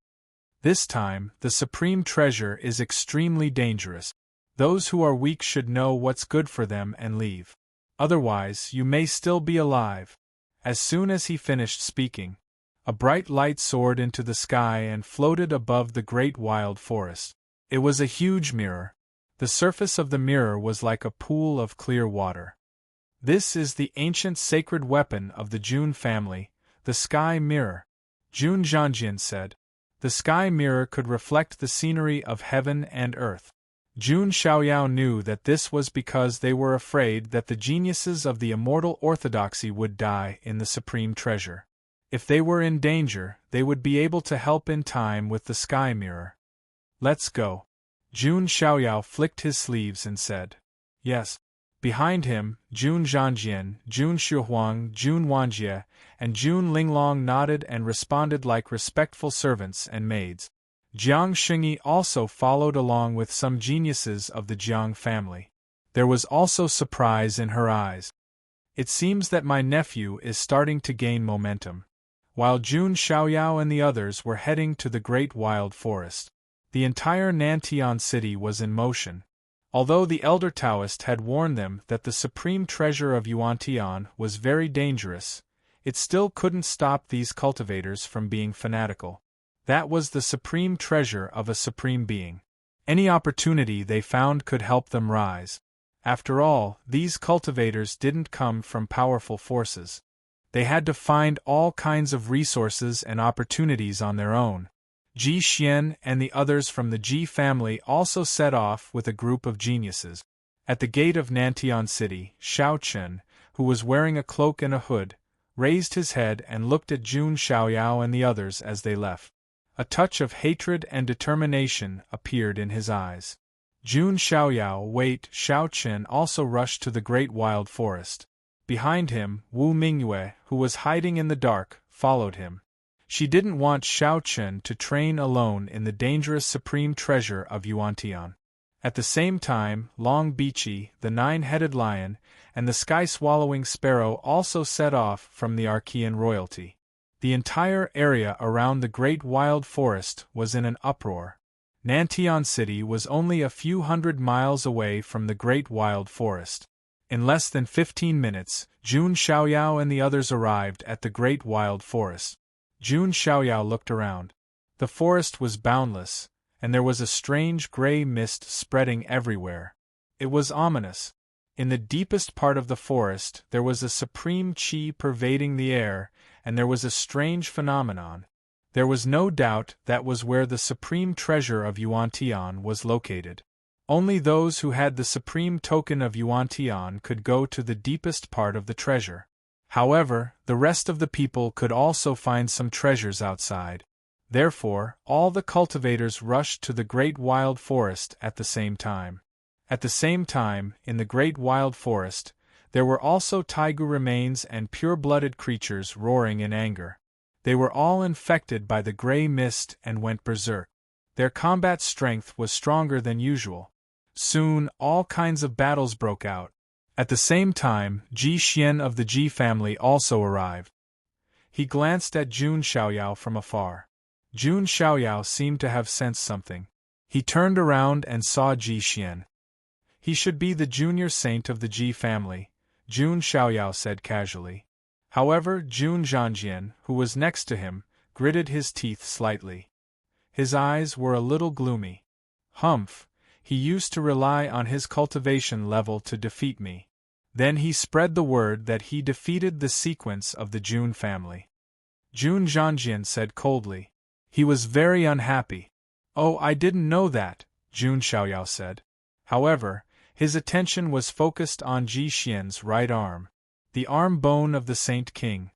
This time, the supreme treasure is extremely dangerous. Those who are weak should know what's good for them and leave. Otherwise, you may still be alive. As soon as he finished speaking, a bright light soared into the sky and floated above the great wild forest. It was a huge mirror. The surface of the mirror was like a pool of clear water. This is the ancient sacred weapon of the Jun family, the sky mirror, Jun Zhanjian said. The sky mirror could reflect the scenery of heaven and earth. Jun Xiaoyao knew that this was because they were afraid that the geniuses of the immortal orthodoxy would die in the supreme treasure. If they were in danger, they would be able to help in time with the sky mirror. Let's go. Jun Xiaoyao flicked his sleeves and said, Yes. Behind him, Jun Zhanjian, Jun Shuhuang, Jun Wanjie, and Jun Linglong nodded and responded like respectful servants and maids. Jiang Xingyi also followed along with some geniuses of the Jiang family. There was also surprise in her eyes. It seems that my nephew is starting to gain momentum. While Jun Xiaoyao and the others were heading to the great wild forest, the entire Nantian city was in motion. Although the elder Taoist had warned them that the supreme treasure of Yuantian was very dangerous, it still couldn't stop these cultivators from being fanatical. That was the supreme treasure of a supreme being. Any opportunity they found could help them rise. After all, these cultivators didn't come from powerful forces. They had to find all kinds of resources and opportunities on their own. Ji Xian and the others from the Ji family also set off with a group of geniuses. At the gate of Nantian City, Xiao Chen, who was wearing a cloak and a hood, raised his head and looked at Jun Xiaoyao and the others as they left. A touch of hatred and determination appeared in his eyes. Jun Xiaoyao, wait, Xiao Chen also rushed to the great wild forest. Behind him, Wu Mingyue, who was hiding in the dark, followed him. She didn't want Xiao Chen to train alone in the dangerous supreme treasure of Yuantian. At the same time, Long Bichi, the nine-headed lion, and the sky-swallowing sparrow also set off from the Archean royalty. The entire area around the great wild forest was in an uproar. Nantian City was only a few hundred miles away from the great wild forest. In less than 15 minutes, Jun Xiaoyao and the others arrived at the great wild forest. Jun Xiaoyao looked around. The forest was boundless, and there was a strange gray mist spreading everywhere. It was ominous. In the deepest part of the forest there was a supreme chi pervading the air, and there was a strange phenomenon. There was no doubt that was where the supreme treasure of Yuan-Tian was located. Only those who had the supreme token of Yuan-Tian could go to the deepest part of the treasure. However, the rest of the people could also find some treasures outside. Therefore, all the cultivators rushed to the great wild forest at the same time. At the same time, in the great wild forest, there were also taigu remains and pure-blooded creatures roaring in anger. They were all infected by the gray mist and went berserk. Their combat strength was stronger than usual. Soon, all kinds of battles broke out. At the same time, Ji Xian of the Ji family also arrived. He glanced at Jun Xiaoyao from afar. Jun Xiaoyao seemed to have sensed something. He turned around and saw Ji Xian. He should be the junior saint of the Ji family, Jun Xiaoyao said casually. However, Jun Zhangjian, who was next to him, gritted his teeth slightly. His eyes were a little gloomy. Humph, he used to rely on his cultivation level to defeat me. Then he spread the word that he defeated the sequence of the Jun family. Jun Zhangjian said coldly. He was very unhappy. Oh, I didn't know that, Jun Xiaoyao said. However, his attention was focused on Ji Xian's right arm. The arm bone of the Saint King.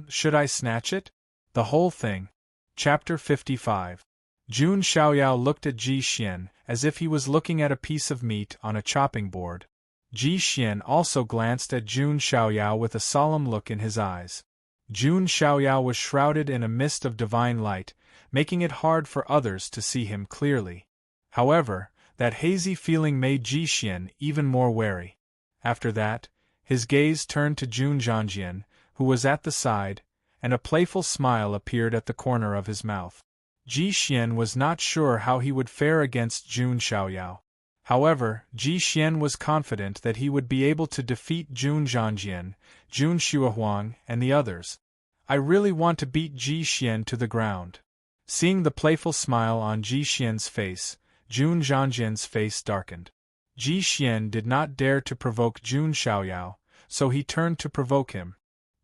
Should I snatch it? The whole thing. Chapter 55. Jun Xiaoyao looked at Ji Xian as if he was looking at a piece of meat on a chopping board. Ji Xian also glanced at Jun Xiaoyao with a solemn look in his eyes. Jun Xiaoyao was shrouded in a mist of divine light, making it hard for others to see him clearly. However, that hazy feeling made Ji Xian even more wary. After that, his gaze turned to Jun Zhangjian, who was at the side, and a playful smile appeared at the corner of his mouth. Ji Xian was not sure how he would fare against Jun Xiaoyao. However, Ji Xian was confident that he would be able to defeat Jun Zhangjian, Jun Xuehuang, and the others. I really want to beat Ji Xian to the ground. Seeing the playful smile on Ji Xian's face, Jun Zhangjian's face darkened. Ji Xian did not dare to provoke Jun Xiaoyao, so he turned to provoke him.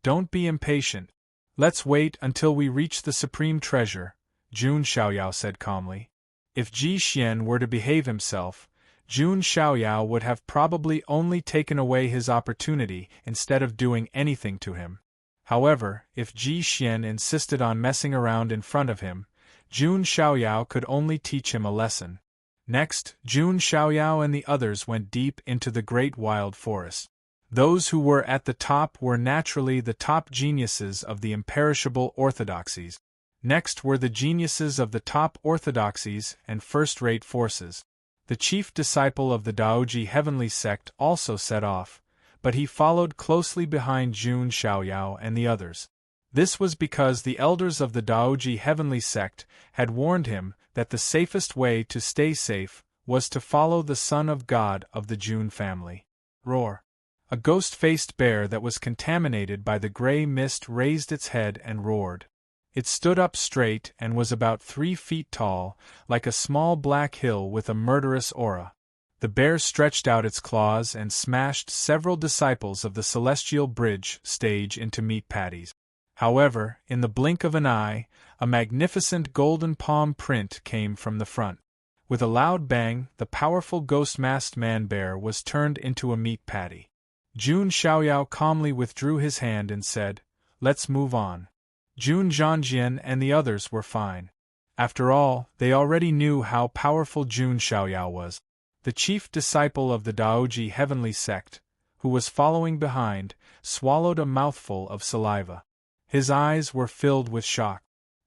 Don't be impatient. Let's wait until we reach the supreme treasure, Jun Xiaoyao said calmly. If Ji Xian were to behave himself, Jun Xiaoyao would have probably only taken away his opportunity instead of doing anything to him. However, if Ji Xian insisted on messing around in front of him, Jun Xiaoyao could only teach him a lesson. Next, Jun Xiaoyao and the others went deep into the great wild forest. Those who were at the top were naturally the top geniuses of the imperishable orthodoxies. Next were the geniuses of the top orthodoxies and first-rate forces. The chief disciple of the Daoji heavenly sect also set off, but he followed closely behind Jun Xiaoyao and the others. This was because the elders of the Daoji heavenly sect had warned him that the safest way to stay safe was to follow the Son of God of the Jun family. Roar! A ghost-faced bear that was contaminated by the gray mist raised its head and roared. It stood up straight and was about 3 feet tall, like a small black hill with a murderous aura. The bear stretched out its claws and smashed several disciples of the Celestial Bridge stage into meat patties. However, in the blink of an eye, a magnificent golden palm print came from the front. With a loud bang, the powerful ghost-masked man-bear was turned into a meat patty. Jun Xiaoyao calmly withdrew his hand and said, "Let's move on." Jun Zhangjian and the others were fine. After all, they already knew how powerful Jun Xiaoyao was. The chief disciple of the Daoji heavenly sect, who was following behind, swallowed a mouthful of saliva. His eyes were filled with shock.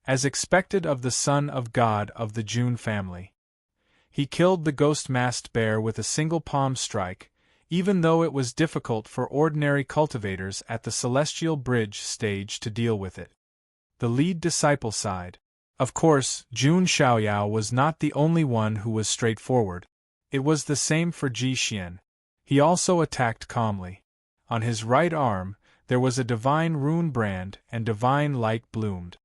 As expected of the Son of God of the Jun family. He killed the ghost-masked bear with a single palm strike, even though it was difficult for ordinary cultivators at the Celestial Bridge stage to deal with it. The lead disciple sighed. Of course, Jun Xiaoyao was not the only one who was straightforward. It was the same for Ji Xian. He also attacked calmly. On his right arm, there was a divine rune brand and divine light bloomed.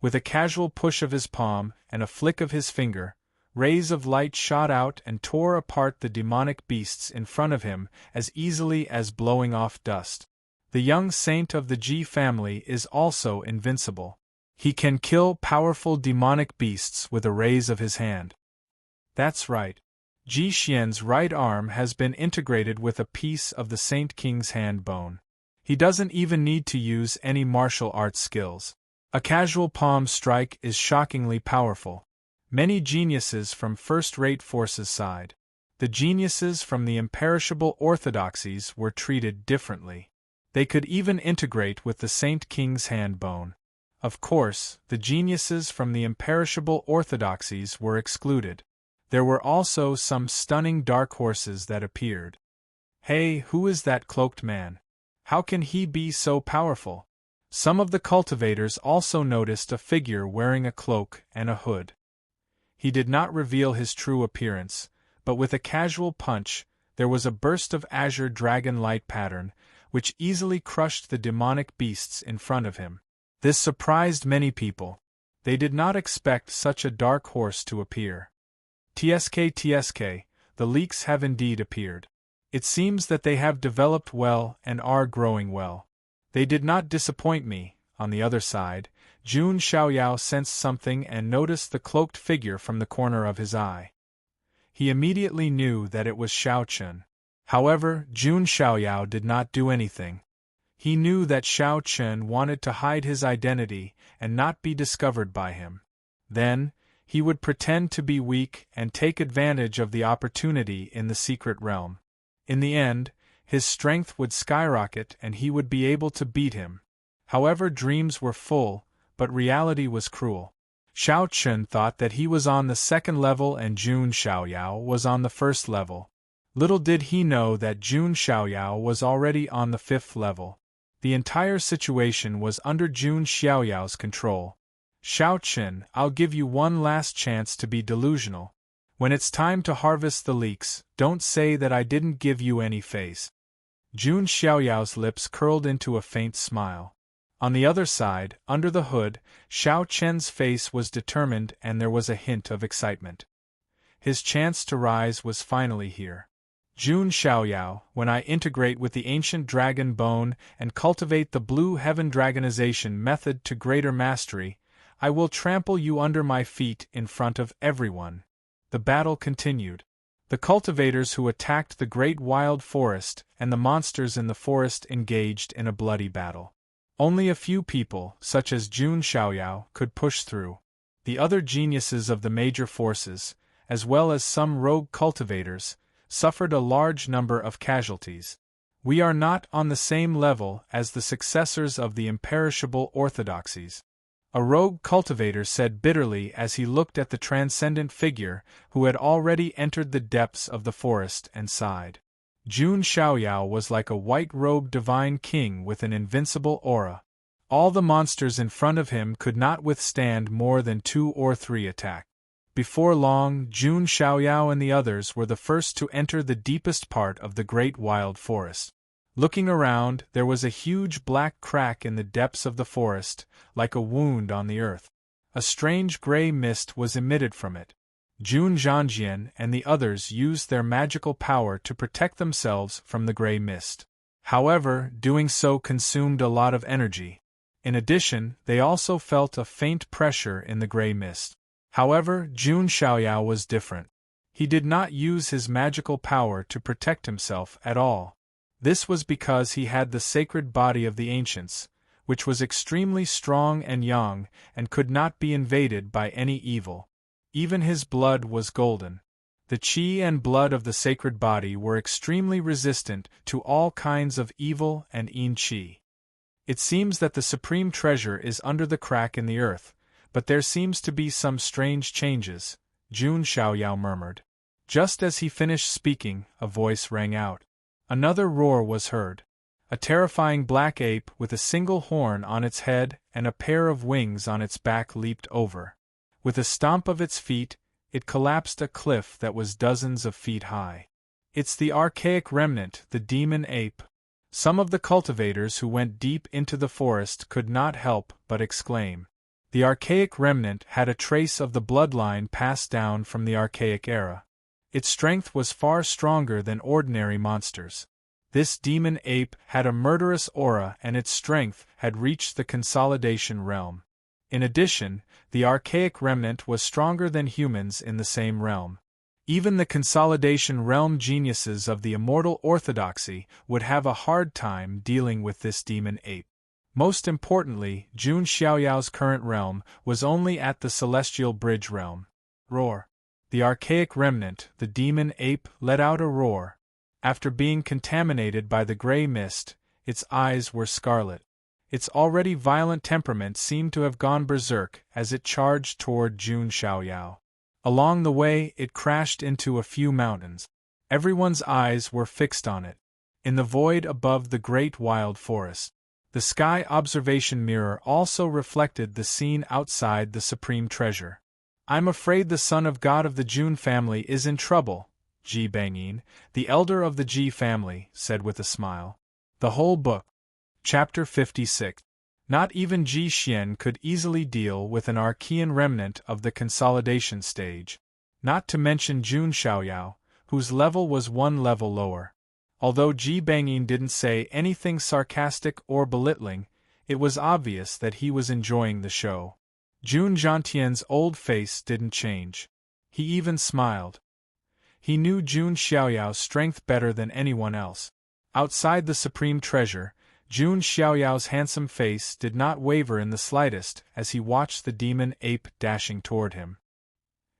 With a casual push of his palm and a flick of his finger, Rays of light shot out and tore apart the demonic beasts in front of him as easily as blowing off dust. The young saint of the Ji family is also invincible. He can kill powerful demonic beasts with a raise of his hand. That's right. Ji Xian's right arm has been integrated with a piece of the Saint King's hand bone. He doesn't even need to use any martial arts skills. A casual palm strike is shockingly powerful. Many geniuses from first-rate forces side. The geniuses from the imperishable orthodoxies were treated differently. They could even integrate with the Saint King's hand bone. Of course, the geniuses from the imperishable orthodoxies were excluded. There were also some stunning dark horses that appeared. Hey, who is that cloaked man? How can he be so powerful? Some of the cultivators also noticed a figure wearing a cloak and a hood. He did not reveal his true appearance, but with a casual punch, there was a burst of azure dragon light pattern, which easily crushed the demonic beasts in front of him. This surprised many people. They did not expect such a dark horse to appear. TSK, the leaks have indeed appeared. It seems that they have developed well and are growing well. They did not disappoint me. On the other side, Jun Xiaoyao sensed something and noticed the cloaked figure from the corner of his eye. He immediately knew that it was Xiao Chen. However, Jun Xiaoyao did not do anything. He knew that Xiao Chen wanted to hide his identity and not be discovered by him. Then, he would pretend to be weak and take advantage of the opportunity in the secret realm. In the end, his strength would skyrocket and he would be able to beat him. However, dreams were full, but reality was cruel. Xiao Chen thought that he was on the second level and Jun Xiaoyao was on the first level. Little did he know that Jun Xiaoyao was already on the fifth level. The entire situation was under Jun Xiaoyao's control. Xiao Chen, I'll give you one last chance to be delusional. When it's time to harvest the leeks, don't say that I didn't give you any face. Jun Xiaoyao's lips curled into a faint smile. On the other side, under the hood, Xiao Chen's face was determined and there was a hint of excitement. His chance to rise was finally here. Jun Xiaoyao, when I integrate with the ancient dragon bone and cultivate the blue heaven dragonization method to greater mastery, I will trample you under my feet in front of everyone. The battle continued. The cultivators who attacked the great wild forest and the monsters in the forest engaged in a bloody battle. Only a few people, such as Jun Xiaoyao, could push through. The other geniuses of the major forces, as well as some rogue cultivators, suffered a large number of casualties. We are not on the same level as the successors of the imperishable orthodoxies. A rogue cultivator said bitterly as he looked at the transcendent figure who had already entered the depths of the forest and sighed. Jun Xiaoyao was like a white-robed divine king with an invincible aura. All the monsters in front of him could not withstand more than 2 or 3 attacks. Before long, Jun Xiaoyao and the others were the first to enter the deepest part of the great wild forest. Looking around, there was a huge black crack in the depths of the forest, like a wound on the earth. A strange gray mist was emitted from it. Jun Zhangjian and the others used their magical power to protect themselves from the gray mist. However, doing so consumed a lot of energy. In addition, they also felt a faint pressure in the gray mist. However, Jun Xiaoyao was different. He did not use his magical power to protect himself at all. This was because he had the sacred body of the ancients, which was extremely strong and young and could not be invaded by any evil. Even his blood was golden. The qi and blood of the sacred body were extremely resistant to all kinds of evil and yin qi. It seems that the supreme treasure is under the crack in the earth, but there seems to be some strange changes, Jun Xiaoyao murmured. Just as he finished speaking, a voice rang out. Another roar was heard. A terrifying black ape with a single horn on its head and a pair of wings on its back leaped over. With a stomp of its feet, it collapsed a cliff that was dozens of feet high. It's the archaic remnant, the demon ape. Some of the cultivators who went deep into the forest could not help but exclaim. The archaic remnant had a trace of the bloodline passed down from the archaic era. Its strength was far stronger than ordinary monsters. This demon ape had a murderous aura, and its strength had reached the consolidation realm. In addition, the archaic remnant was stronger than humans in the same realm. Even the consolidation realm geniuses of the immortal orthodoxy would have a hard time dealing with this demon ape. Most importantly, Jun Xiaoyao's current realm was only at the celestial bridge realm. Roar. The archaic remnant, the demon ape, let out a roar. After being contaminated by the gray mist, its eyes were scarlet. Its already violent temperament seemed to have gone berserk as it charged toward Jun Xiaoyao. Along the way, it crashed into a few mountains. Everyone's eyes were fixed on it. In the void above the great wild forest, the sky observation mirror also reflected the scene outside the supreme treasure. "I'm afraid the son of God of the Jun family is in trouble," Ji Bangyin, the elder of the Ji family, said with a smile. The whole book. Chapter 56. Not even Ji Xian could easily deal with an Archean remnant of the consolidation stage, not to mention Jun Xiaoyao, whose level was one level lower. Although Ji Bangyin didn't say anything sarcastic or belittling, it was obvious that he was enjoying the show. Jun Zhantian's old face didn't change. He even smiled. He knew Jun Xiaoyao's strength better than anyone else. Outside the supreme treasure, Jun Xiaoyao's handsome face did not waver in the slightest as he watched the demon ape dashing toward him.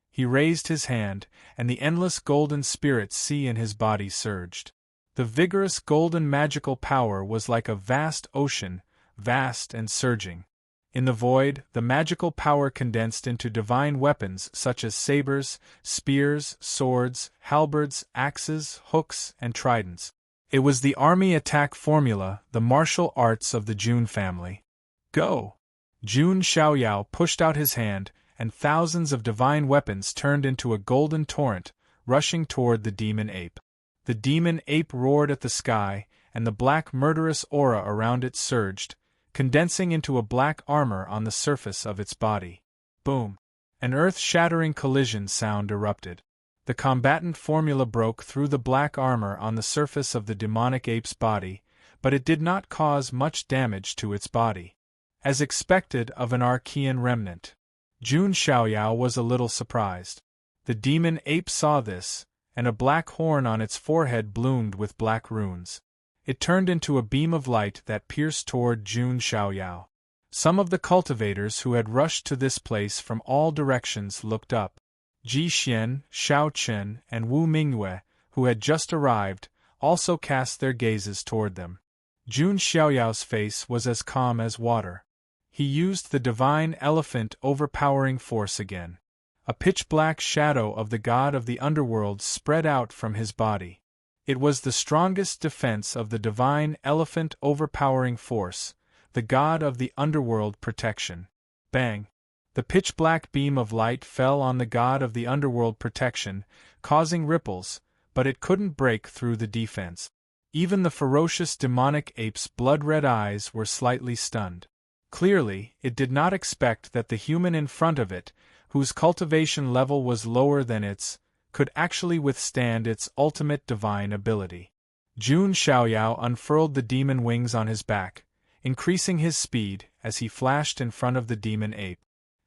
He raised his hand, and the endless golden spirit sea in his body surged. The vigorous golden magical power was like a vast ocean, vast and surging. In the void, the magical power condensed into divine weapons such as sabers, spears, swords, halberds, axes, hooks, and tridents. It was the army attack formula, the martial arts of the Jun family. Go! Jun Xiaoyao pushed out his hand, and thousands of divine weapons turned into a golden torrent, rushing toward the demon ape. The demon ape roared at the sky, and the black murderous aura around it surged, condensing into a black armor on the surface of its body. Boom! An earth-shattering collision sound erupted. The combatant formula broke through the black armor on the surface of the demonic ape's body, but it did not cause much damage to its body. As expected of an Archean remnant, Jun Xiaoyao was a little surprised. The demon ape saw this, and a black horn on its forehead bloomed with black runes. It turned into a beam of light that pierced toward Jun Xiaoyao. Some of the cultivators who had rushed to this place from all directions looked up. Ji Xian, Shao Chen, and Wu Mingyue, who had just arrived, also cast their gazes toward them. Jun Xiaoyao's face was as calm as water. He used the divine elephant overpowering force again. A pitch-black shadow of the god of the underworld spread out from his body. It was the strongest defense of the divine elephant overpowering force, the god of the underworld protection. Bang! The pitch-black beam of light fell on the god of the underworld protection, causing ripples, but it couldn't break through the defense. Even the ferocious demonic ape's blood-red eyes were slightly stunned. Clearly, it did not expect that the human in front of it, whose cultivation level was lower than its, could actually withstand its ultimate divine ability. Jun Xiaoyao unfurled the demon wings on his back, increasing his speed as he flashed in front of the demon ape.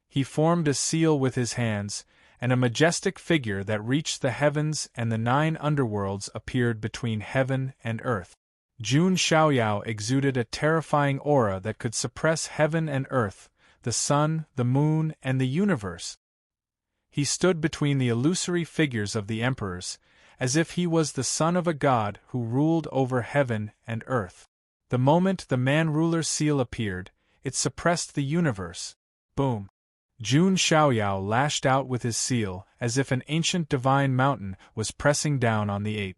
He formed a seal with his hands, and a majestic figure that reached the heavens and the 9 underworlds appeared between heaven and earth. Jun Xiaoyao exuded a terrifying aura that could suppress heaven and earth, the sun, the moon, and the universe. He stood between the illusory figures of the emperors, as if he was the son of a god who ruled over heaven and earth. The moment the man-ruler seal appeared, it suppressed the universe. Boom! Jun Xiaoyao lashed out with his seal as if an ancient divine mountain was pressing down on the ape.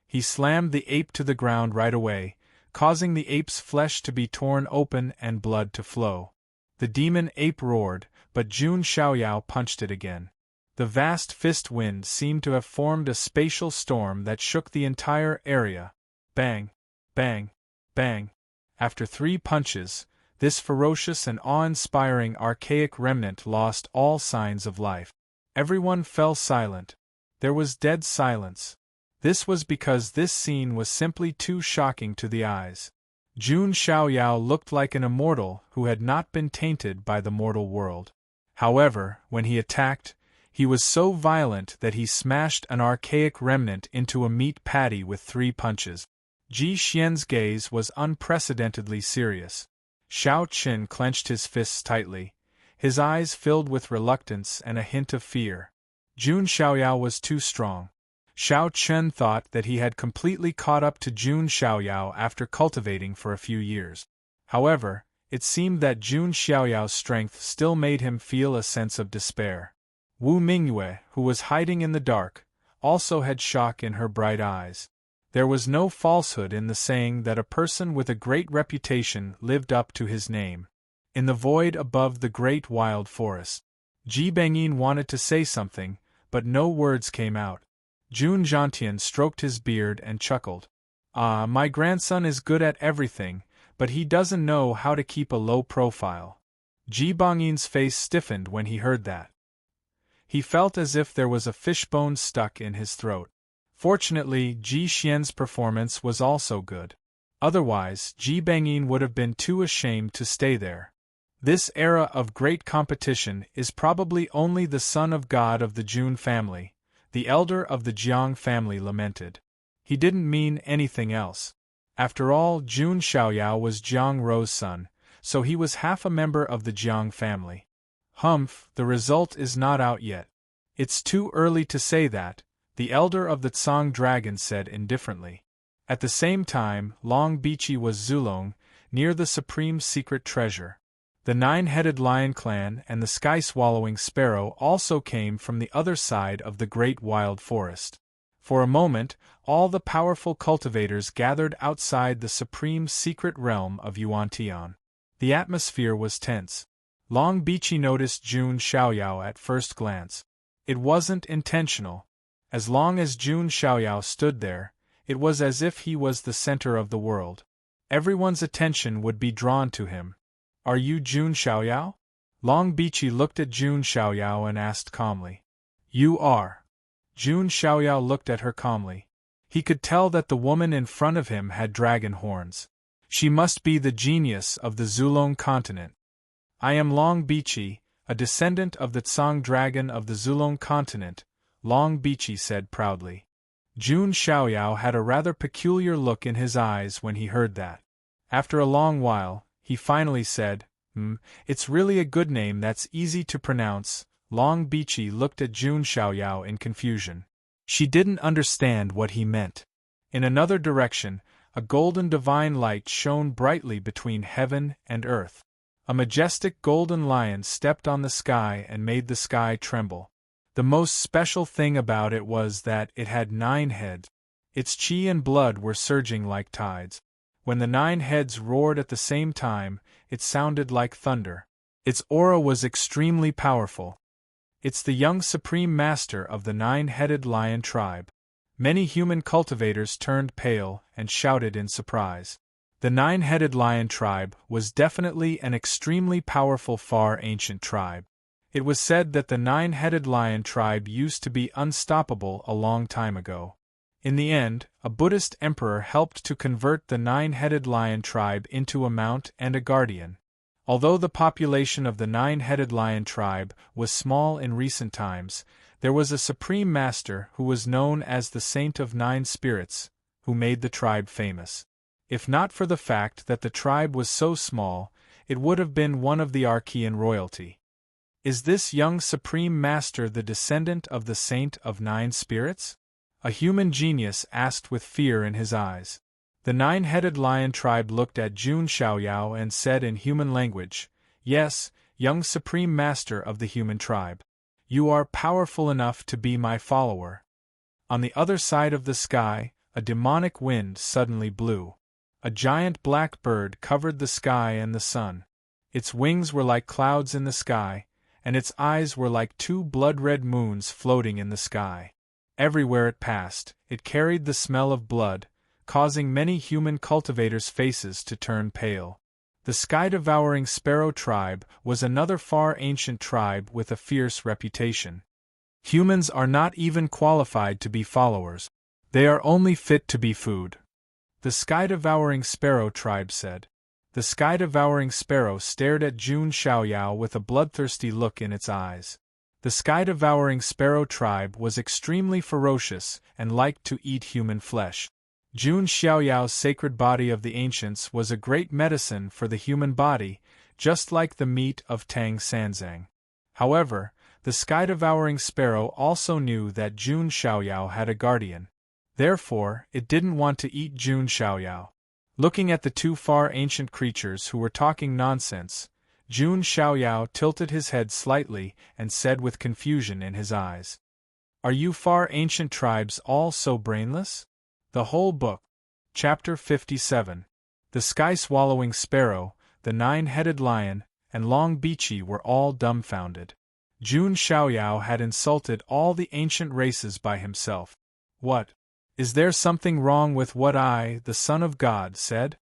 He slammed the ape to the ground right away, causing the ape's flesh to be torn open and blood to flow. The demon ape roared, but Jun Xiaoyao punched it again. The vast fist wind seemed to have formed a spatial storm that shook the entire area. Bang! Bang! Bang! After 3 punches, this ferocious and awe-inspiring archaic remnant lost all signs of life. Everyone fell silent. There was dead silence. This was because this scene was simply too shocking to the eyes. Jun Xiaoyao looked like an immortal who had not been tainted by the mortal world. However, when he attacked, he was so violent that he smashed an archaic remnant into a meat patty with 3 punches. Ji Xian's gaze was unprecedentedly serious. Xiao Qin clenched his fists tightly, his eyes filled with reluctance and a hint of fear. Jun Xiaoyao was too strong. Xiao Qin thought that he had completely caught up to Jun Xiaoyao after cultivating for a few years. However, it seemed that Jun Xiaoyao's strength still made him feel a sense of despair. Wu Mingyue, who was hiding in the dark, also had shock in her bright eyes. There was no falsehood in the saying that a person with a great reputation lived up to his name. In the void above the great wild forest, Ji Bangyin wanted to say something, but no words came out. Jun Zhantian stroked his beard and chuckled. "Ah, my grandson is good at everything, but he doesn't know how to keep a low profile." Ji Bangyin's face stiffened when he heard that. He felt as if there was a fishbone stuck in his throat. Fortunately, Ji Xian's performance was also good. Otherwise, Ji Bangyin would have been too ashamed to stay there. This era of great competition is probably only the son of God of the Jun family, the elder of the Jiang family lamented. He didn't mean anything else. After all, Jun Xiaoyao was Jiang Rou's son, so he was half a member of the Jiang family. Humph, the result is not out yet. It's too early to say that, the elder of the Tsang dragon said indifferently. At the same time, Long Bichi was Zulong, near the supreme secret treasure. The 9-headed lion clan and the sky-swallowing sparrow also came from the other side of the great wild forest. For a moment, all the powerful cultivators gathered outside the supreme secret realm of Yuantian. The atmosphere was tense. Long Bichi noticed Jun Xiaoyao at first glance. It wasn't intentional. As long as Jun Xiaoyao stood there, it was as if he was the center of the world. Everyone's attention would be drawn to him. "Are you Jun Xiaoyao?" Long Bichi looked at Jun Xiaoyao and asked calmly. "You are." Jun Xiaoyao looked at her calmly. He could tell that the woman in front of him had dragon horns. She must be the genius of the Zulong continent. "I am Long Bichi, a descendant of the Tsang dragon of the Zulong continent," Long Bichi said proudly. Jun Xiaoyao had a rather peculiar look in his eyes when he heard that. After a long while, he finally said, "It's really a good name that's easy to pronounce." Long Bichi looked at Jun Xiaoyao in confusion. She didn't understand what he meant. In another direction, a golden divine light shone brightly between heaven and earth. A majestic golden lion stepped on the sky and made the sky tremble. The most special thing about it was that it had 9 heads. Its qi and blood were surging like tides. When the 9 heads roared at the same time, it sounded like thunder. Its aura was extremely powerful. "It's the young supreme master of the 9-headed lion tribe." Many human cultivators turned pale and shouted in surprise. The 9-headed lion tribe was definitely an extremely powerful far ancient tribe. It was said that the 9-headed lion tribe used to be unstoppable a long time ago. In the end, a Buddhist emperor helped to convert the 9-headed lion tribe into a mount and a guardian. Although the population of the 9-headed lion tribe was small in recent times, there was a supreme master who was known as the Saint of 9 Spirits, who made the tribe famous. If not for the fact that the tribe was so small, it would have been one of the Archean royalty. Is this young supreme master the descendant of the Saint of 9 Spirits? A human genius asked with fear in his eyes. The 9-headed lion tribe looked at Jun Xiaoyao and said in human language, "Yes, young supreme master of the human tribe. You are powerful enough to be my follower." On the other side of the sky, a demonic wind suddenly blew. A giant black bird covered the sky and the sun. Its wings were like clouds in the sky, and its eyes were like 2 blood-red moons floating in the sky. Everywhere it passed, it carried the smell of blood, causing many human cultivators' faces to turn pale. The sky-devouring sparrow tribe was another far ancient tribe with a fierce reputation. Humans are not even qualified to be followers. They are only fit to be food. The sky-devouring sparrow tribe said. The sky-devouring sparrow stared at Jun Xiaoyao with a bloodthirsty look in its eyes. The sky-devouring sparrow tribe was extremely ferocious and liked to eat human flesh. Jun Xiaoyao's sacred body of the ancients was a great medicine for the human body, just like the meat of Tang Sanzang. However, the sky-devouring sparrow also knew that Jun Xiaoyao had a guardian. Therefore, it didn't want to eat Jun Xiaoyao. Looking at the two far ancient creatures who were talking nonsense, Jun Xiaoyao tilted his head slightly and said with confusion in his eyes, "Are you far ancient tribes all so brainless?" The whole book. Chapter 57. The sky-swallowing sparrow, the nine-headed lion, and Long Bichi were all dumbfounded. Jun Xiaoyao had insulted all the ancient races by himself. "What? Is there something wrong with what I, the Son of God, said?"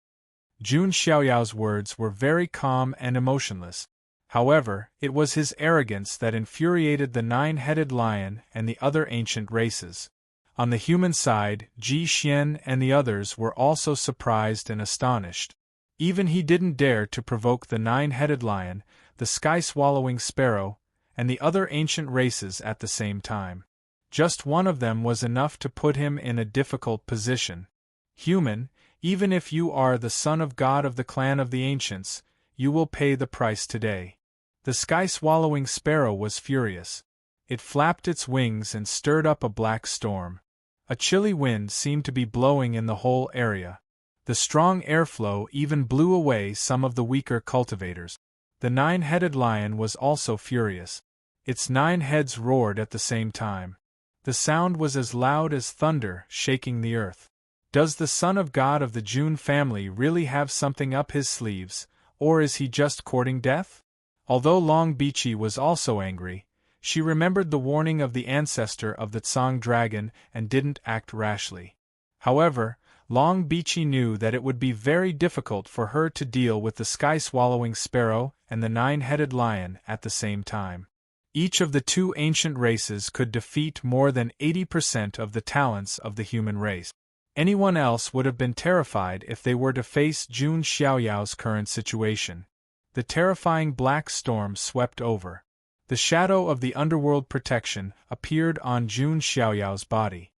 Jun Xiaoyao's words were very calm and emotionless. However, it was his arrogance that infuriated the nine-headed lion and the other ancient races. On the human side, Ji Xian and the others were also surprised and astonished. Even he didn't dare to provoke the nine-headed lion, the sky-swallowing sparrow, and the other ancient races at the same time. Just one of them was enough to put him in a difficult position. "Human, even if you are the son of God of the clan of the ancients, you will pay the price today." The sky-swallowing sparrow was furious. It flapped its wings and stirred up a black storm. A chilly wind seemed to be blowing in the whole area. The strong airflow even blew away some of the weaker cultivators. The nine-headed lion was also furious. Its 9 heads roared at the same time. The sound was as loud as thunder, shaking the earth. Does the son of God of the Jun family really have something up his sleeves, or is he just courting death? Although Long Bichi was also angry, she remembered the warning of the ancestor of the Tsang dragon and didn't act rashly. However, Long Bichi knew that it would be very difficult for her to deal with the sky-swallowing sparrow and the nine-headed lion at the same time. Each of the two ancient races could defeat more than 80% of the talents of the human race. Anyone else would have been terrified if they were to face Jun Xiaoyao's current situation. The terrifying black storm swept over. The shadow of the underworld protection appeared on Jun Xiaoyao's body.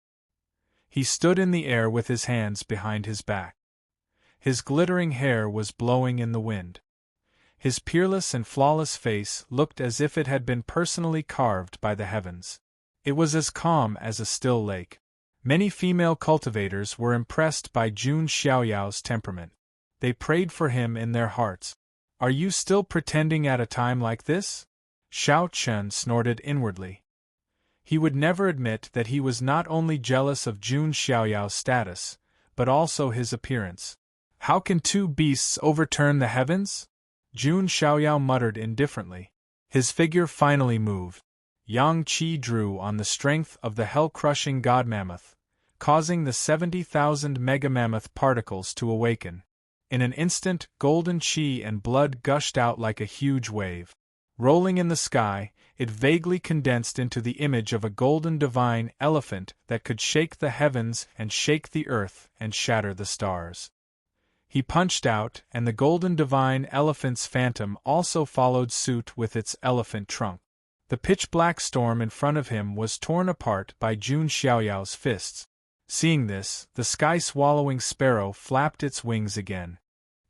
He stood in the air with his hands behind his back. His glittering hair was blowing in the wind. His peerless and flawless face looked as if it had been personally carved by the heavens. It was as calm as a still lake. Many female cultivators were impressed by Jun Xiaoyao's temperament. They prayed for him in their hearts. "Are you still pretending at a time like this?" Xiao Chen snorted inwardly. He would never admit that he was not only jealous of Jun Xiaoyao's status, but also his appearance. "How can two beasts overturn the heavens?" Jun Xiaoyao muttered indifferently. His figure finally moved. Yang Qi drew on the strength of the hell-crushing god mammoth, causing the 70,000 megamammoth particles to awaken. In an instant, golden qi and blood gushed out like a huge wave. Rolling in the sky, it vaguely condensed into the image of a golden divine elephant that could shake the heavens and shake the earth and shatter the stars. He punched out, and the golden divine elephant's phantom also followed suit with its elephant trunk. The pitch-black storm in front of him was torn apart by Jun Xiaoyao's fists. Seeing this, the sky-swallowing sparrow flapped its wings again.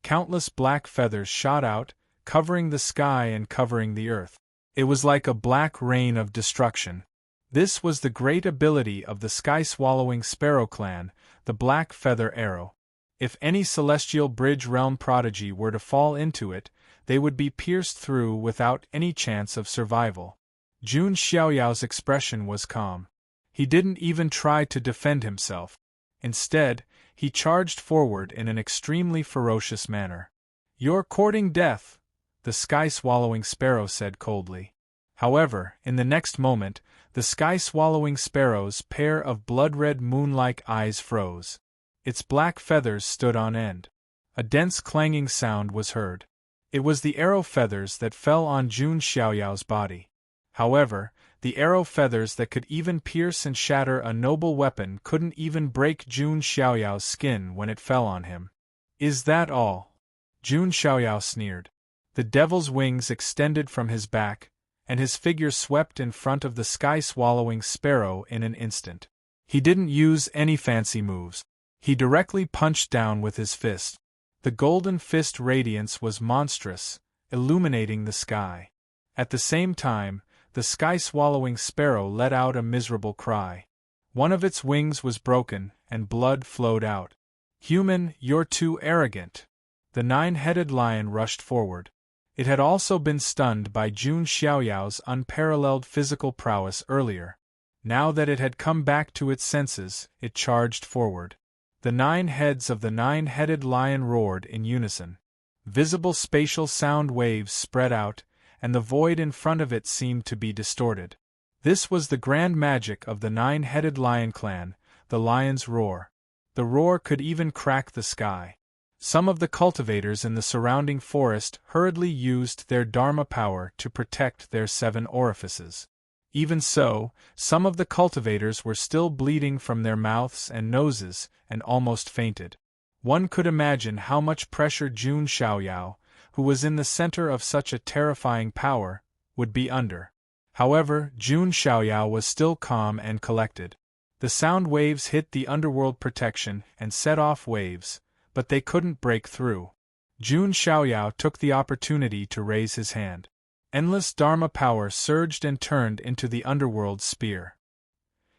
Countless black feathers shot out, covering the sky and covering the earth. It was like a black rain of destruction. This was the great ability of the sky-swallowing sparrow clan, the black feather arrow. If any celestial bridge realm prodigy were to fall into it, they would be pierced through without any chance of survival. Jun Xiaoyao's expression was calm. He didn't even try to defend himself. Instead, he charged forward in an extremely ferocious manner. "You're courting death," the sky-swallowing sparrow said coldly. However, in the next moment, the sky-swallowing sparrow's pair of blood-red moon-like eyes froze. Its black feathers stood on end. A dense clanging sound was heard. It was the arrow feathers that fell on Jun Xiaoyao's body. However, the arrow feathers that could even pierce and shatter a noble weapon couldn't even break Jun Xiaoyao's skin when it fell on him. Is that all? Jun Xiaoyao sneered. The devil's wings extended from his back, and his figure swept in front of the sky-swallowing sparrow in an instant. He didn't use any fancy moves. He directly punched down with his fist. The golden fist radiance was monstrous, illuminating the sky. At the same time, the sky-swallowing sparrow let out a miserable cry. One of its wings was broken, and blood flowed out. Human, you're too arrogant. The nine-headed lion rushed forward. It had also been stunned by Jun Xiaoyao's unparalleled physical prowess earlier. Now that it had come back to its senses, it charged forward. The 9 heads of the nine-headed lion roared in unison. Visible spatial sound waves spread out, and the void in front of it seemed to be distorted. This was the grand magic of the nine-headed lion clan, the lion's roar. The roar could even crack the sky. Some of the cultivators in the surrounding forest hurriedly used their Dharma power to protect their 7 orifices. Even so, some of the cultivators were still bleeding from their mouths and noses and almost fainted. One could imagine how much pressure Jun Xiaoyao, who was in the center of such a terrifying power, would be under. However, Jun Xiaoyao was still calm and collected. The sound waves hit the underworld protection and set off waves, but they couldn't break through. Jun Xiaoyao took the opportunity to raise his hand. Endless Dharma power surged and turned into the underworld spear.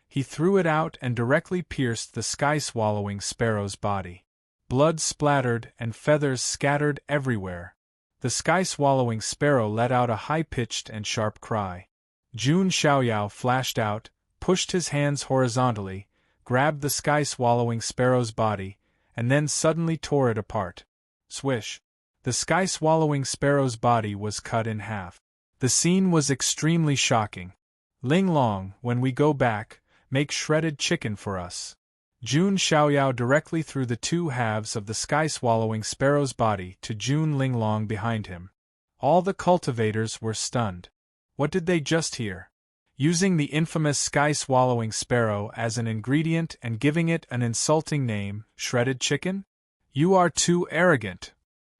He threw it out and directly pierced the sky-swallowing sparrow's body. Blood splattered and feathers scattered everywhere. The sky-swallowing sparrow let out a high-pitched and sharp cry. Jun Xiaoyao flashed out, pushed his hands horizontally, grabbed the sky-swallowing sparrow's body, and then suddenly tore it apart. Swish! The sky-swallowing sparrow's body was cut in half. The scene was extremely shocking. Ling Long, when we go back, make shredded chicken for us. Jun Xiaoyao directly threw the 2 halves of the sky-swallowing sparrow's body to Jun Ling Long behind him. All the cultivators were stunned. What did they just hear? Using the infamous sky-swallowing sparrow as an ingredient and giving it an insulting name, shredded chicken? You are too arrogant.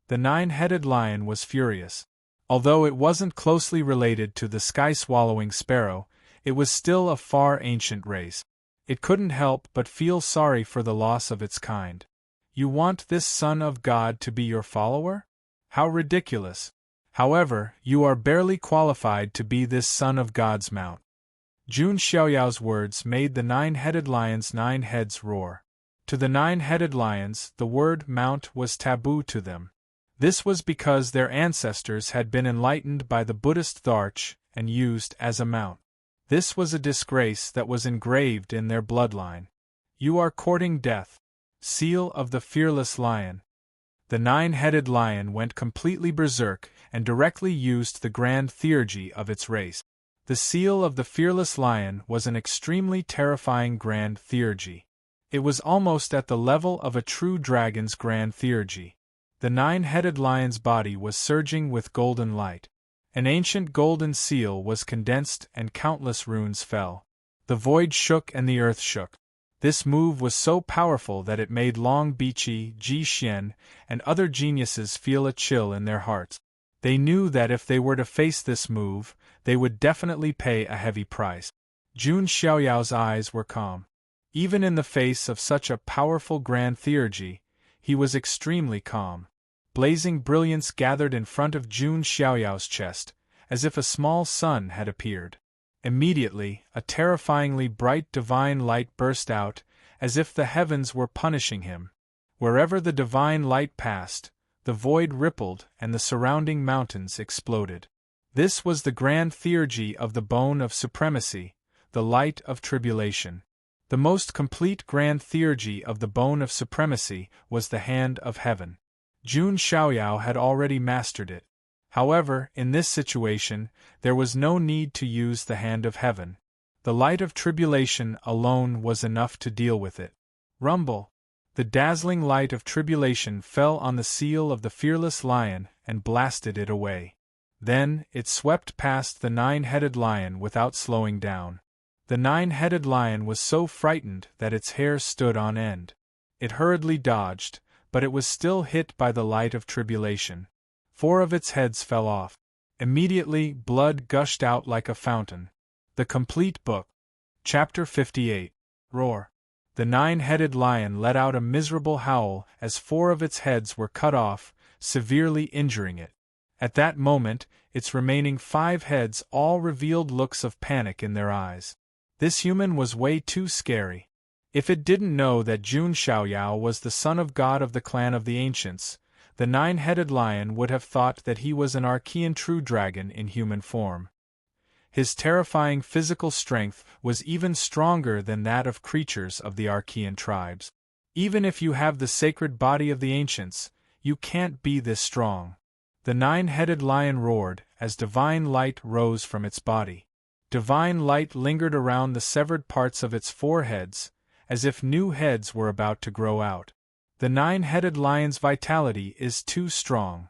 The 9-headed lion was furious. Although it wasn't closely related to the sky-swallowing sparrow, it was still a far ancient race. It couldn't help but feel sorry for the loss of its kind. You want this son of God to be your follower? How ridiculous. However, you are barely qualified to be this son of God's mount. Jun Xiaoyao's words made the 9-headed lion's 9 heads roar. To the 9-headed lions, the word mount was taboo to them. This was because their ancestors had been enlightened by the Buddhist Dharch and used as a mount. This was a disgrace that was engraved in their bloodline. You are courting death. Seal of the fearless lion. The 9-headed lion went completely berserk and directly used the grand theurgy of its race. The seal of the fearless lion was an extremely terrifying grand theurgy. It was almost at the level of a true dragon's grand theurgy. The 9-headed lion's body was surging with golden light. An ancient golden seal was condensed and countless runes fell. The void shook and the earth shook. This move was so powerful that it made Long Biqi, Ji Xian, and other geniuses feel a chill in their hearts. They knew that if they were to face this move, they would definitely pay a heavy price. Jun Xiaoyao's eyes were calm. Even in the face of such a powerful grand theurgy, he was extremely calm. Blazing brilliance gathered in front of Jun Xiaoyao's chest, as if a small sun had appeared. Immediately, a terrifyingly bright divine light burst out, as if the heavens were punishing him. Wherever the divine light passed, the void rippled and the surrounding mountains exploded. This was the grand theurgy of the bone of supremacy, the light of tribulation. The most complete grand theurgy of the bone of supremacy was the hand of heaven. Jun Xiaoyao had already mastered it. However, in this situation, there was no need to use the hand of heaven. The light of tribulation alone was enough to deal with it. Rumble! The dazzling light of tribulation fell on the seal of the fearless lion and blasted it away. Then, it swept past the nine-headed lion without slowing down. The nine-headed lion was so frightened that its hair stood on end. It hurriedly dodged, but it was still hit by the light of tribulation. 4 of its heads fell off. Immediately, blood gushed out like a fountain. The complete book. Chapter 58. Roar. The nine-headed lion let out a miserable howl as 4 of its heads were cut off, severely injuring it. At that moment, its remaining 5 heads all revealed looks of panic in their eyes. This human was way too scary. If it didn't know that Jun Xiaoyao was the son of God of the clan of the ancients, the nine-headed lion would have thought that he was an Archean true dragon in human form. His terrifying physical strength was even stronger than that of creatures of the Archean tribes. Even if you have the sacred body of the ancients, you can't be this strong. The nine-headed lion roared as divine light rose from its body. Divine light lingered around the severed parts of its 4 heads, as if new heads were about to grow out. The nine-headed lion's vitality is too strong.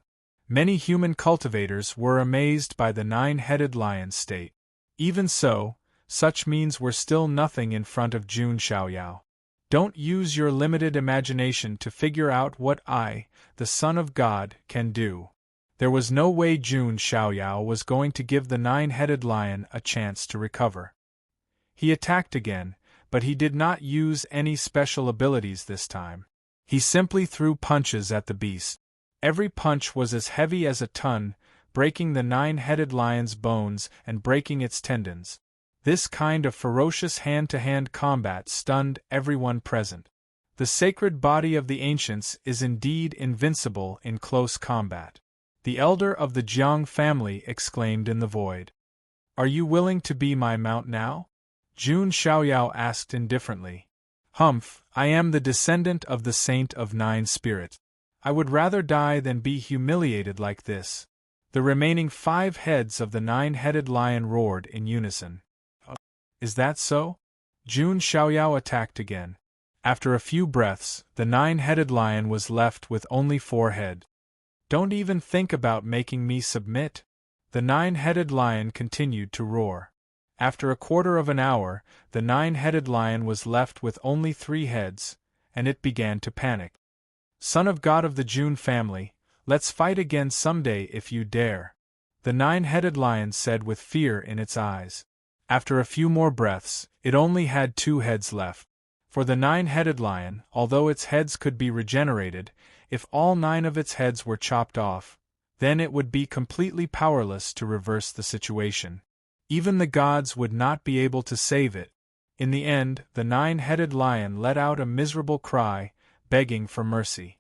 Many human cultivators were amazed by the nine-headed lion's state. Even so, such means were still nothing in front of Jun Xiaoyao. Don't use your limited imagination to figure out what I, the Son of God, can do. There was no way Jun Xiaoyao was going to give the nine-headed lion a chance to recover. He attacked again, but he did not use any special abilities this time. He simply threw punches at the beast. Every punch was as heavy as a ton, breaking the nine-headed lion's bones and breaking its tendons. This kind of ferocious hand-to-hand combat stunned everyone present. The sacred body of the ancients is indeed invincible in close combat. The elder of the Jiang family exclaimed in the void. "Are you willing to be my mount now?" Jun Xiaoyao asked indifferently. "Humph, I am the descendant of the Saint of Nine Spirits. I would rather die than be humiliated like this." The remaining 5 heads of the nine-headed lion roared in unison. "Is that so?" Jun Xiaoyao attacked again. After a few breaths, the nine-headed lion was left with only 4 heads. "Don't even think about making me submit." The nine-headed lion continued to roar. After a quarter of an hour, the nine-headed lion was left with only 3 heads, and it began to panic. "Son of God of the Jun family, let's fight again someday if you dare," the nine-headed lion said with fear in its eyes. After a few more breaths, it only had 2 heads left. For the nine-headed lion, although its heads could be regenerated, if all 9 of its heads were chopped off, then it would be completely powerless to reverse the situation. Even the gods would not be able to save it. In the end, the nine-headed lion let out a miserable cry, begging for mercy.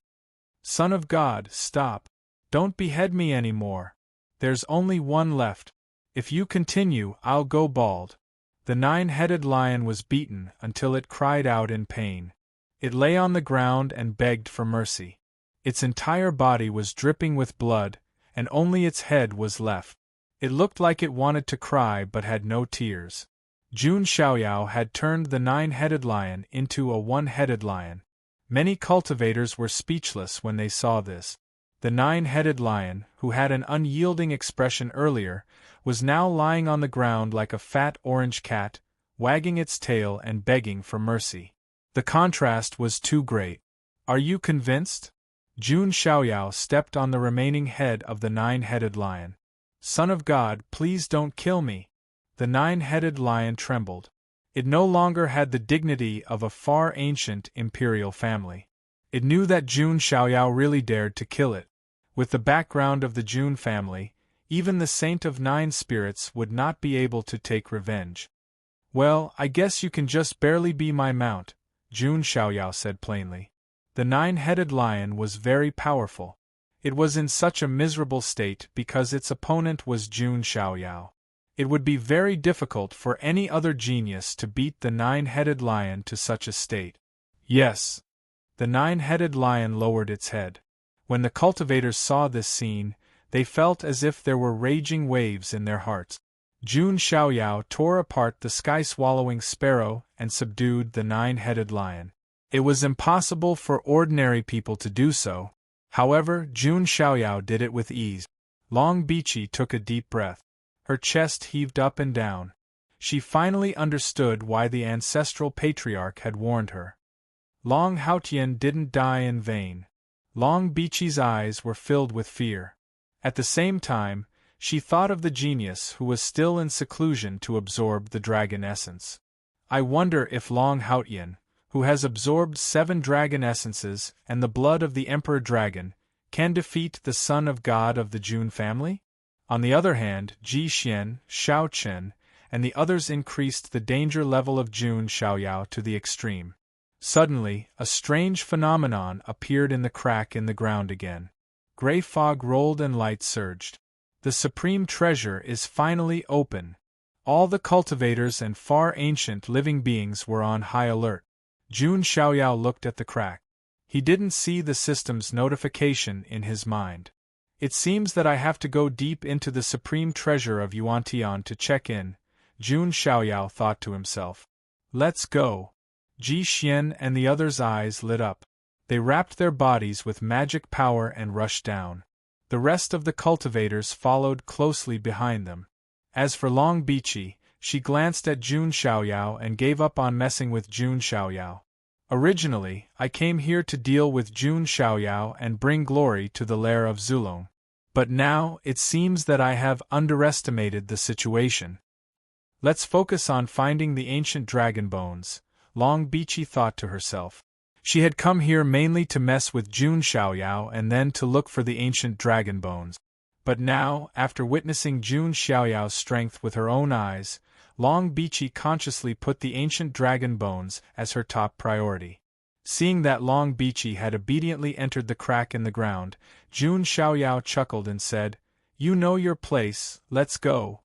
"Son of God, stop. Don't behead me anymore. There's only one left. If you continue, I'll go bald." The nine-headed lion was beaten until it cried out in pain. It lay on the ground and begged for mercy. Its entire body was dripping with blood, and only its head was left. It looked like it wanted to cry but had no tears. Jun Xiaoyao had turned the nine-headed lion into a one-headed lion. Many cultivators were speechless when they saw this. The nine-headed lion, who had an unyielding expression earlier, was now lying on the ground like a fat orange cat, wagging its tail and begging for mercy. The contrast was too great. "Are you convinced?" Jun Xiaoyao stepped on the remaining head of the nine-headed lion. "Son of God, please don't kill me." The nine-headed lion trembled. It no longer had the dignity of a far ancient imperial family. It knew that Jun Xiaoyao really dared to kill it. With the background of the Jun family, even the Saint of Nine Spirits would not be able to take revenge. "Well, I guess you can just barely be my mount," Jun Xiaoyao said plainly. The nine-headed lion was very powerful. It was in such a miserable state because its opponent was Jun Xiaoyao. It would be very difficult for any other genius to beat the nine-headed lion to such a state. "Yes." The nine-headed lion lowered its head. When the cultivators saw this scene, they felt as if there were raging waves in their hearts. Jun Xiaoyao tore apart the sky-swallowing sparrow and subdued the nine-headed lion. It was impossible for ordinary people to do so. However, Jun Xiaoyao did it with ease. Long Bichi took a deep breath. Her chest heaved up and down. She finally understood why the ancestral patriarch had warned her. Long Haotian didn't die in vain. Long Bichi's eyes were filled with fear. At the same time, she thought of the genius who was still in seclusion to absorb the dragon essence. I wonder if Long Haotian, who has absorbed 7 dragon essences and the blood of the Emperor Dragon, can defeat the Son of God of the Jun family? On the other hand, Ji Xian, Xiao Chen, and the others increased the danger level of Jun Xiaoyao to the extreme. Suddenly, a strange phenomenon appeared in the crack in the ground again. Gray fog rolled and light surged. The supreme treasure is finally open. All the cultivators and far ancient living beings were on high alert. Jun Xiaoyao looked at the crack. He didn't see the system's notification in his mind. It seems that I have to go deep into the supreme treasure of Yuantian to check in, Jun Xiaoyao thought to himself. Let's go. Ji Xian and the others' eyes lit up. They wrapped their bodies with magic power and rushed down. The rest of the cultivators followed closely behind them. As for Long Bichi, she glanced at Jun Xiaoyao and gave up on messing with Jun Xiaoyao. Originally, I came here to deal with Jun Xiaoyao and bring glory to the lair of Zulong. But now, it seems that I have underestimated the situation. Let's focus on finding the ancient dragon bones, Long Bichi thought to herself. She had come here mainly to mess with Jun Xiaoyao and then to look for the ancient dragon bones. But now, after witnessing Jun Xiaoyao's strength with her own eyes, Long Bichi consciously put the ancient dragon bones as her top priority. Seeing that Long Bichi had obediently entered the crack in the ground, Jun Xiaoyao chuckled and said, "You know your place, let's go."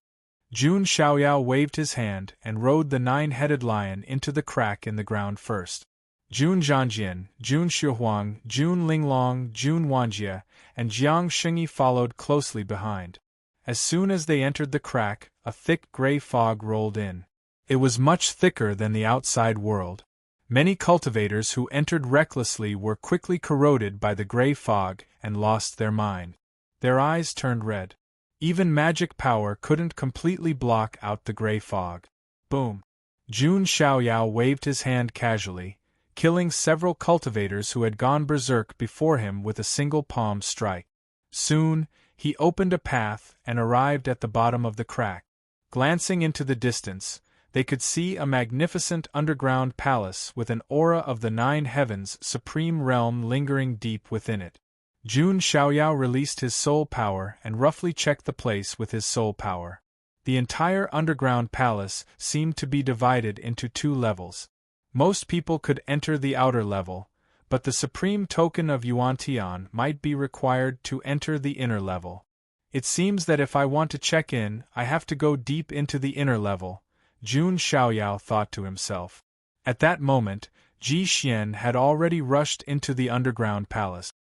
Jun Xiaoyao waved his hand and rode the 9-headed lion into the crack in the ground first. Jun Zhangjian, Jun Shuhuang, Jun Linglong, Jun Wanjie, and Jiang Xingyi followed closely behind. As soon as they entered the crack, a thick gray fog rolled in. It was much thicker than the outside world. Many cultivators who entered recklessly were quickly corroded by the gray fog and lost their mind. Their eyes turned red. Even magic power couldn't completely block out the gray fog. Boom! Jun Xiaoyao waved his hand casually, killing several cultivators who had gone berserk before him with a single palm strike. Soon, he opened a path and arrived at the bottom of the crack. Glancing into the distance, they could see a magnificent underground palace with an aura of the 9 heavens supreme realm lingering deep within it. Jun Xiaoyao released his soul power and roughly checked the place with his soul power. The entire underground palace seemed to be divided into 2 levels. Most people could enter the outer level, but the supreme token of Yuantian might be required to enter the inner level. It seems that if I want to check in, I have to go deep into the inner level, Jun Xiaoyao thought to himself. At that moment, Ji Xian had already rushed into the underground palace.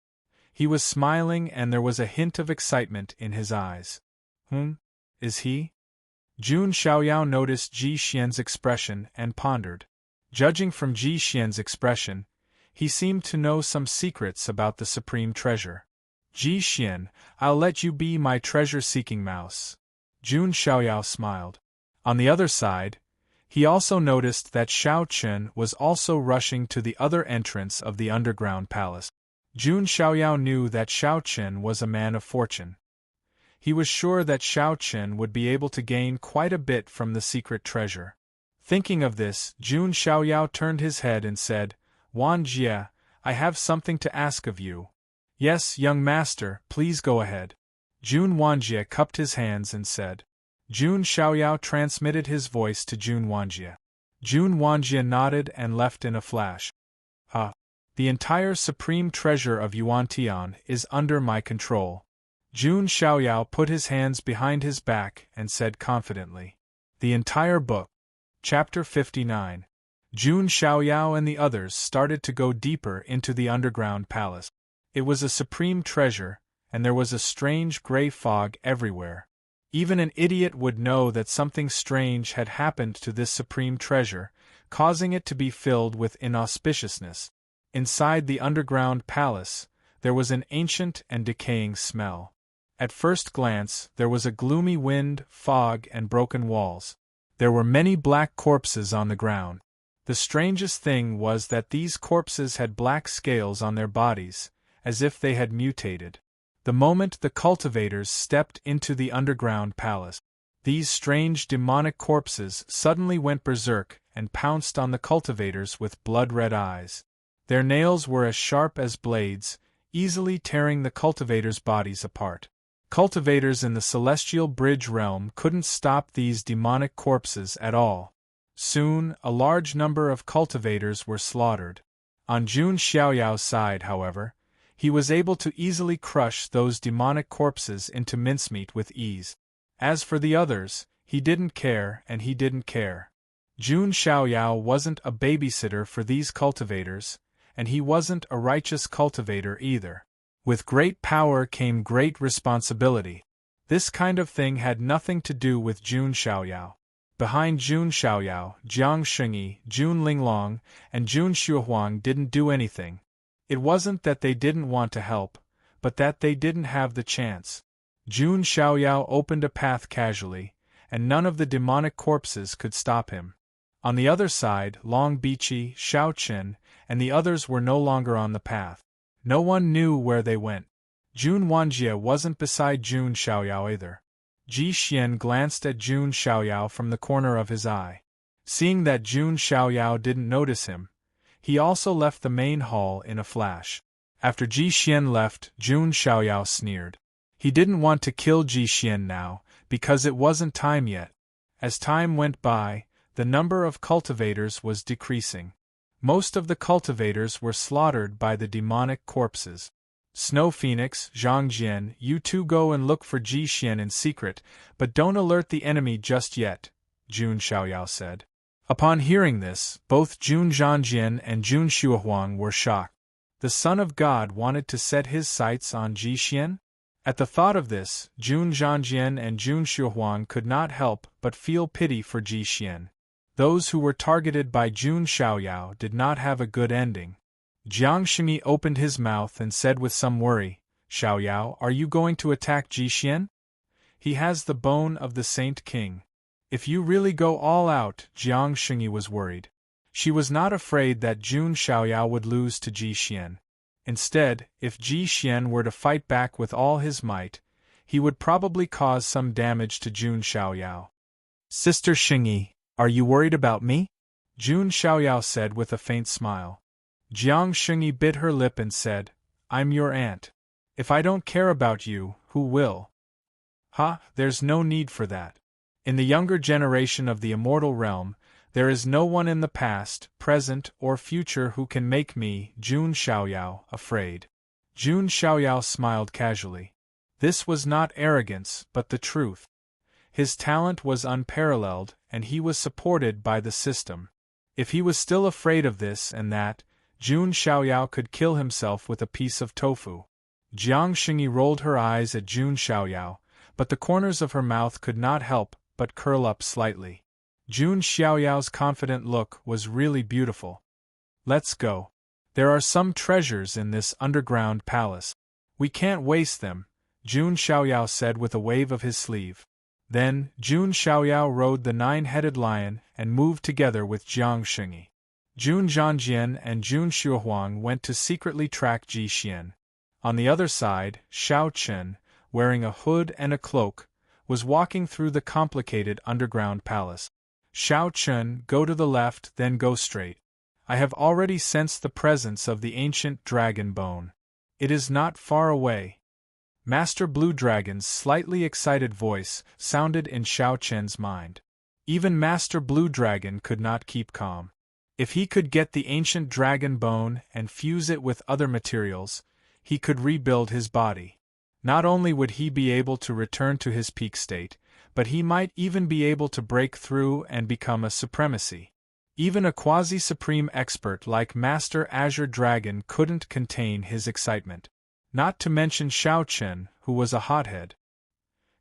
He was smiling and there was a hint of excitement in his eyes. Is he? Jun Xiaoyao noticed Ji Xian's expression and pondered. Judging from Ji Xian's expression, he seemed to know some secrets about the supreme treasure. Ji Xian, I'll let you be my treasure-seeking mouse. Jun Xiaoyao smiled. On the other side, he also noticed that Xiao Chen was also rushing to the other entrance of the underground palace. Jun Xiaoyao knew that Xiao Chen was a man of fortune. He was sure that Xiao Chen would be able to gain quite a bit from the secret treasure. Thinking of this, Jun Xiaoyao turned his head and said, "Wan Jie, I have something to ask of you." "Yes, young master, please go ahead." Jun Wanjie cupped his hands and said. Jun Xiaoyao transmitted his voice to Jun Wanjie. Jun Wanjie nodded and left in a flash. The entire supreme treasure of Yuantian is under my control. Jun Xiaoyao put his hands behind his back and said confidently. The entire book. Chapter 59. Jun Xiaoyao and the others started to go deeper into the underground palace. It was a supreme treasure, and there was a strange gray fog everywhere. Even an idiot would know that something strange had happened to this supreme treasure, causing it to be filled with inauspiciousness. Inside the underground palace, there was an ancient and decaying smell. At first glance, there was a gloomy wind, fog, and broken walls. There were many black corpses on the ground. The strangest thing was that these corpses had black scales on their bodies, as if they had mutated. The moment the cultivators stepped into the underground palace, these strange demonic corpses suddenly went berserk and pounced on the cultivators with blood-red eyes. Their nails were as sharp as blades, easily tearing the cultivators' bodies apart. Cultivators in the Celestial Bridge realm couldn't stop these demonic corpses at all. Soon, a large number of cultivators were slaughtered. On Jun Xiaoyao's side, however, he was able to easily crush those demonic corpses into mincemeat with ease. As for the others, he didn't care and he didn't care. Jun Xiaoyao wasn't a babysitter for these cultivators, and he wasn't a righteous cultivator either. With great power came great responsibility. This kind of thing had nothing to do with Jun Xiaoyao. Behind Jun Xiaoyao, Jiang Shengyi, Jun Linglong, and Jun Shuohuang didn't do anything. It wasn't that they didn't want to help, but that they didn't have the chance. Jun Xiaoyao opened a path casually, and none of the demonic corpses could stop him. On the other side, Long Bichi, Xiao Qin, and the others were no longer on the path. No one knew where they went. Jun Wanjie wasn't beside Jun Xiaoyao either. Ji Xian glanced at Jun Xiaoyao from the corner of his eye. Seeing that Jun Xiaoyao didn't notice him, he also left the main hall in a flash. After Ji Xian left, Jun Xiaoyao sneered. He didn't want to kill Ji Xian now, because it wasn't time yet. As time went by, the number of cultivators was decreasing. Most of the cultivators were slaughtered by the demonic corpses. Snow Phoenix, Zhang Jian, you two go and look for Ji Xian in secret, but don't alert the enemy just yet, Jun Xiaoyao said. Upon hearing this, both Jun Zhangjian and Jun Shuohuang were shocked. The Son of God wanted to set his sights on Ji Xian? At the thought of this, Jun Zhangjian and Jun Shuohuang could not help but feel pity for Ji Xian. Those who were targeted by Jun Xiaoyao did not have a good ending. Jiang Shengyi opened his mouth and said with some worry, Xiaoyao, are you going to attack Ji Xian? He has the bone of the Saint King. If you really go all out, Jiang Shengyi was worried. She was not afraid that Jun Xiaoyao would lose to Ji Xian. Instead, if Ji Xian were to fight back with all his might, he would probably cause some damage to Jun Xiaoyao. Sister Shengyi, are you worried about me? Jun Xiaoyao said with a faint smile. Jiang Shengyi bit her lip and said, I'm your aunt. If I don't care about you, who will? There's no need for that. In the younger generation of the immortal realm, there is no one in the past, present, or future who can make me, Jun Xiaoyao, afraid. Jun Xiaoyao smiled casually. This was not arrogance, but the truth. His talent was unparalleled, and he was supported by the system. If he was still afraid of this and that, Jun Xiaoyao could kill himself with a piece of tofu. Jiang Shengyi rolled her eyes at Jun Xiaoyao, but the corners of her mouth could not help but curl up slightly. Jun Xiaoyao's confident look was really beautiful. Let's go. There are some treasures in this underground palace. We can't waste them, Jun Xiaoyao said with a wave of his sleeve. Then, Jun Xiaoyao rode the 9-headed lion and moved together with Jiang Shengyi. Jun Zhangjian and Jun Shuohuang went to secretly track Ji Xian. On the other side, Xiao Qin, wearing a hood and a cloak, was walking through the complicated underground palace. Xiao Qin, go to the left, then go straight. I have already sensed the presence of the ancient dragon bone. It is not far away. Master Blue Dragon's slightly excited voice sounded in Xiao Qin's mind. Even Master Blue Dragon could not keep calm. If he could get the ancient dragon bone and fuse it with other materials, he could rebuild his body. Not only would he be able to return to his peak state, but he might even be able to break through and become a supremacy. Even a quasi-supreme expert like Master Azure Dragon couldn't contain his excitement. Not to mention Xiao Qin, who was a hothead.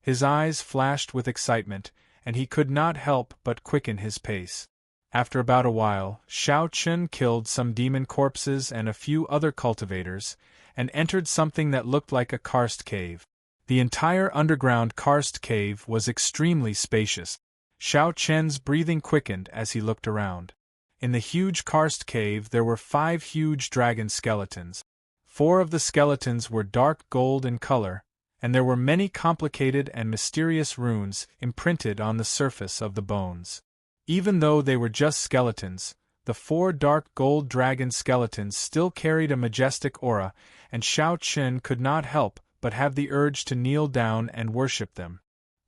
His eyes flashed with excitement, and he could not help but quicken his pace. After about a while, Xiao Chun killed some demon corpses and a few other cultivators, and entered something that looked like a karst cave. The entire underground karst cave was extremely spacious. Xiao Chen's breathing quickened as he looked around. In the huge karst cave there were 5 huge dragon skeletons. 4 of the skeletons were dark gold in color, and there were many complicated and mysterious runes imprinted on the surface of the bones. Even though they were just skeletons, the 4 dark gold dragon skeletons still carried a majestic aura, and Xiao Chen could not help but have the urge to kneel down and worship them.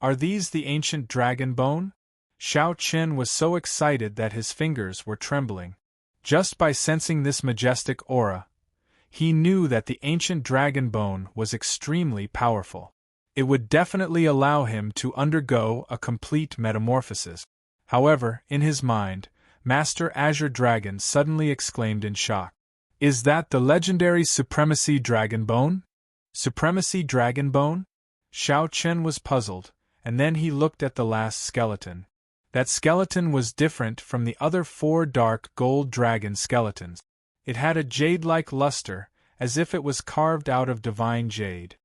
Are these the ancient dragon bone? Xiao Chen was so excited that his fingers were trembling. Just by sensing this majestic aura, he knew that the ancient dragon bone was extremely powerful. It would definitely allow him to undergo a complete metamorphosis. However, in his mind, Master Azure Dragon suddenly exclaimed in shock. Is that the legendary Supremacy Dragon Bone? Supremacy Dragon Bone? Xiao Chen was puzzled, and then he looked at the last skeleton. That skeleton was different from the other 4 dark gold dragon skeletons. It had a jade-like luster, as if it was carved out of divine jade.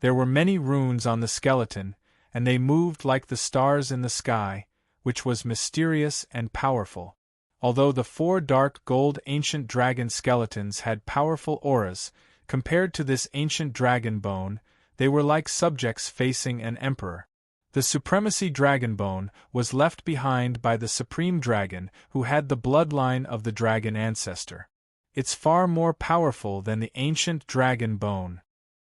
There were many runes on the skeleton, and they moved like the stars in the sky, which was mysterious and powerful. Although the 4 dark gold ancient dragon skeletons had powerful auras, compared to this ancient dragon bone, they were like subjects facing an emperor. The Supremacy Dragon Bone was left behind by the Supreme Dragon who had the bloodline of the dragon ancestor. It's far more powerful than the ancient dragon bone.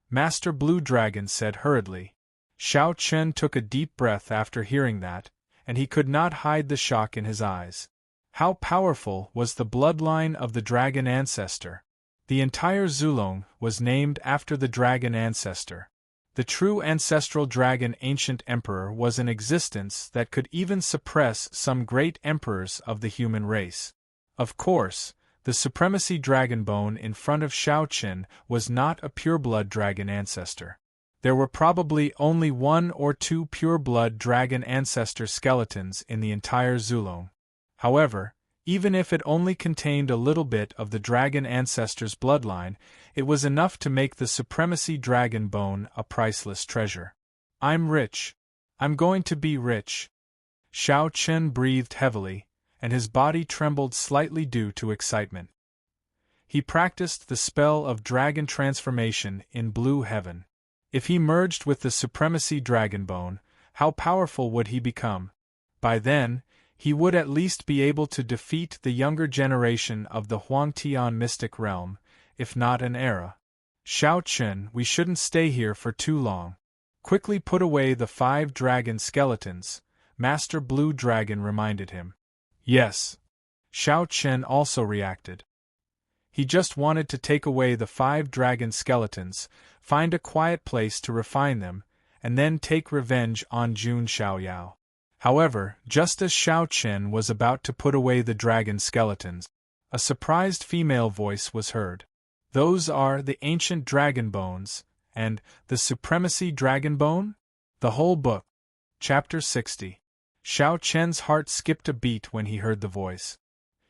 Master Blue Dragon said hurriedly. Xiao Chen took a deep breath after hearing that, and he could not hide the shock in his eyes. How powerful was the bloodline of the dragon ancestor? The entire Zulong was named after the dragon ancestor. The true ancestral dragon ancient emperor was in existence that could even suppress some great emperors of the human race. Of course, the Supremacy Dragon Bone in front of Xiao Chen was not a pureblood dragon ancestor. There were probably only 1 or 2 pure-blood dragon ancestor skeletons in the entire Zulong. However, even if it only contained a little bit of the dragon ancestor's bloodline, it was enough to make the Supremacy Dragon Bone a priceless treasure. I'm rich. I'm going to be rich. Xiao Chen breathed heavily, and his body trembled slightly due to excitement. He practiced the spell of dragon transformation in blue heaven. If he merged with the Supremacy Dragon Bone, how powerful would he become? By then, he would at least be able to defeat the younger generation of the Huangtian mystic realm, if not an era. Xiao Chen, we shouldn't stay here for too long. Quickly put away the 5 dragon skeletons, Master Blue Dragon reminded him. Yes. Xiao Chen also reacted. He just wanted to take away the 5 dragon skeletons, find a quiet place to refine them, and then take revenge on Jun Xiaoyao. However, just as Xiao Chen was about to put away the dragon skeletons, a surprised female voice was heard. Those are the ancient dragon bones, and the Supremacy Dragon Bone? The whole book. Chapter 60. Xiao Chen's heart skipped a beat when he heard the voice.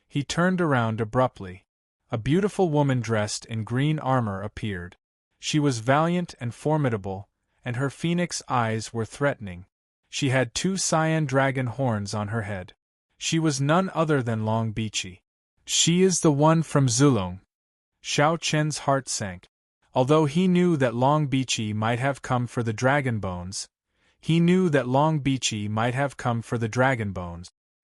He turned around abruptly. A beautiful woman dressed in green armor appeared. She was valiant and formidable, and her phoenix eyes were threatening. She had 2 cyan dragon horns on her head. She was none other than Long Bichi. She is the one from Zulong. Xiao Chen's heart sank. Although he knew that Long Bichi might have come for the dragon bones,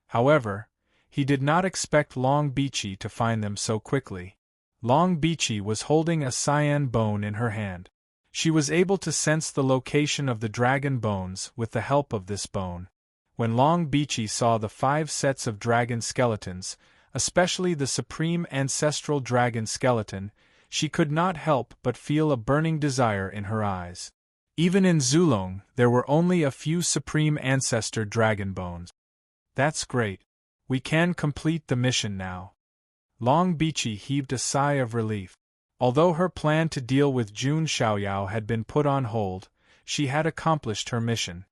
however, he did not expect Long Bichi to find them so quickly. Long Bichi was holding a cyan bone in her hand. She was able to sense the location of the dragon bones with the help of this bone. When Long Bichi saw the 5 sets of dragon skeletons, especially the supreme ancestral dragon skeleton, she could not help but feel a burning desire in her eyes. Even in Zulong, there were only a few supreme ancestor dragon bones. That's great. We can complete the mission now. Long Bichi heaved a sigh of relief. Although her plan to deal with Jun Xiaoyao had been put on hold, she had accomplished her mission.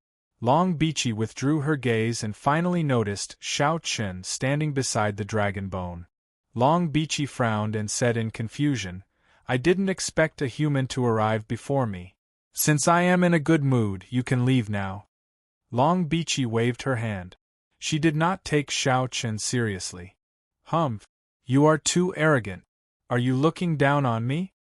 Long Bichi withdrew her gaze and finally noticed Xiao Chen standing beside the dragon bone. Long Bichi frowned and said in confusion, I didn't expect a human to arrive before me. Since I am in a good mood, you can leave now. Long Bichi waved her hand. She did not take Xiao Chen seriously. Humph! You are too arrogant. Are you looking down on me?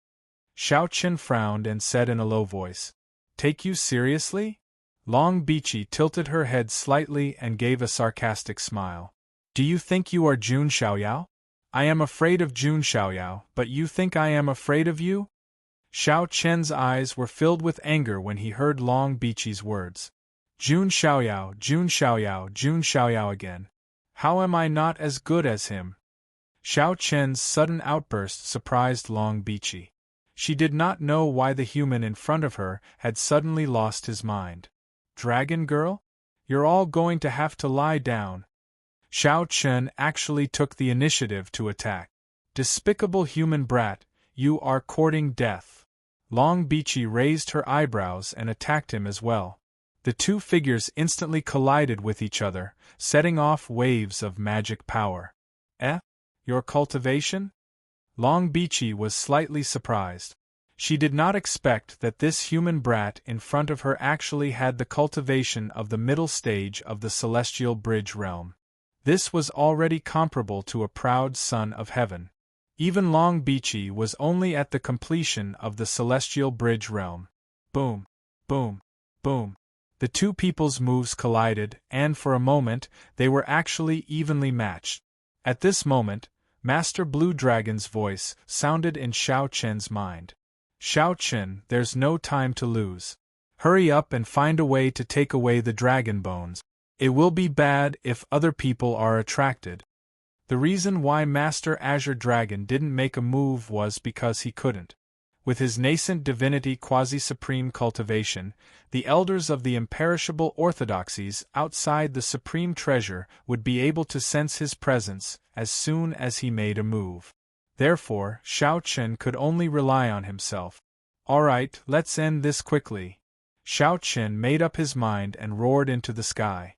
Xiao Chen frowned and said in a low voice. Take you seriously? Long Bichi tilted her head slightly and gave a sarcastic smile. Do you think you are Jun Xiaoyao? I am afraid of Jun Xiaoyao, but you think I am afraid of you? Xiao Chen's eyes were filled with anger when he heard Long Bichi's words. Jun Xiaoyao, Jun Xiaoyao, Jun Xiaoyao again. How am I not as good as him? Xiao Chen's sudden outburst surprised Long Bichi. She did not know why the human in front of her had suddenly lost his mind. Dragon girl? You're all going to have to lie down. Xiao Chen actually took the initiative to attack. Despicable human brat, you are courting death. Long Bichi raised her eyebrows and attacked him as well. The two figures instantly collided with each other, setting off waves of magic power. Your cultivation? Long Bichi was slightly surprised. She did not expect that this human brat in front of her actually had the cultivation of the middle stage of the celestial bridge realm. This was already comparable to a proud son of heaven. Even Long Bichi was only at the completion of the celestial bridge realm. Boom, boom, boom. The two people's moves collided, and for a moment, they were actually evenly matched. At this moment, Master Blue Dragon's voice sounded in Xiao Chen's mind. Xiao Chen, there's no time to lose. Hurry up and find a way to take away the dragon bones. It will be bad if other people are attracted. The reason why Master Azure Dragon didn't make a move was because he couldn't. With his nascent divinity quasi-supreme cultivation, the elders of the imperishable orthodoxies outside the supreme treasure would be able to sense his presence as soon as he made a move. Therefore, Xiao Chen could only rely on himself. Alright, let's end this quickly. Xiao Chen made up his mind and roared into the sky.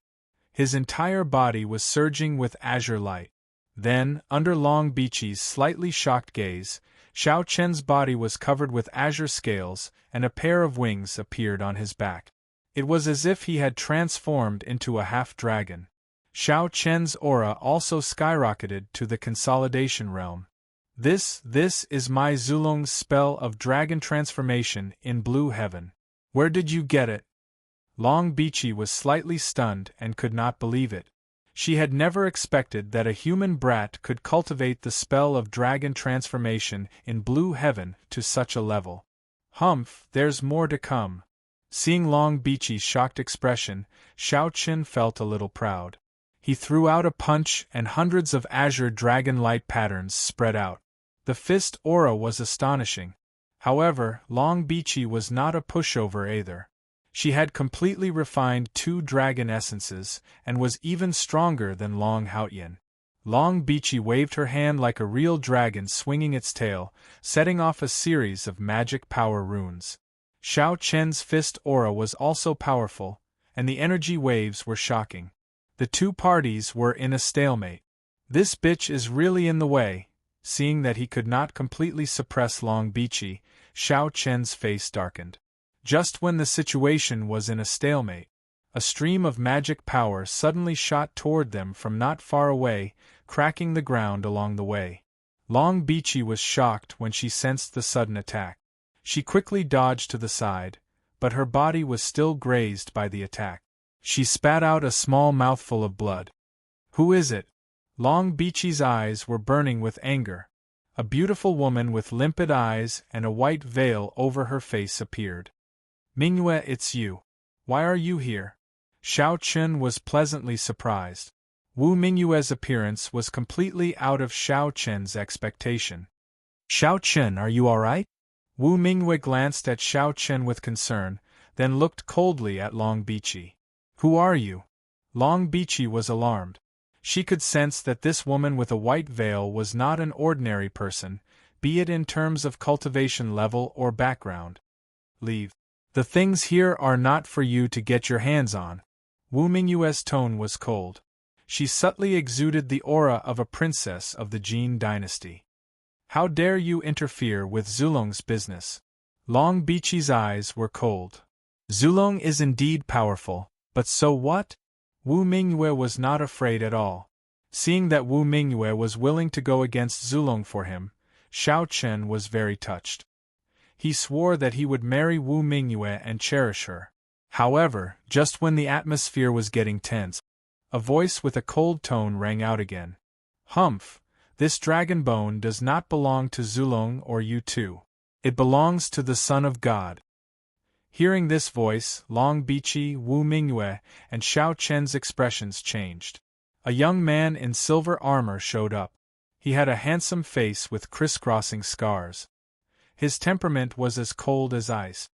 His entire body was surging with azure light. Then, under Long Bichi's slightly shocked gaze, Xiao Chen's body was covered with azure scales, and a pair of wings appeared on his back. It was as if he had transformed into a half-dragon. Xiao Chen's aura also skyrocketed to the consolidation realm. This is my Zulong's spell of dragon transformation in blue heaven. Where did you get it? Long Bichi was slightly stunned and could not believe it. She had never expected that a human brat could cultivate the spell of dragon transformation in blue heaven to such a level. Humph, there's more to come. Seeing Long Bichi's shocked expression, Xiao Chen felt a little proud. He threw out a punch and hundreds of azure dragon light patterns spread out. The fist aura was astonishing. However, Long Bichi was not a pushover either. She had completely refined 2 dragon essences, and was even stronger than Long Haotian. Long Bichi waved her hand like a real dragon swinging its tail, setting off a series of magic power runes. Xiao Chen's fist aura was also powerful, and the energy waves were shocking. The two parties were in a stalemate. This bitch is really in the way. Seeing that he could not completely suppress Long Bichi, Xiao Chen's face darkened. Just when the situation was in a stalemate, a stream of magic power suddenly shot toward them from not far away, cracking the ground along the way. Long Bichi was shocked when she sensed the sudden attack. She quickly dodged to the side, but her body was still grazed by the attack. She spat out a small mouthful of blood. Who is it? Long Bichi's eyes were burning with anger. A beautiful woman with limpid eyes and a white veil over her face appeared. Mingyue, it's you. Why are you here? Xiao Chen was pleasantly surprised. Wu Mingyue's appearance was completely out of Xiao Chen's expectation. Xiao Chen, are you alright? Wu Mingyue glanced at Xiao Chen with concern, then looked coldly at Long Bichi. Who are you? Long Bichi was alarmed. She could sense that this woman with a white veil was not an ordinary person, be it in terms of cultivation level or background. Leave. The things here are not for you to get your hands on. Wu Mingyue's tone was cold. She subtly exuded the aura of a princess of the Jin dynasty. How dare you interfere with Zulong's business? Long Bichi's eyes were cold. Zulong is indeed powerful, but so what? Wu Mingyue was not afraid at all. Seeing that Wu Mingyue was willing to go against Zulong for him, Xiao Chen was very touched. He swore that he would marry Wu Mingyue and cherish her. However, just when the atmosphere was getting tense, a voice with a cold tone rang out again. Humph! This dragon bone does not belong to Zulong or you too. It belongs to the Son of God. Hearing this voice, Long Bichi, Wu Mingyue, and Xiao Chen's expressions changed. A young man in silver armor showed up. He had a handsome face with crisscrossing scars. His temperament was as cold as ice.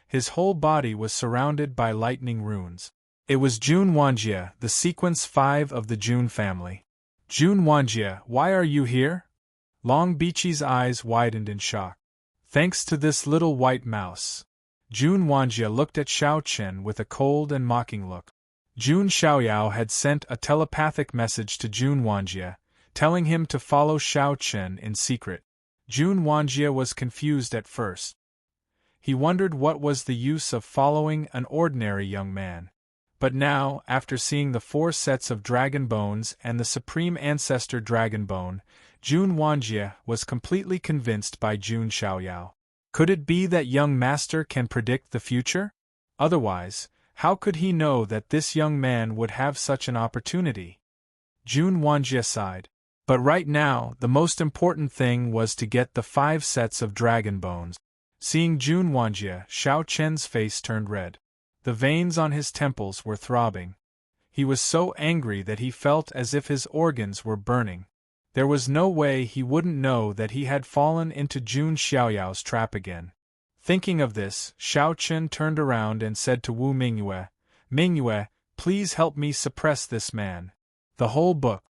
His whole body was surrounded by lightning runes. It was Jun Wanjie, the sequence 5 of the Jun family. Jun Wanjie, why are you here? Long Bichi's eyes widened in shock. Thanks to this little white mouse. Jun Wanjie looked at Xiao Chen with a cold and mocking look. Jun Xiaoyao had sent a telepathic message to Jun Wanjie, telling him to follow Xiao Chen in secret. Jun Wanjie was confused at first. He wondered what was the use of following an ordinary young man. But now, after seeing the 4 sets of dragon bones and the Supreme Ancestor Dragon Bone, Jun Wanjie was completely convinced by Jun Xiaoyao. Could it be that young master can predict the future? Otherwise, how could he know that this young man would have such an opportunity? Jun Wanjie sighed. But right now, the most important thing was to get the 5 sets of dragon bones. Seeing Jun Wanjie, Xiao Chen's face turned red. The veins on his temples were throbbing. He was so angry that he felt as if his organs were burning. There was no way he wouldn't know that he had fallen into Jun Xiaoyao's trap again. Thinking of this, Xiao Chen turned around and said to Wu Mingyue, Mingyue, please help me suppress this man. The whole book.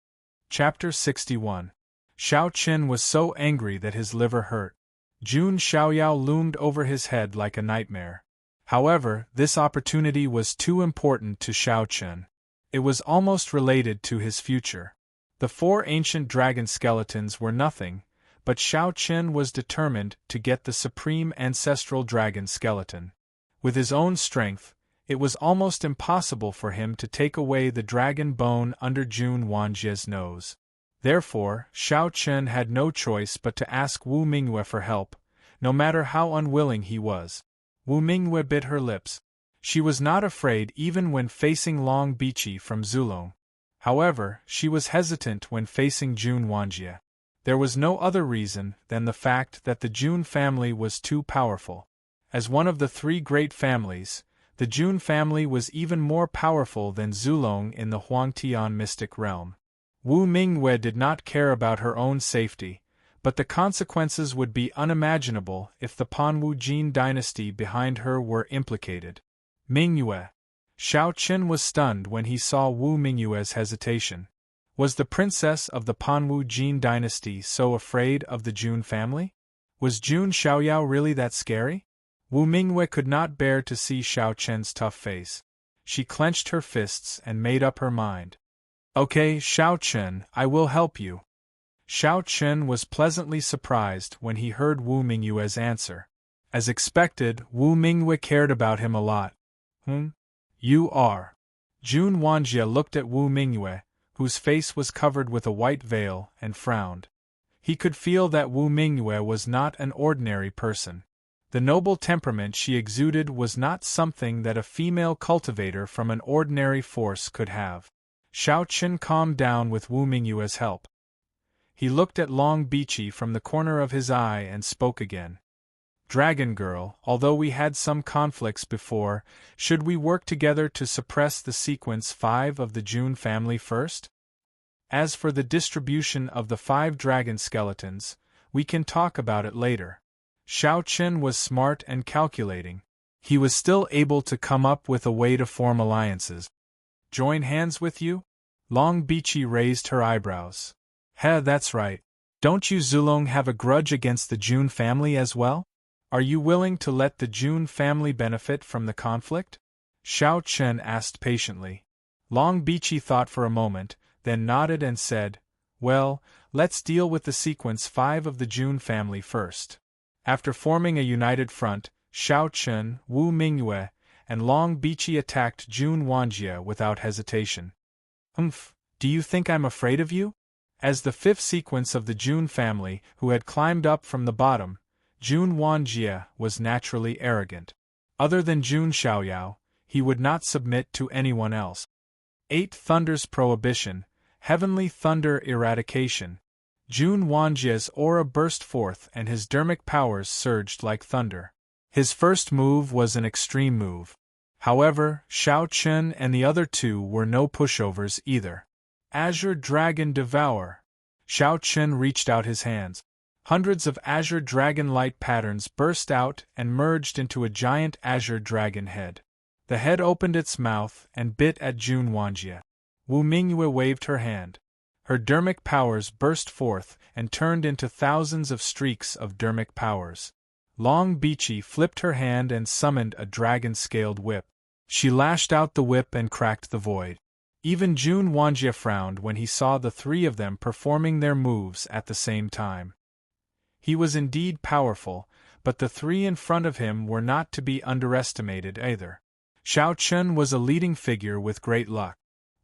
Chapter 61. Xiao Chen was so angry that his liver hurt. Jun Xiaoyao loomed over his head like a nightmare. However, this opportunity was too important to Xiao Chen. It was almost related to his future. The 4 ancient dragon skeletons were nothing, but Xiao Chen was determined to get the supreme ancestral dragon skeleton. With his own strength, it was almost impossible for him to take away the dragon bone under Jun Wanjie's nose. Therefore, Xiao Chen had no choice but to ask Wu Mingyue for help, no matter how unwilling he was. Wu Mingyue bit her lips. She was not afraid even when facing Long Bichi from Zulong. However, she was hesitant when facing Jun Wanjie. There was no other reason than the fact that the Jun family was too powerful. As one of the 3 great families, the Jun family was even more powerful than Zulong in the Huangtian mystic realm. Wu Mingyue did not care about her own safety, but the consequences would be unimaginable if the Panwu Jin dynasty behind her were implicated. Mingyue. Xiao Chen was stunned when he saw Wu Mingyue's hesitation. Was the princess of the Panwu Jin dynasty so afraid of the Jun family? Was Jun Xiaoyao really that scary? Wu Mingyue could not bear to see Xiao Chen's tough face. She clenched her fists and made up her mind. Okay, Xiao Chen, I will help you. Xiao Chen was pleasantly surprised when he heard Wu Mingyue's answer. As expected, Wu Mingyue cared about him a lot. You are. Jun Wanjie looked at Wu Mingyue, whose face was covered with a white veil, and frowned. He could feel that Wu Mingyue was not an ordinary person. The noble temperament she exuded was not something that a female cultivator from an ordinary force could have. Xiao Chen calmed down with Wu Mingyue's help. He looked at Long Bichi from the corner of his eye and spoke again. Dragon Girl, although we had some conflicts before, should we work together to suppress the sequence 5 of the Jun family first? As for the distribution of the 5 dragon skeletons, we can talk about it later. Xiao Chen was smart and calculating. He was still able to come up with a way to form alliances. Join hands with you? Long Bichi raised her eyebrows. That's right. Don't you Zulong have a grudge against the Jun family as well? Are you willing to let the Jun family benefit from the conflict? Xiao Chen asked patiently. Long Bichi thought for a moment, then nodded and said, well, let's deal with the sequence 5 of the Jun family first. After forming a united front, Xiao Chen, Wu Mingyue, and Long Bichi attacked Jun Wanjie without hesitation. Do you think I'm afraid of you? As the 5th sequence of the Jun family, who had climbed up from the bottom, Jun Wanjie was naturally arrogant. Other than Jun Xiaoyao, he would not submit to anyone else. 8 Thunder's Prohibition, Heavenly Thunder Eradication. Jun Wanjie's aura burst forth and his dermic powers surged like thunder. His first move was an extreme move. However, Xiao Chen and the other 2 were no pushovers either. Azure Dragon Devour. Xiao Chen reached out his hands. Hundreds of azure dragon light patterns burst out and merged into a giant azure dragon head. The head opened its mouth and bit at Jun Wanjie. Wu Mingyue waved her hand. Her dermic powers burst forth and turned into thousands of streaks of dermic powers. Long Bichi flipped her hand and summoned a dragon-scaled whip. She lashed out the whip and cracked the void. Even Jun Wanjie frowned when he saw the 3 of them performing their moves at the same time. He was indeed powerful, but the 3 in front of him were not to be underestimated either. Xiao Chen was a leading figure with great luck.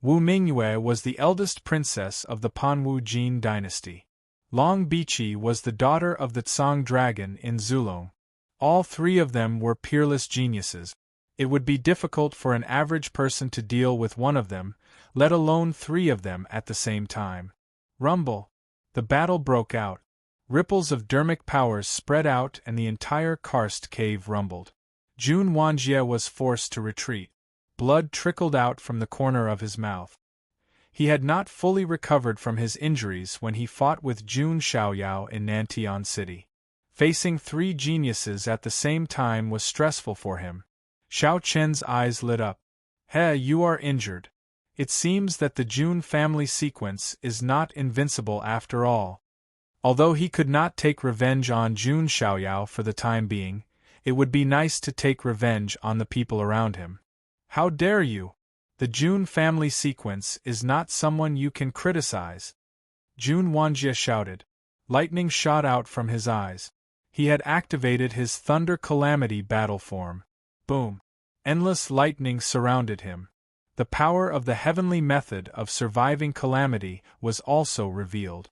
Wu Mingyue was the eldest princess of the Panwu Jin dynasty. Long Bichi was the daughter of the Tsang dragon in Zulong. All 3 of them were peerless geniuses. It would be difficult for an average person to deal with one of them, let alone 3 of them at the same time. Rumble! The battle broke out. Ripples of dermic powers spread out and the entire karst cave rumbled. Jun Wanjie was forced to retreat. Blood trickled out from the corner of his mouth. He had not fully recovered from his injuries when he fought with Jun Xiaoyao in Nantian City. Facing 3 geniuses at the same time was stressful for him. Xiao Chen's eyes lit up. He, you are injured. It seems that the Jun family sequence is not invincible after all. Although he could not take revenge on Jun Xiaoyao for the time being, it would be nice to take revenge on the people around him. How dare you? The Jun family sequence is not someone you can criticize. Jun Wanjie shouted. Lightning shot out from his eyes. He had activated his Thunder Calamity battle form. Boom! Endless lightning surrounded him. The power of the heavenly method of surviving calamity was also revealed.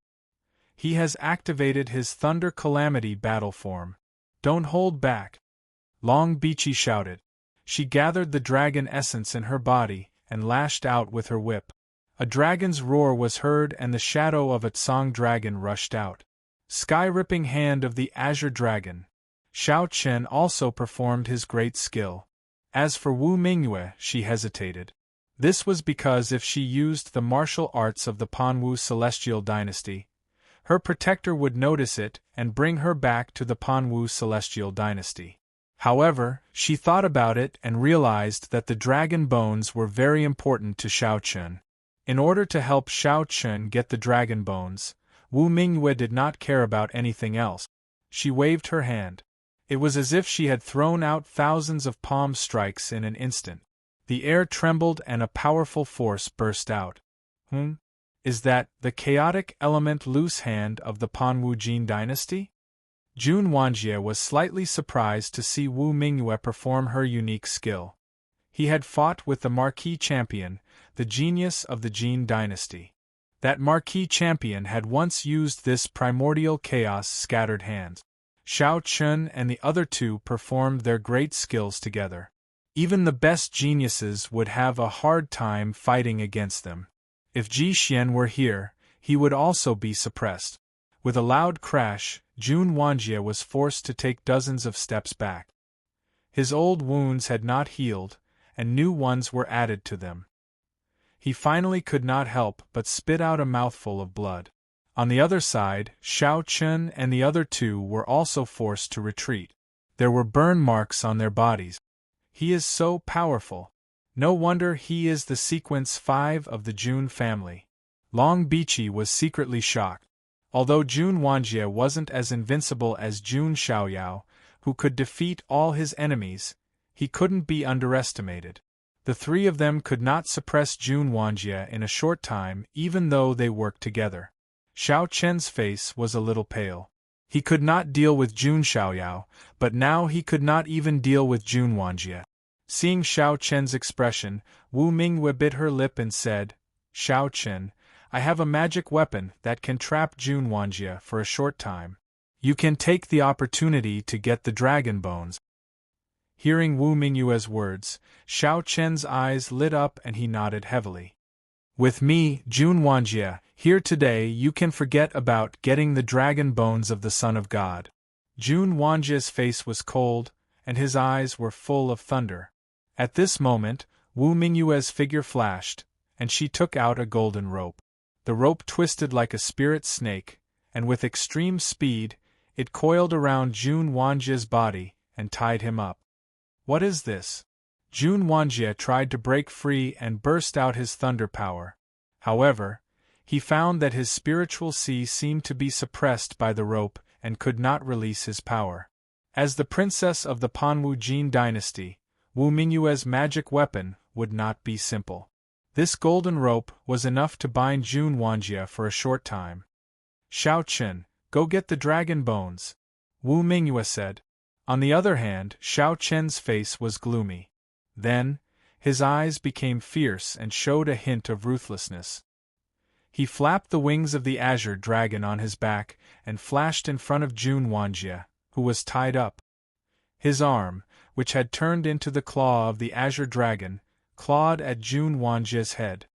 He has activated his Thunder Calamity battle form. Don't hold back. Long Bichi shouted. She gathered the dragon essence in her body and lashed out with her whip. A dragon's roar was heard and the shadow of a Tsang dragon rushed out. Sky-ripping hand of the Azure Dragon. Xiao Chen also performed his great skill. As for Wu Mingyue, she hesitated. This was because if she used the martial arts of the Panwu Celestial Dynasty, her protector would notice it and bring her back to the Panwu Celestial Dynasty. However, she thought about it and realized that the dragon bones were very important to Xiao Chen. In order to help Xiao Chen get the dragon bones, Wu Mingyue did not care about anything else. She waved her hand. It was as if she had thrown out thousands of palm strikes in an instant. The air trembled and a powerful force burst out. Is that the chaotic element loose hand of the Panwu Jin dynasty? Jun Wanjie was slightly surprised to see Wu Mingyue perform her unique skill. He had fought with the Marquis Champion, the genius of the Jin dynasty. That Marquis Champion had once used this primordial chaos scattered hand. Xiao Chen and the other 2 performed their great skills together. Even the best geniuses would have a hard time fighting against them. If Ji Xian were here, he would also be suppressed. With a loud crash, Jun Wanjie was forced to take dozens of steps back. His old wounds had not healed, and new ones were added to them. He finally could not help but spit out a mouthful of blood. On the other side, Xiao Chen and the other 2 were also forced to retreat. There were burn marks on their bodies. He is so powerful. No wonder he is the sequence 5 of the Jun family. Long Bichi was secretly shocked. Although Jun Wanjie wasn't as invincible as Jun Xiaoyao, who could defeat all his enemies, he couldn't be underestimated. The three of them could not suppress Jun Wanjie in a short time, even though they worked together. Xiao Chen's face was a little pale. He could not deal with Jun Xiaoyao, but now he could not even deal with Jun Wanjie. Seeing Xiao Chen's expression, Wu Mingwei bit her lip and said, "Xiao Chen, I have a magic weapon that can trap Jun Wanjie for a short time. You can take the opportunity to get the dragon bones." Hearing Wu Mingyue's words, Xiao Chen's eyes lit up and he nodded heavily. "With me, Jun Wanjie, here today you can forget about getting the dragon bones of the Son of God." Jun Wanjie's face was cold, and his eyes were full of thunder. At this moment, Wu Mingyue's figure flashed, and she took out a golden rope. The rope twisted like a spirit snake, and with extreme speed, it coiled around Jun Wanjie's body and tied him up. "What is this?" Jun Wanjie tried to break free and burst out his thunder power. However, he found that his spiritual sea seemed to be suppressed by the rope and could not release his power. As the princess of the Panwu Jin dynasty, Wu Mingyue's magic weapon would not be simple. This golden rope was enough to bind Jun Wanjie for a short time. "Xiao Chen, go get the dragon bones," Wu Mingyue said. On the other hand, Xiao Chen's face was gloomy. Then, his eyes became fierce and showed a hint of ruthlessness. He flapped the wings of the azure dragon on his back and flashed in front of Jun Wanjie, who was tied up. His arm, which had turned into the claw of the azure dragon, clawed at Jun Wanjie's head.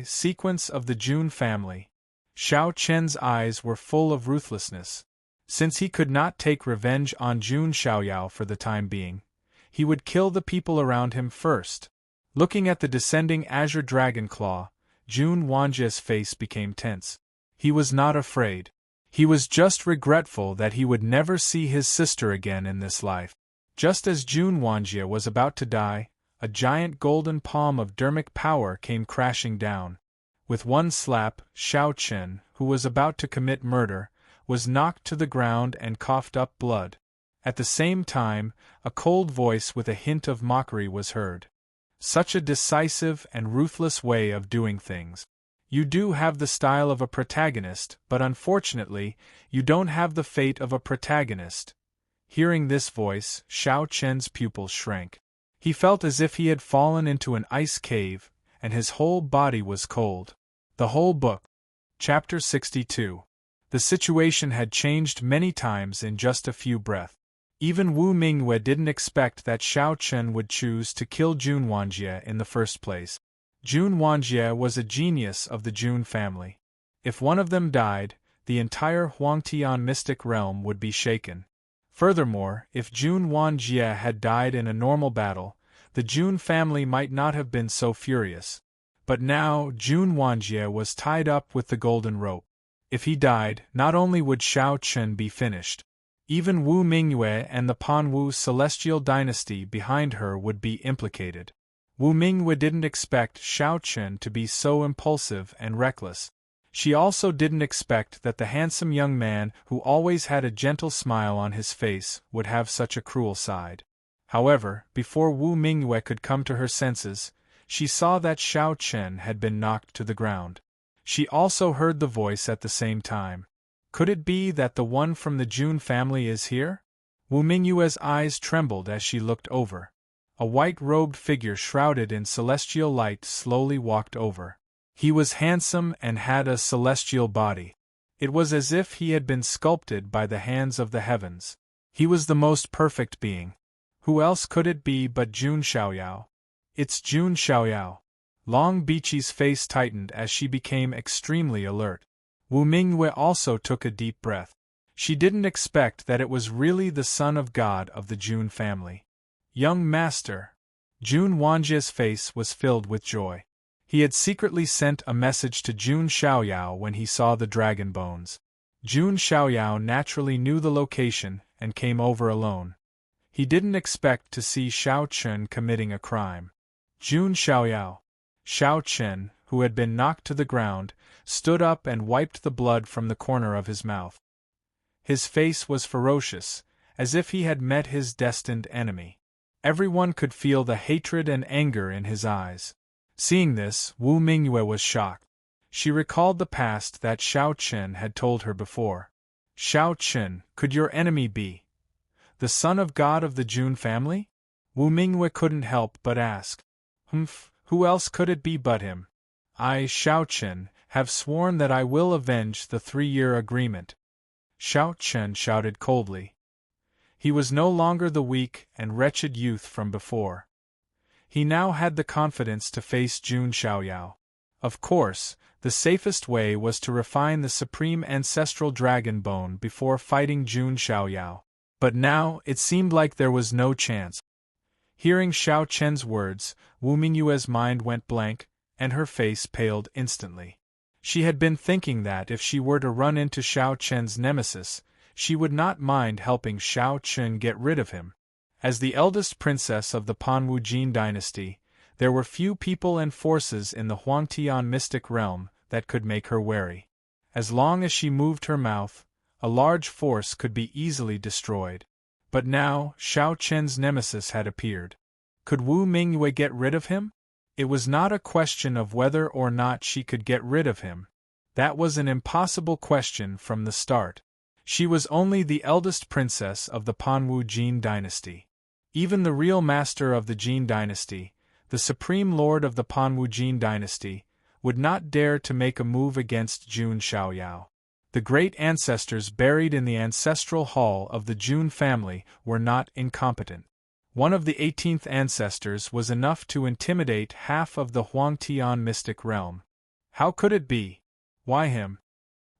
Sequence of the Jun family. Xiao Chen's eyes were full of ruthlessness. Since he could not take revenge on Jun Xiaoyao for the time being, he would kill the people around him first. Looking at the descending azure dragon claw, Jun Wanjie's face became tense. He was not afraid. He was just regretful that he would never see his sister again in this life. Just as Jun Wanjie was about to die, a giant golden palm of dermic power came crashing down. With one slap, Xiao Chen, who was about to commit murder, was knocked to the ground and coughed up blood. At the same time, a cold voice with a hint of mockery was heard. "Such a decisive and ruthless way of doing things. You do have the style of a protagonist, but unfortunately, you don't have the fate of a protagonist." Hearing this voice, Xiao Chen's pupils shrank. He felt as if he had fallen into an ice cave, and his whole body was cold. The whole book. Chapter 62. The situation had changed many times in just a few breaths. Even Wu Mingyue didn't expect that Xiao Chen would choose to kill Jun Wanjie in the first place. Jun Wanjie was a genius of the Jun family. If one of them died, the entire Huangtian mystic realm would be shaken. Furthermore, if Jun Wanjie had died in a normal battle, the Jun family might not have been so furious. But now Jun Wanjie was tied up with the golden rope. If he died, not only would Xiao Chen be finished, even Wu Mingyue and the Panwu celestial dynasty behind her would be implicated. Wu Mingyue didn't expect Xiao Chen to be so impulsive and reckless. She also didn't expect that the handsome young man who always had a gentle smile on his face would have such a cruel side. However, before Wu Mingyue could come to her senses, she saw that Xiao Chen had been knocked to the ground. She also heard the voice at the same time. Could it be that the one from the Jun family is here? Wu Mingyue's eyes trembled as she looked over. A white-robed figure shrouded in celestial light slowly walked over. He was handsome and had a celestial body. It was as if he had been sculpted by the hands of the heavens. He was the most perfect being. Who else could it be but Jun Xiaoyao? It's Jun Xiaoyao. Long Biqi's face tightened as she became extremely alert. Wu Mingyue also took a deep breath. She didn't expect that it was really the son of God of the Jun family. "Young master." Jun Wanjie's face was filled with joy. He had secretly sent a message to Jun Xiaoyao when he saw the dragon bones. Jun Xiaoyao naturally knew the location and came over alone. He didn't expect to see Xiao Chen committing a crime. Jun Xiaoyao. Xiao Chen, who had been knocked to the ground, stood up and wiped the blood from the corner of his mouth. His face was ferocious, as if he had met his destined enemy. Everyone could feel the hatred and anger in his eyes. Seeing this, Wu Mingyue was shocked. She recalled the past that Xiao Chen had told her before. Xiao Chen, could your enemy be the son of God of the Jun family? Wu Mingyue couldn't help but ask. Who else could it be but him? I, Xiao Chen, have sworn that I will avenge the 3-year agreement. Xiao Chen shouted coldly. He was no longer the weak and wretched youth from before. He now had the confidence to face Jun Xiaoyao. Of course, the safest way was to refine the supreme ancestral dragon bone before fighting Jun Xiaoyao. But now, it seemed like there was no chance. Hearing Xiao Chen's words, Wu Mingyue's mind went blank, and her face paled instantly. She had been thinking that if she were to run into Xiao Chen's nemesis, she would not mind helping Xiao Chen get rid of him. As the eldest princess of the Panwu Jin dynasty, there were few people and forces in the Huangtian mystic realm that could make her wary. As long as she moved her mouth, a large force could be easily destroyed. But now, Xiao Chen's nemesis had appeared. Could Wu Mingyue get rid of him? It was not a question of whether or not she could get rid of him. That was an impossible question from the start. She was only the eldest princess of the Panwu Jin dynasty. Even the real master of the Jin dynasty, the supreme lord of the Panwu Jin dynasty, would not dare to make a move against Jun Xiaoyao. The great ancestors buried in the ancestral hall of the Jun family were not incompetent. One of the 18th ancestors was enough to intimidate half of the Huangtian mystic realm. How could it be? Why him?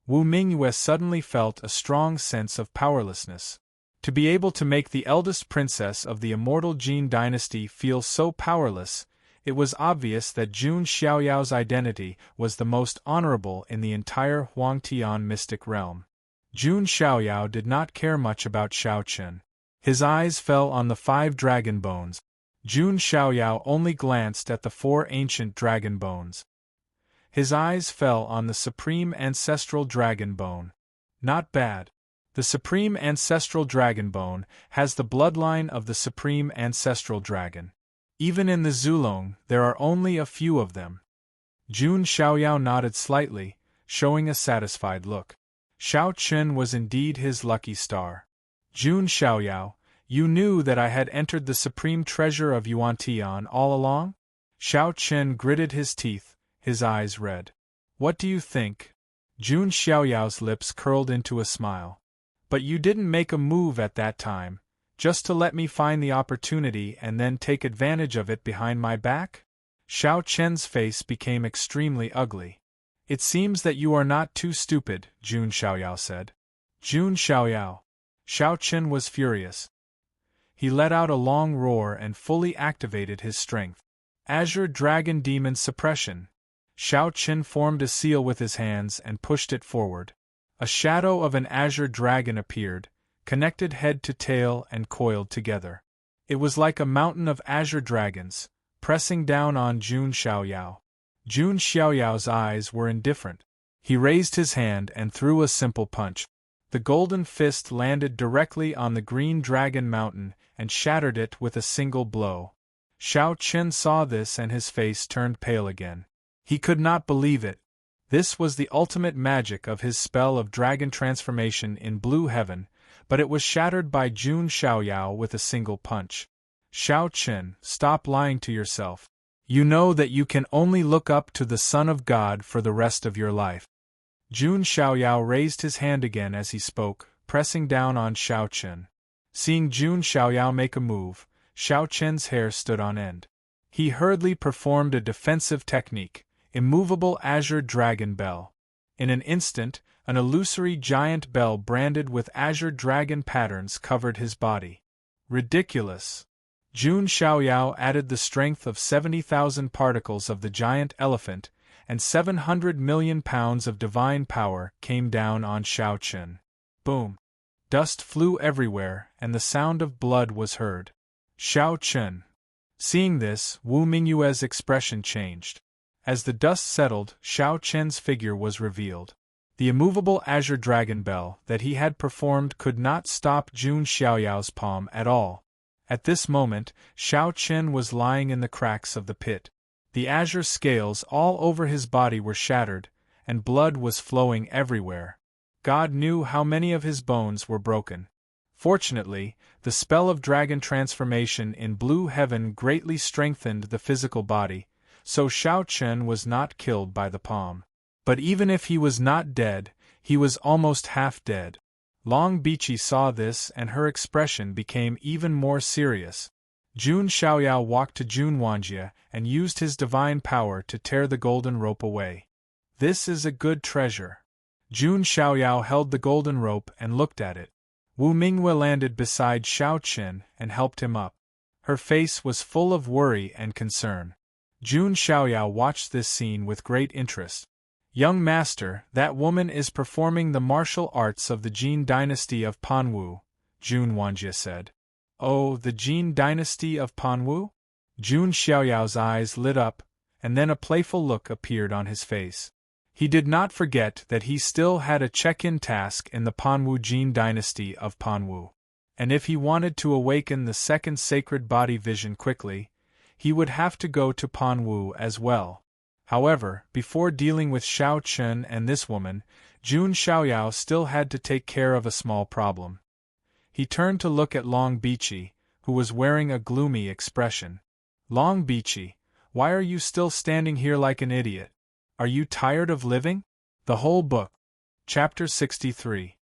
Wu Mingyue suddenly felt a strong sense of powerlessness. To be able to make the eldest princess of the immortal Jin dynasty feel so powerless, it was obvious that Jun Xiaoyao's identity was the most honorable in the entire Huangtian mystic realm. Jun Xiaoyao did not care much about Xiao Chen. His eyes fell on the 5 dragon bones. Jun Xiaoyao only glanced at the 4 ancient dragon bones. His eyes fell on the supreme ancestral dragon bone. Not bad. The supreme ancestral dragon bone has the bloodline of the supreme ancestral dragon. Even in the Zulong, there are only a few of them. Jun Xiaoyao nodded slightly, showing a satisfied look. Xiao Chen was indeed his lucky star. Jun Xiaoyao, you knew that I had entered the supreme treasure of Yuantian all along? Xiao Chen gritted his teeth, his eyes red. What do you think? Jun Xiaoyao's lips curled into a smile. But you didn't make a move at that time, just to let me find the opportunity and then take advantage of it behind my back? Xiao Chen's face became extremely ugly. It seems that you are not too stupid, Jun Xiaoyao said. Jun Xiaoyao. Xiao Chen was furious. He let out a long roar and fully activated his strength. Azure Dragon Demon Suppression. Xiao Chen formed a seal with his hands and pushed it forward. A shadow of an azure dragon appeared, connected head to tail and coiled together. It was like a mountain of azure dragons, pressing down on Jun Xiaoyao. Jun Xiaoyao's eyes were indifferent. He raised his hand and threw a simple punch. The golden fist landed directly on the green dragon mountain and shattered it with a single blow. Xiao Chen saw this and his face turned pale again. He could not believe it. This was the ultimate magic of his spell of dragon transformation in Blue Heaven, but it was shattered by Jun Xiaoyao with a single punch. Xiao Chen, stop lying to yourself. You know that you can only look up to the Son of God for the rest of your life. Jun Xiaoyao raised his hand again as he spoke, pressing down on Xiao Chen. Seeing Jun Xiaoyao make a move, Xiao Chen's hair stood on end. He hurriedly performed a defensive technique. Immovable azure dragon bell. In an instant, an illusory giant bell branded with azure dragon patterns covered his body. Ridiculous. Jun Xiaoyao added the strength of 70,000 particles of the giant elephant, and 700 million pounds of divine power came down on Xiao Chen. Boom. Dust flew everywhere, and the sound of blood was heard. Xiao Chen. Seeing this, Wu Mingyue's expression changed. As the dust settled, Xiao Chen's figure was revealed. The immovable azure dragon bell that he had performed could not stop Jun Xiaoyao's palm at all. At this moment, Xiao Chen was lying in the cracks of the pit. The azure scales all over his body were shattered, and blood was flowing everywhere. God knew how many of his bones were broken. Fortunately, the spell of dragon transformation in blue heaven greatly strengthened the physical body, so Xiao Chen was not killed by the palm. But even if he was not dead, he was almost half dead. Long Bichi saw this and her expression became even more serious. Jun Xiaoyao walked to Jun Wanjie and used his divine power to tear the golden rope away. This is a good treasure. Jun Xiaoyao held the golden rope and looked at it. Wu Mingyue landed beside Xiao Chen and helped him up. Her face was full of worry and concern. Jun Xiaoyao watched this scene with great interest. Young master, that woman is performing the martial arts of the Jin dynasty of Panwu, Jun Wanjie said. Oh, the Jin dynasty of Panwu? Jun Xiaoyao's eyes lit up, and then a playful look appeared on his face. He did not forget that he still had a check-in task in the Panwu Jin dynasty of Panwu. And if he wanted to awaken the second sacred body vision quickly, he would have to go to Panwu as well. However, before dealing with Xiao Chen and this woman, Jun Xiaoyao still had to take care of a small problem. He turned to look at Long Bichi, who was wearing a gloomy expression. Long Bichi, why are you still standing here like an idiot? Are you tired of living? The whole book. Chapter 63.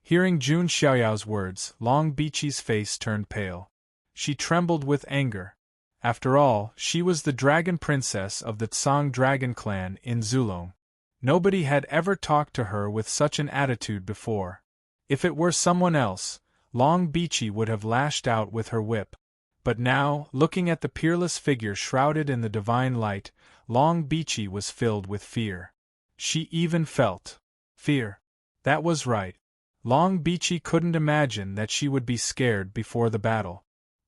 Hearing Jun Xiaoyao's words, Long Bichi's face turned pale. She trembled with anger. After all, she was the dragon princess of the Tsang dragon clan in Zulong. Nobody had ever talked to her with such an attitude before. If it were someone else, Long Bichi would have lashed out with her whip. But now, looking at the peerless figure shrouded in the divine light, Long Bichi was filled with fear. She even felt fear. That was right. Long Bichi couldn't imagine that she would be scared before the battle.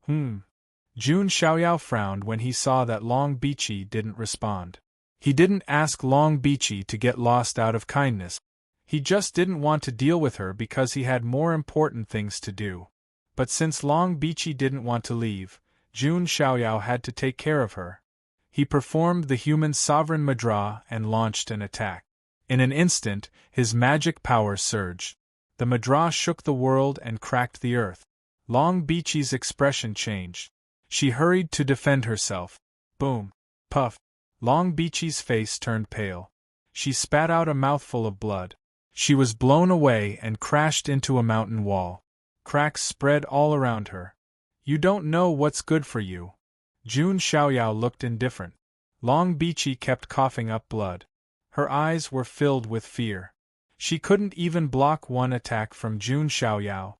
Jun Xiaoyao frowned when he saw that Long Bichi didn't respond. He didn't ask Long Bichi to get lost out of kindness. He just didn't want to deal with her because he had more important things to do. But since Long Bichi didn't want to leave, Jun Xiaoyao had to take care of her. He performed the human sovereign mudra and launched an attack. In an instant, his magic power surged. The mudra shook the world and cracked the earth. Long Bichi's expression changed. She hurried to defend herself. Boom! Puff! Long Bichi's face turned pale. She spat out a mouthful of blood. She was blown away and crashed into a mountain wall. Cracks spread all around her. You don't know what's good for you. Jun Xiaoyao looked indifferent. Long Bichi kept coughing up blood. Her eyes were filled with fear. She couldn't even block one attack from Jun Xiaoyao.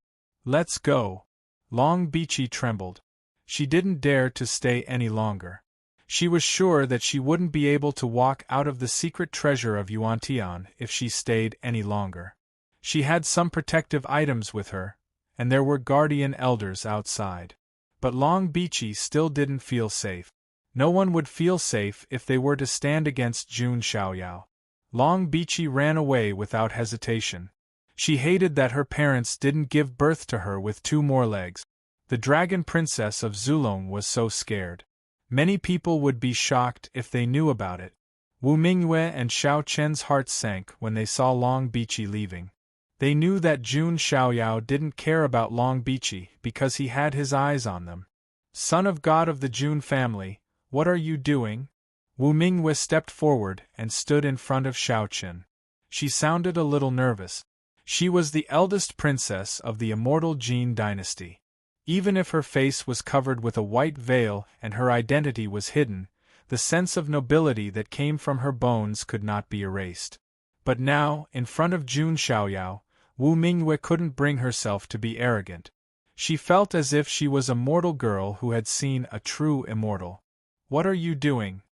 Let's go. Long Bichi trembled. She didn't dare to stay any longer. She was sure that she wouldn't be able to walk out of the secret treasure of Yuantian if she stayed any longer. She had some protective items with her, and there were guardian elders outside. But Long Bichi still didn't feel safe. No one would feel safe if they were to stand against Jun Xiaoyao. Long Bichi ran away without hesitation. She hated that her parents didn't give birth to her with 2 more legs. The dragon princess of Zulong was so scared. Many people would be shocked if they knew about it. Wu Mingyue and Xiao Chen's hearts sank when they saw Long Bichi leaving. They knew that Jun Xiaoyao didn't care about Long Bichi because he had his eyes on them. Son of God of the Jun family, what are you doing? Wu Mingyue stepped forward and stood in front of Xiao Chen. She sounded a little nervous. She was the eldest princess of the immortal Jin dynasty. Even if her face was covered with a white veil and her identity was hidden, the sense of nobility that came from her bones could not be erased. But now, in front of Jun Xiaoyao, Wu Mingyue couldn't bring herself to be arrogant. She felt as if she was a mortal girl who had seen a true immortal. What are you doing?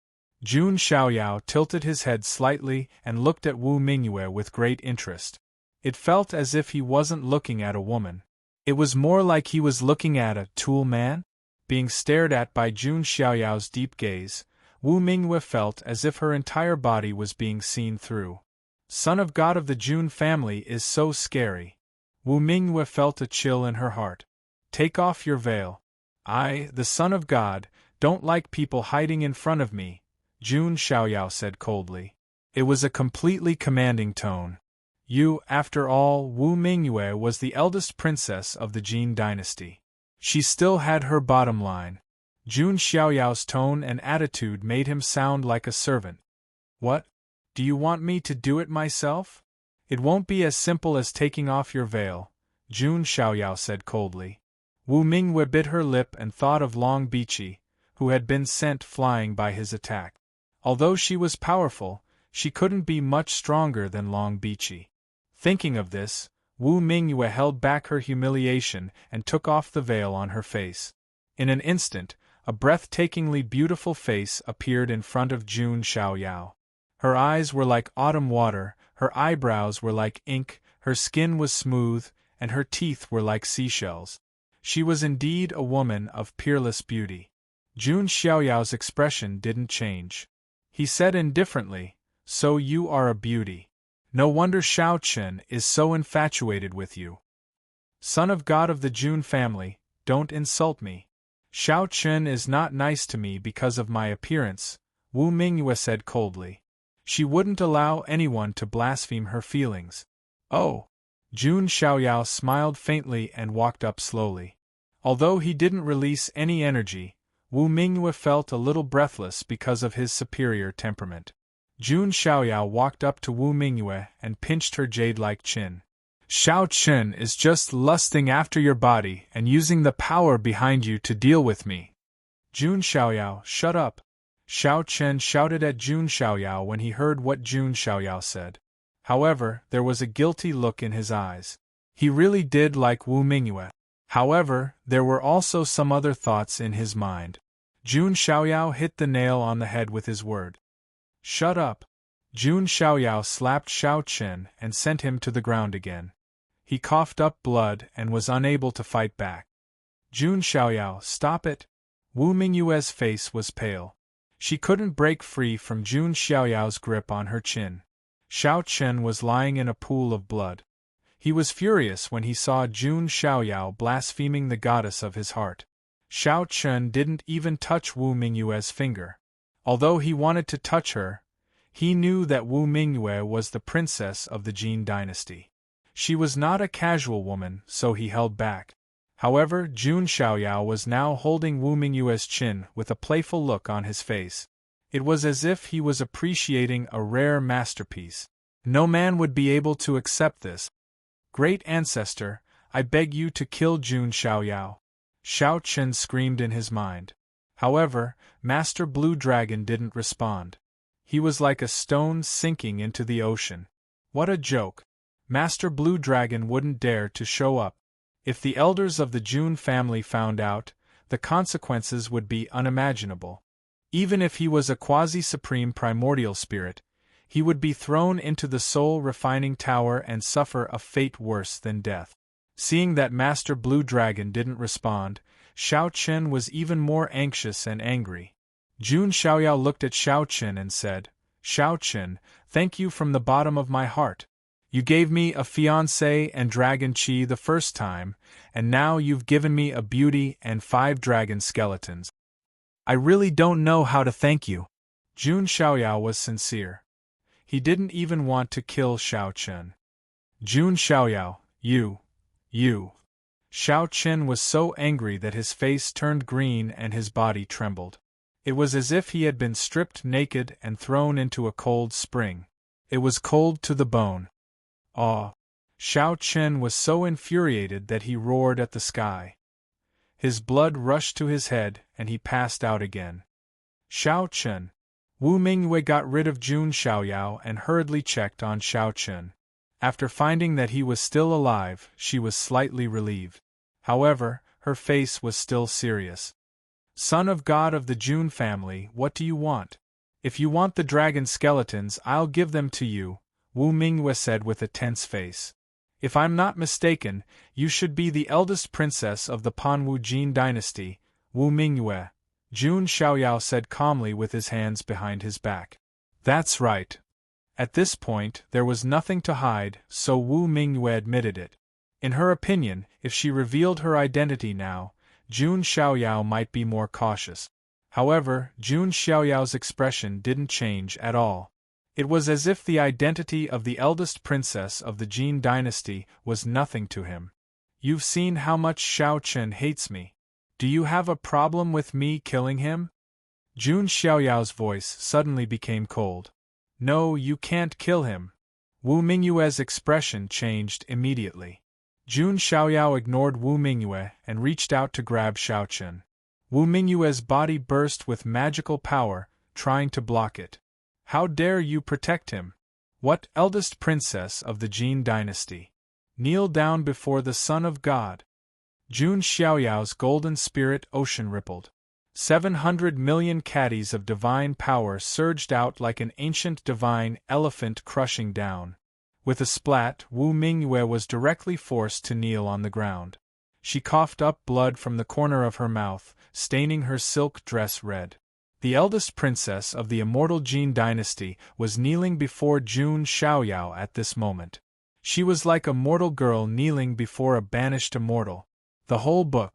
Jun Xiaoyao tilted his head slightly and looked at Wu Mingyue with great interest. It felt as if he wasn't looking at a woman. It was more like he was looking at a tool man. Being stared at by Jun Xiaoyao's deep gaze, Wu Mingyue felt as if her entire body was being seen through. Son of God of the Jun family is so scary. Wu Mingyue felt a chill in her heart. Take off your veil. I, the son of God, don't like people hiding in front of me, Jun Xiaoyao said coldly. It was a completely commanding tone. After all, Wu Mingyue was the eldest princess of the Jin dynasty. She still had her bottom line. Jun Xiaoyao's tone and attitude made him sound like a servant. What? Do you want me to do it myself? It won't be as simple as taking off your veil, Jun Xiaoyao said coldly. Wu Mingyue bit her lip and thought of Long Bichi, who had been sent flying by his attack. Although she was powerful, she couldn't be much stronger than Long Bichi. Thinking of this, Wu Mingyue held back her humiliation and took off the veil on her face. In an instant, a breathtakingly beautiful face appeared in front of Jun Xiaoyao. Her eyes were like autumn water, her eyebrows were like ink, her skin was smooth, and her teeth were like seashells. She was indeed a woman of peerless beauty. Jun Xiaoyao's expression didn't change. He said indifferently, "So you are a beauty. No wonder Shao Chen is so infatuated with you. Son of God of the Jun family, don't insult me. Shao Chen is not nice to me because of my appearance," Wu Mingyue said coldly. She wouldn't allow anyone to blaspheme her feelings. Oh! Jun Xiaoyao smiled faintly and walked up slowly. Although he didn't release any energy, Wu Mingyue felt a little breathless because of his superior temperament. Jun Xiaoyao walked up to Wu Mingyue and pinched her jade-like chin. Shao Chen is just lusting after your body and using the power behind you to deal with me. Jun Xiaoyao, shut up! Shao Chen shouted at Jun Xiaoyao when he heard what Jun Xiaoyao said. However, there was a guilty look in his eyes. He really did like Wu Mingyue. However, there were also some other thoughts in his mind. Jun Xiaoyao hit the nail on the head with his word. Shut up! Jun Xiaoyao slapped Shao Chen and sent him to the ground again. He coughed up blood and was unable to fight back. Jun Xiaoyao, stop it! Wu Mingyue's face was pale. She couldn't break free from Jun Xiaoyao's grip on her chin. Shao Chen was lying in a pool of blood. He was furious when he saw Jun Xiaoyao blaspheming the goddess of his heart. Shao Chen didn't even touch Wu Mingyue's finger. Although he wanted to touch her, he knew that Wu Mingyue was the princess of the Jin dynasty. She was not a casual woman, so he held back. However, Jun Xiaoyao was now holding Wu Mingyue's chin with a playful look on his face. It was as if he was appreciating a rare masterpiece. No man would be able to accept this. Great ancestor, I beg you to kill Jun Xiaoyao. Shao Chen screamed in his mind. However, Master Blue Dragon didn't respond. He was like a stone sinking into the ocean. What a joke! Master Blue Dragon wouldn't dare to show up. If the elders of the Jun family found out, the consequences would be unimaginable. Even if he was a quasi-supreme primordial spirit, he would be thrown into the soul-refining tower and suffer a fate worse than death. Seeing that Master Blue Dragon didn't respond, Shao Chen was even more anxious and angry. Jun Xiaoyao looked at Shao Chen and said, Shao Chen, thank you from the bottom of my heart. You gave me a fiancé and dragon chi the first time, and now you've given me a beauty and 5 dragon skeletons. I really don't know how to thank you. Jun Xiaoyao was sincere. He didn't even want to kill Shao Chen. Jun Xiaoyao, you. Shao Chen was so angry that his face turned green and his body trembled. It was as if he had been stripped naked and thrown into a cold spring. It was cold to the bone. Ah! Shao Chen was so infuriated that he roared at the sky. His blood rushed to his head and he passed out again. Shao Chen. Wu Mingyue got rid of Jun Xiaoyao and hurriedly checked on Shao Chen. After finding that he was still alive, she was slightly relieved. However, her face was still serious. Son of God of the Jun family, what do you want? If you want the dragon skeletons, I'll give them to you, Wu Mingyue said with a tense face. If I'm not mistaken, you should be the eldest princess of the Panwu Jin dynasty, Wu Mingyue, Jun Xiaoyao said calmly with his hands behind his back. That's right. At this point, there was nothing to hide, so Wu Mingyue admitted it. In her opinion, if she revealed her identity now, Jun Xiaoyao might be more cautious. However, Jun Xiaoyao's expression didn't change at all. It was as if the identity of the eldest princess of the Jin dynasty was nothing to him. You've seen how much Xiao Chen hates me. Do you have a problem with me killing him? Jun Xiaoyao's voice suddenly became cold. No, you can't kill him. Wu Mingyue's expression changed immediately. Jun Xiaoyao ignored Wu Mingyue and reached out to grab Xiao Chen. Wu Mingyue's body burst with magical power, trying to block it. How dare you protect him? What eldest princess of the Jin dynasty? Kneel down before the Son of God. Jun Xiaoyao's golden spirit ocean rippled. 700 million caddies of divine power surged out like an ancient divine elephant crushing down. With a splat, Wu Mingyue was directly forced to kneel on the ground. She coughed up blood from the corner of her mouth, staining her silk dress red. The eldest princess of the immortal Jin dynasty was kneeling before Jun Xiaoyao at this moment. She was like a mortal girl kneeling before a banished immortal. The whole book,